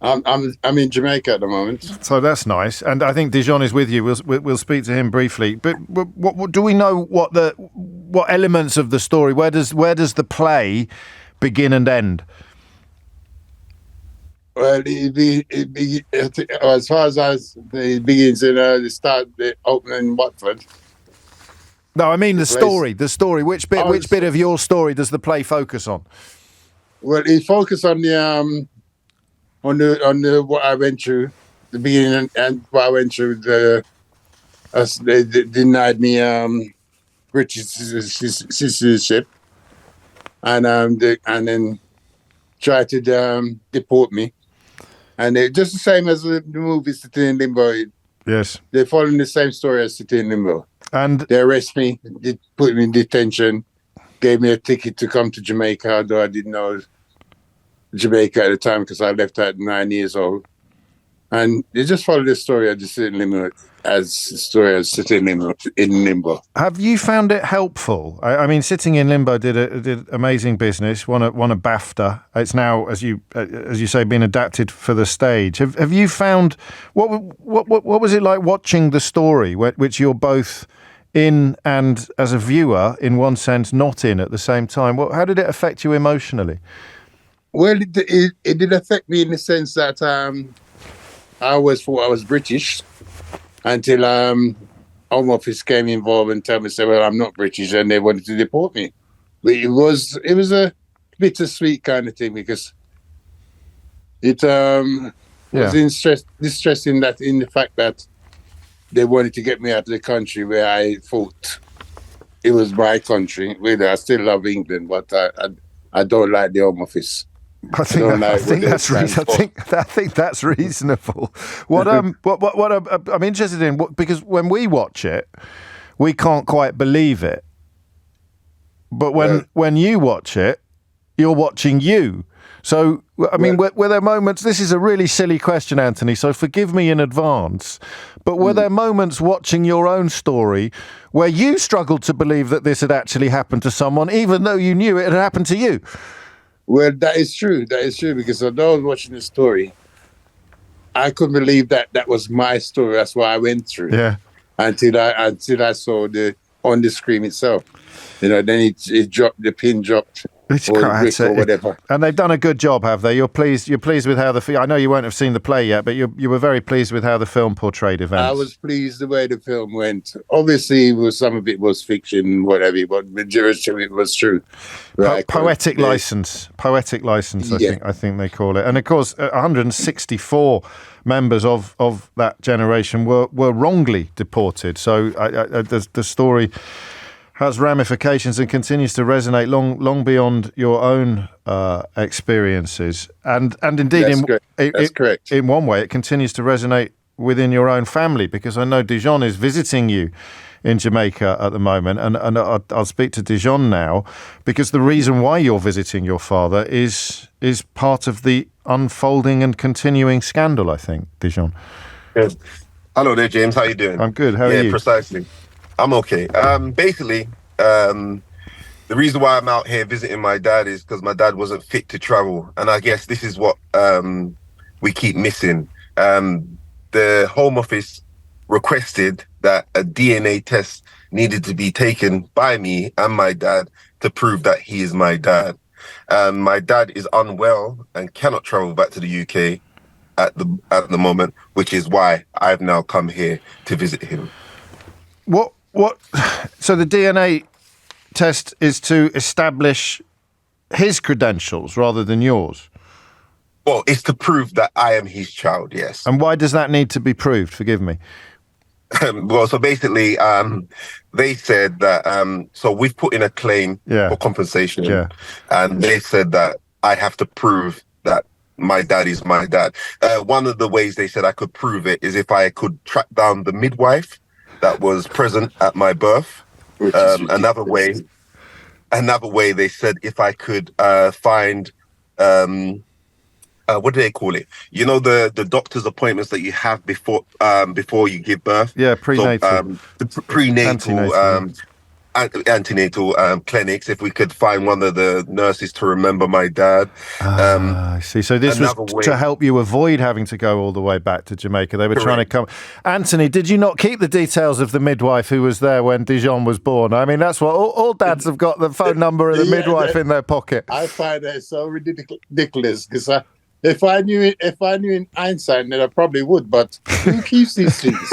I'm in Jamaica at the moment. So that's nice. And I think Dijon is with you. We'll speak to him briefly. But what do we know what elements of the story? Where does the play begin and end? Well, as far as it begins in the opening in Watford. No, I mean the story. The story. Which bit of your story does the play focus on? Well, it focuses on the what I went through, the beginning and what I went through. They denied me British citizenship, and then tried to deport me. And it just the same as the movie Sitting in Limbo. Yes. They're following the same story as Sitting in Limbo. And they arrest me, they put me in detention, gave me a ticket to come to Jamaica, although I didn't know Jamaica at the time because I left at 9 years old. And they just followed the story of Sitting in Limbo as the story of Sitting in Limbo. Have you found it helpful? I mean, Sitting in Limbo did amazing business, won a BAFTA. It's now, as you say, been adapted for the stage. Have you found what was it like watching the story, which you're both in and as a viewer, in one sense, not in at the same time? How did it affect you emotionally? Well, it did affect me in the sense that I always thought I was British until Home Office came involved and told me, well, I'm not British, and they wanted to deport me. But it was a bittersweet kind of thing because it was distressing that in the fact that they wanted to get me out of the country where I thought it was my country. Really, I still love England, but I don't like the Home Office. I think that's reasonable. What I'm interested in, because when we watch it, we can't quite believe it. But when you watch it, you're watching you. So, I mean, were there moments, this is a really silly question, Anthony, so forgive me in advance, but were there moments watching your own story where you struggled to believe that this had actually happened to someone, even though you knew it had happened to you? Well, that is true, because although I was watching the story, I couldn't believe that was my story. That's what I went through. Yeah. Until I saw on the screen itself. Then it dropped, the pin dropped. Or whatever. And they've done a good job, have they? You're pleased with how I know you won't have seen the play yet, but you were very pleased with how the film portrayed events. I was pleased the way the film went. Obviously, some of it was fiction, whatever, but the majority of it was true. Poetic license, I think they call it. And of course, 164 members of that generation were wrongly deported. So the story has ramifications and continues to resonate long beyond your own experiences. And indeed, that's correct. In one way, it continues to resonate within your own family, because I know Dijon is visiting you in Jamaica at the moment, and I'll speak to Dijon now, because the reason why you're visiting your father is part of the unfolding and continuing scandal, I think, Dijon. Yes. Hello there, James. How you doing? I'm good. How are you? Yeah, precisely. I'm okay. Basically, the reason why I'm out here visiting my dad is because my dad wasn't fit to travel. And I guess this is what we keep missing. The Home Office requested that a DNA test needed to be taken by me and my dad to prove that he is my dad. My dad is unwell and cannot travel back to the UK at the moment, which is why I've now come here to visit him. What? So the DNA test is to establish his credentials rather than yours? Well, it's to prove that I am his child, yes. And why does that need to be proved? Forgive me. Well, so basically, they said that, so we've put in a claim for compensation, and they said that I have to prove that my dad is my dad. One of the ways they said I could prove it is if I could track down the midwife that was present at my birth. Another way they said if I could find what do they call it? You know, the doctor's appointments that you have before you give birth. Yeah, prenatal. So, the prenatal, antenatal clinics. If we could find one of the nurses to remember my dad. I see. So this was to help you avoid having to go all the way back to Jamaica. They were trying to come. Anthony, did you not keep the details of the midwife who was there when Dijon was born? I mean, that's what all dads have got, the phone number of the midwife in their pocket. I find that so ridiculous because if I knew in hindsight, then I probably would. But who keeps these things?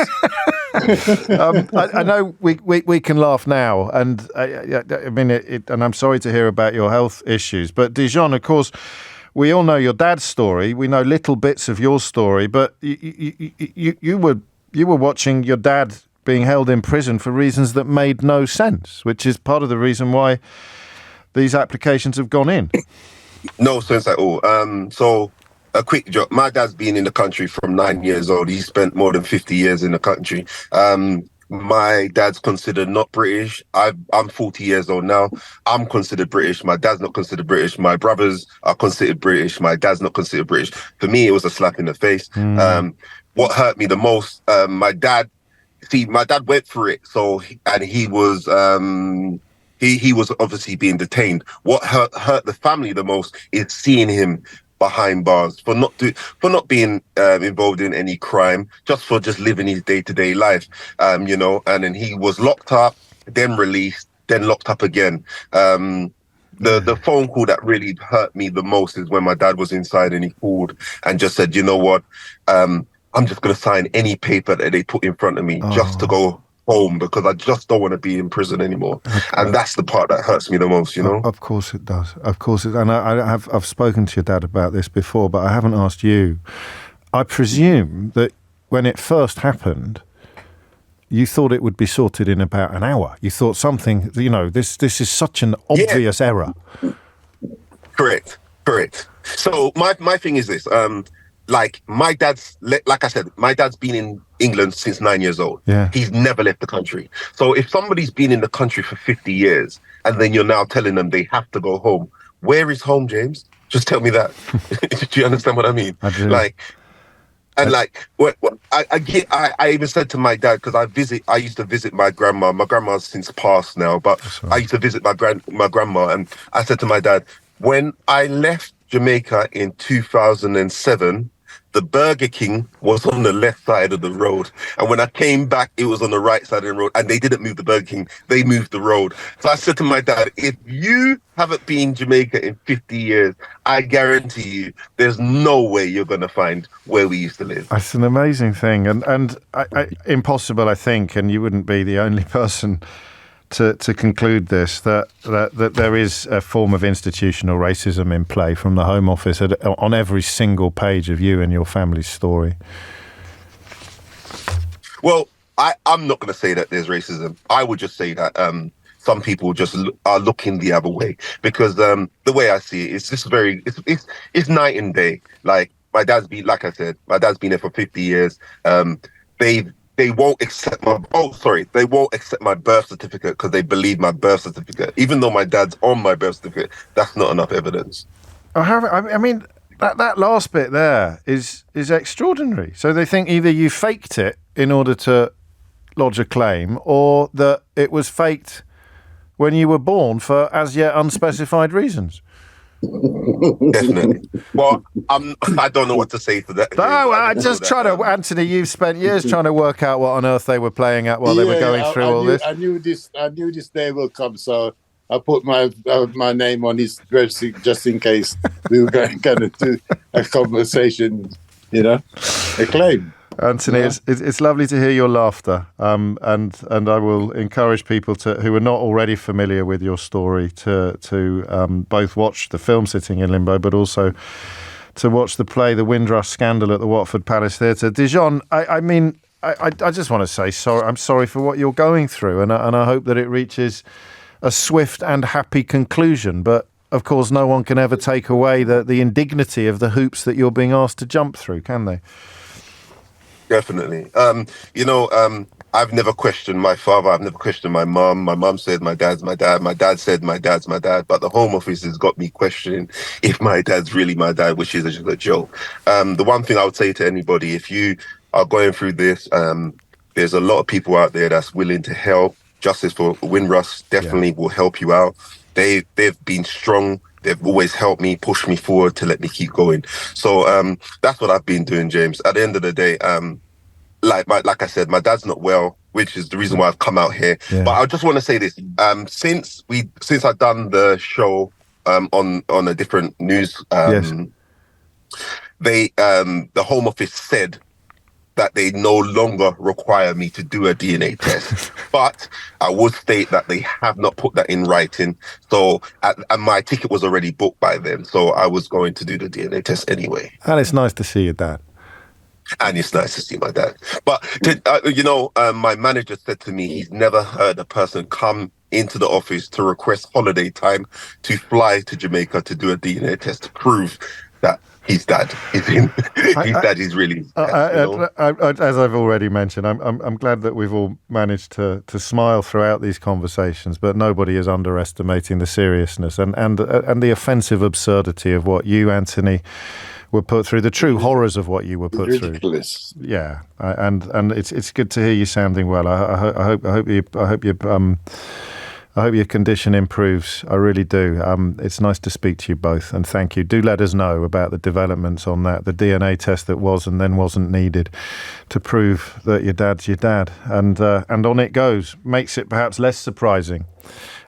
I know we can laugh now, and I mean, and I'm sorry to hear about your health issues. But Dijon, of course, we all know your dad's story. We know little bits of your story, but you were watching your dad being held in prison for reasons that made no sense, which is part of the reason why these applications have gone in. No sense at all. So. A quick joke. My dad's been in the country from 9 years old. He spent more than 50 years in the country. My dad's considered not British. I'm 40 years old now. I'm considered British. My dad's not considered British. My brothers are considered British. My dad's not considered British. For me, it was a slap in the face. What hurt me the most, my dad went through it. He was obviously being detained. What hurt the family the most is seeing him behind bars for not being involved in any crime, just living his day-to-day life, you know. And then he was locked up, then released, then locked up again. The phone call that really hurt me the most is when my dad was inside and he called and just said, you know what, I'm just going to sign any paper that they put in front of me just to go home because I just don't want to be in prison anymore. And that's the part that hurts me the most, you know. Of course it does. Of course it, and I've spoken to your dad about this before, but I haven't asked you. I presume that when it first happened, you thought it would be sorted in about an hour. You thought something, you know, this is such an obvious error. Correct. So my thing is this. Like my dad's, like I said, my dad's been in England since 9 years old. Yeah. He's never left the country. So if somebody's been in the country for 50 years and then you're now telling them they have to go home, where is home, James? Just tell me that. Do you understand what I mean? I do. I even said to my dad, because I used to visit my grandma. My grandma's since passed now, but I used to visit my grandma, and I said to my dad, when I left Jamaica in 2007, the Burger King was on the left side of the road. And when I came back, it was on the right side of the road. And they didn't move the Burger King, they moved the road. So I said to my dad, if you haven't been in Jamaica in 50 years, I guarantee you there's no way you're going to find where we used to live. That's an amazing thing. And impossible, I think, and you wouldn't be the only person to conclude this, that there is a form of institutional racism in play from the Home Office on every single page of you and your family's story. Well, I'm not going to say that there's racism. I would just say that some people just are looking the other way, because the way I see it, it's just it's night and day. Like my dad's been, like I said, my dad's been there for 50 years. They won't accept they won't accept my birth certificate because they believe my birth certificate. Even though my dad's on my birth certificate, that's not enough evidence. I mean, that last bit there is extraordinary. So they think either you faked it in order to lodge a claim, or that it was faked when you were born for as yet unspecified reasons. Definitely. Well, I don't know what to say to that. No, I just trying to, Anthony, you've spent years trying to work out what on earth they were playing at while they were going through all this. I knew this day will come, so I put my name on his jersey just in case we were going to do a conversation, a claim. Anthony, it's lovely to hear your laughter, and I will encourage people who are not already familiar with your story to both watch the film Sitting in Limbo, but also to watch the play The Windrush Scandal at the Watford Palace Theatre. Dijon, I just want to say sorry. I'm sorry for what you're going through, and I hope that it reaches a swift and happy conclusion. But of course, no one can ever take away the indignity of the hoops that you're being asked to jump through, can they? Definitely. I've never questioned my father. I've never questioned my mum. My mum said my dad's my dad. My dad said my dad's my dad. But the Home Office has got me questioning if my dad's really my dad, which is just a joke. The one thing I would say to anybody, if you are going through this, there's a lot of people out there that's willing to help. Justice for Windrush definitely will help you out. They've been strong. They've always helped me, pushed me forward to let me keep going. So that's what I've been doing, James. At the end of the day, like I said, my dad's not well, which is the reason why I've come out here. Yeah. But I just want to say this: since I've done the show on a different news, the Home Office said that they no longer require me to do a DNA test. But I would state that they have not put that in writing. So and my ticket was already booked by then. So I was going to do the DNA test anyway. And it's nice to see your dad. And it's nice to see my dad. But, my manager said to me he's never heard a person come into the office to request holiday time to fly to Jamaica to do a DNA test to prove that his dad is in. His dad is really. As I've already mentioned, I'm glad that we've all managed to smile throughout these conversations, but nobody is underestimating the seriousness and the offensive absurdity of what you, Anthony, were put through, the true horrors of what you were put ridiculous. Through. Yeah, and it's good to hear you sounding well. I hope your condition improves. I really do. It's nice to speak to you both, and thank you. Do let us know about the developments on that, the DNA test that was and then wasn't needed to prove that your dad's your dad. And on it goes. Makes it perhaps less surprising.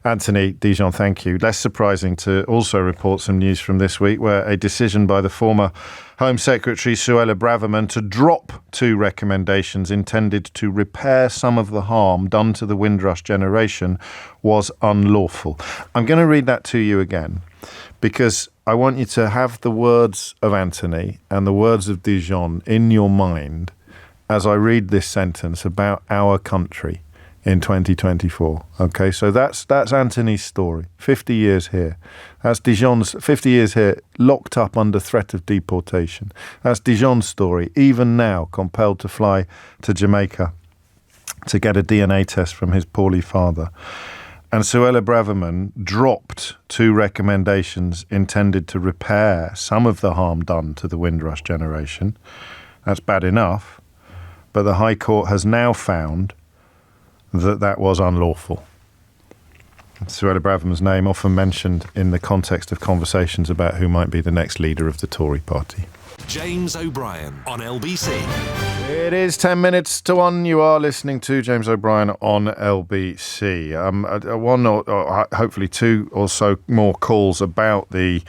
Anthony Dijon, thank you. Less surprising to also report some news from this week where a decision by the former Home Secretary Suella Braverman to drop 2 recommendations intended to repair some of the harm done to the Windrush generation was unlawful. I'm going to read that to you again because I want you to have the words of Anthony and the words of Dijon in your mind as I read this sentence about our country in 2024. Okay, so that's Anthony's story. 50 years here. That's Dijon's 50 years here, locked up under threat of deportation. That's Dijon's story, even now compelled to fly to Jamaica to get a DNA test from his poorly father. And Suella Braverman dropped 2 recommendations intended to repair some of the harm done to the Windrush generation. That's bad enough, but the High Court has now found that was unlawful. Suella Braverman's name often mentioned in the context of conversations about who might be the next leader of the Tory party. James O'Brien on LBC. It is 10 minutes to 1. You are listening to James O'Brien on LBC. One or hopefully 2 or so more calls about the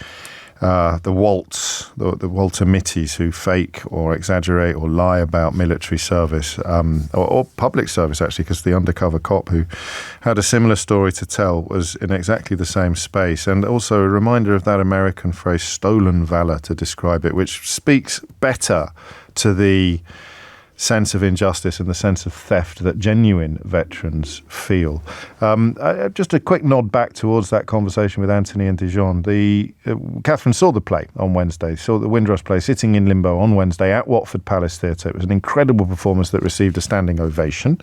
Waltz, the Walter-Mitties who fake or exaggerate or lie about military service or public service, actually, because the undercover cop who had a similar story to tell was in exactly the same space. And also a reminder of that American phrase, stolen valor, to describe it, which speaks better to the sense of injustice and the sense of theft that genuine veterans feel. Just a quick nod back towards that conversation with Anthony and Dijon. Catherine saw the play on Wednesday, saw the Windrush play Sitting in Limbo on Wednesday at Watford Palace Theatre. It was an incredible performance that received a standing ovation.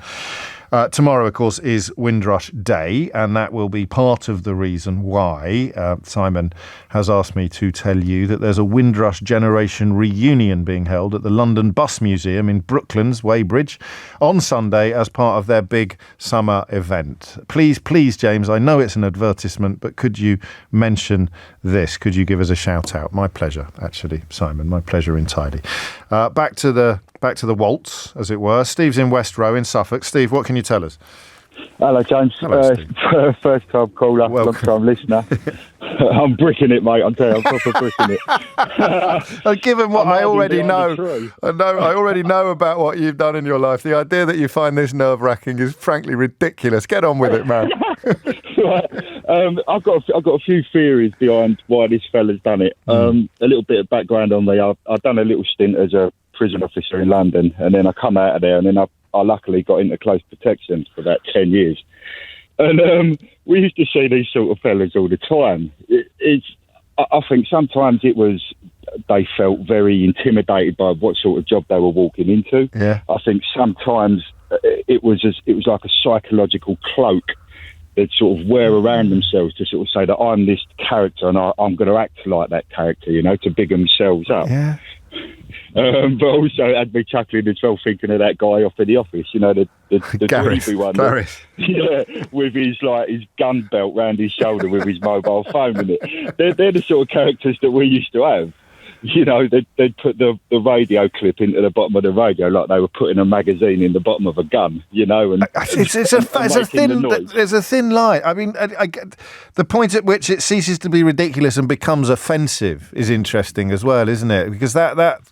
Tomorrow, of course, is Windrush Day, and that will be part of the reason why Simon has asked me to tell you that there's a Windrush generation reunion being held at the London Bus Museum in Brooklands, Weybridge, on Sunday as part of their big summer event. Please, James, I know it's an advertisement, but could you mention this? Could you give us a shout out? My pleasure, actually, Simon. My pleasure entirely. Back to the waltz, as it were. Steve's in West Row in Suffolk. Steve, what can you tell us? Hello, James. Hello, Steve. First time caller, long time listener. I'm bricking it, mate. I'm telling you, I'm proper bricking it. Given what I already know, I already know about what you've done in your life. The idea that you find this nerve-wracking is frankly ridiculous. Get on with it, man. Right. I've got a few theories behind why this fella's done it. A little bit of background on me. I've done a little stint as a prison officer in London, and then I come out of there, and then I luckily got into close protection for about 10 years. And we used to see these sort of fellas all the time. I think sometimes they felt very intimidated by what sort of job they were walking into. Yeah. I think sometimes it was like a psychological cloak they'd sort of wear around themselves to sort of say that I'm this character and I'm going to act like that character, to big themselves up. Yeah. But also had me chuckling as well, thinking of that guy off in the office, the Gareth, creepy one. With his gun belt round his shoulder with his mobile phone in it. They're the sort of characters that we used to have. They'd put the radio clip into the bottom of the radio like they were putting a magazine in the bottom of a gun, and there's a thin line. I mean, I get the point at which it ceases to be ridiculous and becomes offensive is interesting as well, isn't it? Because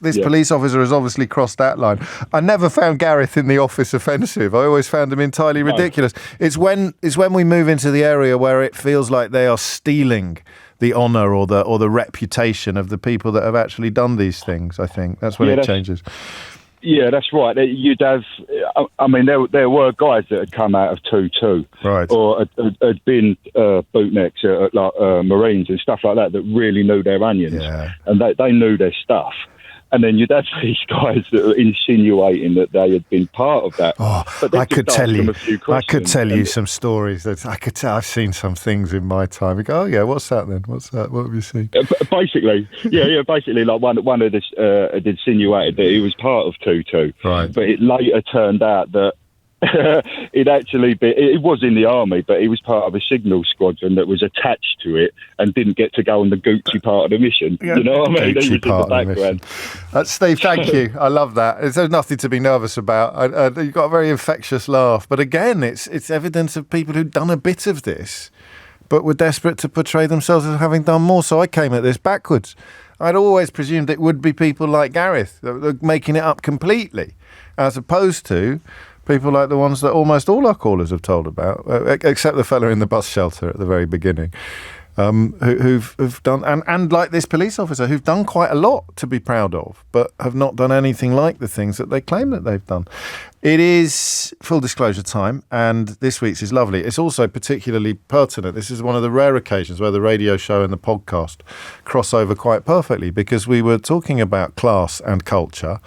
this police officer has obviously crossed that line. I never found Gareth in the office offensive. I always found him entirely ridiculous. It's when we move into the area where it feels like they are stealing the honour or the reputation of the people that have actually done these things. I think that's when it changes. Yeah, that's right. You'd have, I mean, there were guys that had come out of 2-2, right, or had been bootnecks like Marines and stuff like that really knew their onions, and they knew their stuff. And then you'd have these guys that were insinuating that they had been part of that. Oh, I could tell you some stories. I've seen some things in my time. You go, oh yeah, what's that then? What's that? What have you seen? Basically, like one of this had insinuated that he was part of 2-2. Right. But it later turned out that it was in the army, but he was part of a signal squadron that was attached to it and didn't get to go on the Gucci part of the mission. Yeah. You know what I mean? Gucci he was in the background. Steve, thank you. I love that. There's nothing to be nervous about. You've got a very infectious laugh. But again, it's evidence of people who've done a bit of this, but were desperate to portray themselves as having done more. So I came at this backwards. I'd always presumed it would be people like Gareth that were making it up completely, as opposed to people like the ones that almost all our callers have told about, except the fella in the bus shelter at the very beginning, who've done, and like this police officer, who've done quite a lot to be proud of, but have not done anything like the things that they claim that they've done. It is full disclosure time, and this week's is lovely. It's also particularly pertinent. This is one of the rare occasions where the radio show and the podcast cross over quite perfectly, because we were talking about class and culture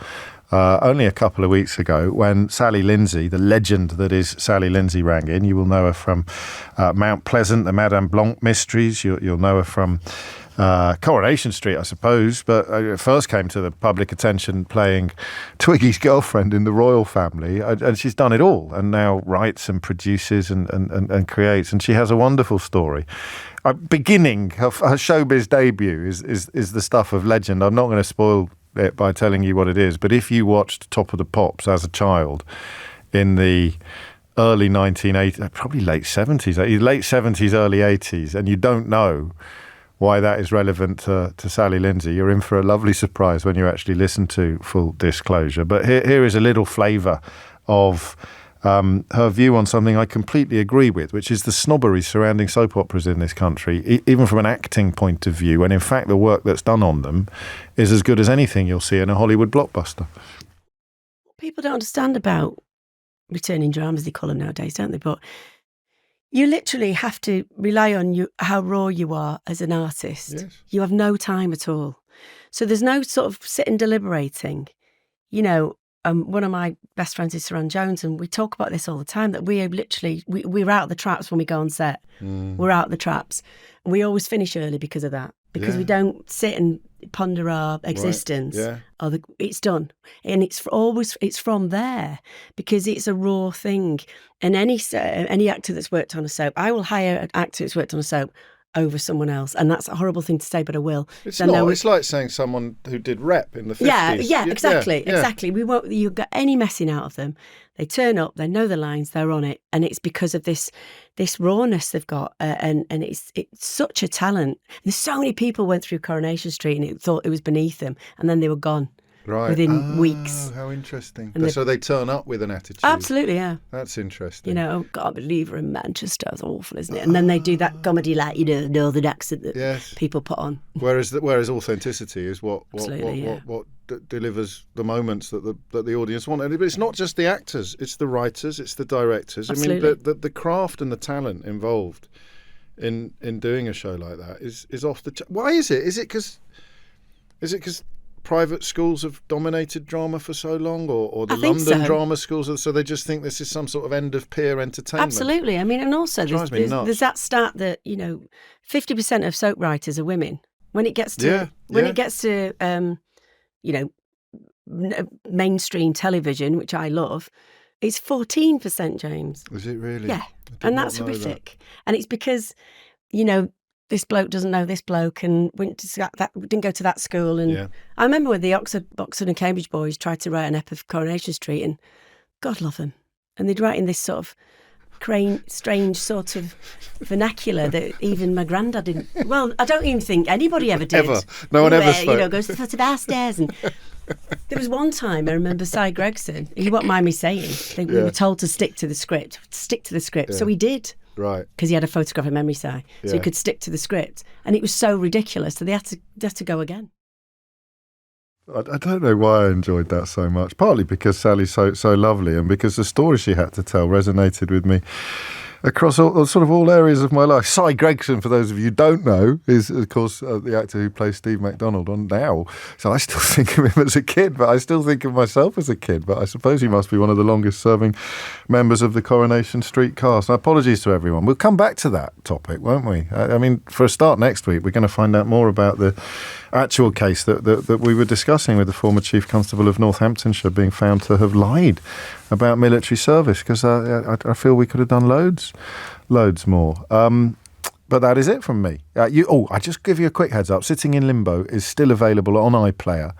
only a couple of weeks ago when Sally Lindsay, the legend that is Sally Lindsay, rang in. You will know her from Mount Pleasant, the Madame Blanc mysteries. You'll know her from Coronation Street, I suppose, but first came to the public attention playing Twiggy's girlfriend in the royal family, and she's done it all, and now writes and produces and creates, and she has a wonderful story. Beginning her showbiz debut is the stuff of legend. I'm not going to spoil it by telling you what it is, but if you watched Top of the Pops as a child in the early 1980s, probably late 70s, early 80s, and you don't know why that is relevant to Sally Lindsay, you're in for a lovely surprise when you actually listen to Full Disclosure. But here is a little flavour of her view on something I completely agree with, which is the snobbery surrounding soap operas in this country, even from an acting point of view, when in fact the work that's done on them is as good as anything you'll see in a Hollywood blockbuster. People don't understand about returning dramas, they call them nowadays, don't they? But you literally have to rely on how raw you are as an artist. Yes. You have no time at all. So there's no sort of sitting deliberating. You know, one of my best friends is Saran Jones, and we talk about this all the time, that we're out of the traps when we go on set. We're out of the traps. And we always finish early because of that, because we don't sit and ponder our existence. Right. It's done. And it's from there, because it's a raw thing. And any actor that's worked on a soap, I will hire an actor that's worked on a soap over someone else, and that's a horrible thing to say, but I will. It's not. It's like saying someone who did rep in the 50s. Yeah, exactly. We won't. You get any messing out of them. They turn up, they know the lines, they're on it, and it's because of this rawness they've got, and it's such a talent. There's so many people went through Coronation Street and thought it was beneath them, and then they were gone. Right. Within weeks. How interesting. So they turn up with an attitude. Absolutely, yeah. That's interesting. You know, oh, God, believe her in Manchester. It's awful, isn't it? And then they do that comedy, like, northern accent that people put on. Whereas authenticity is what delivers the moments that the audience want. But it's not just the actors, it's the writers, it's the directors. Absolutely. I mean, the craft and the talent involved in doing a show like that is off the... Why is it? Is it because private schools have dominated drama for so long, or the London drama schools, so they just think this is some sort of end of peer entertainment? Absolutely. I mean, and also there's that stat that 50% of soap writers are women. When it gets to mainstream television, which I love, it's 14%, James. Is it really? Yeah, and that's horrific. And it's because this bloke doesn't know this bloke and didn't go to that school. And I remember when the Oxford and Cambridge boys tried to write an ep of Coronation Street, and God love them, and they'd write in this sort of strange sort of vernacular that even my granddad didn't. Well, I don't even think anybody ever did. No one ever spoke. Goes to the foot of our stairs. And there was one time I remember Cy Gregson. He won't mind me saying. We were told to stick to the script. So he did. Right. Because he had a photographic memory, so he could stick to the script. And it was so ridiculous, so they had to go again. I don't know why I enjoyed that so much. Partly because Sally's so lovely, and because the story she had to tell resonated with me across all areas of my life. Cy Gregson, for those of you who don't know, is of course the actor who plays Steve MacDonald on Now. So I still think of him as a kid, but I still think of myself as a kid. But I suppose he must be one of the longest serving members of the Coronation Street cast. Now, apologies to everyone. We'll come back to that topic, won't we? I mean, for a start, next week we're going to find out more about the actual case that we were discussing with the former Chief Constable of Northamptonshire being found to have lied about military service, because I feel we could have done loads more. But that is it from me. I just give you a quick heads up. Sitting in Limbo is still available on iPlayer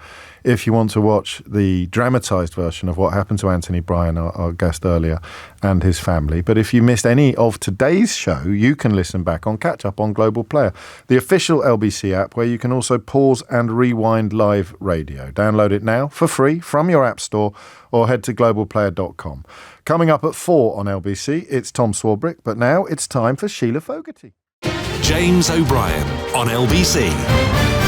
if you want to watch the dramatised version of what happened to Anthony Bryan, our guest earlier, and his family. But if you missed any of today's show, you can listen back on Catch Up on Global Player, the official LBC app, where you can also pause and rewind live radio. Download it now for free from your app store, or head to globalplayer.com. Coming up at 4 on LBC, it's Tom Swarbrick, but now it's time for Sheila Fogarty. James O'Brien on LBC.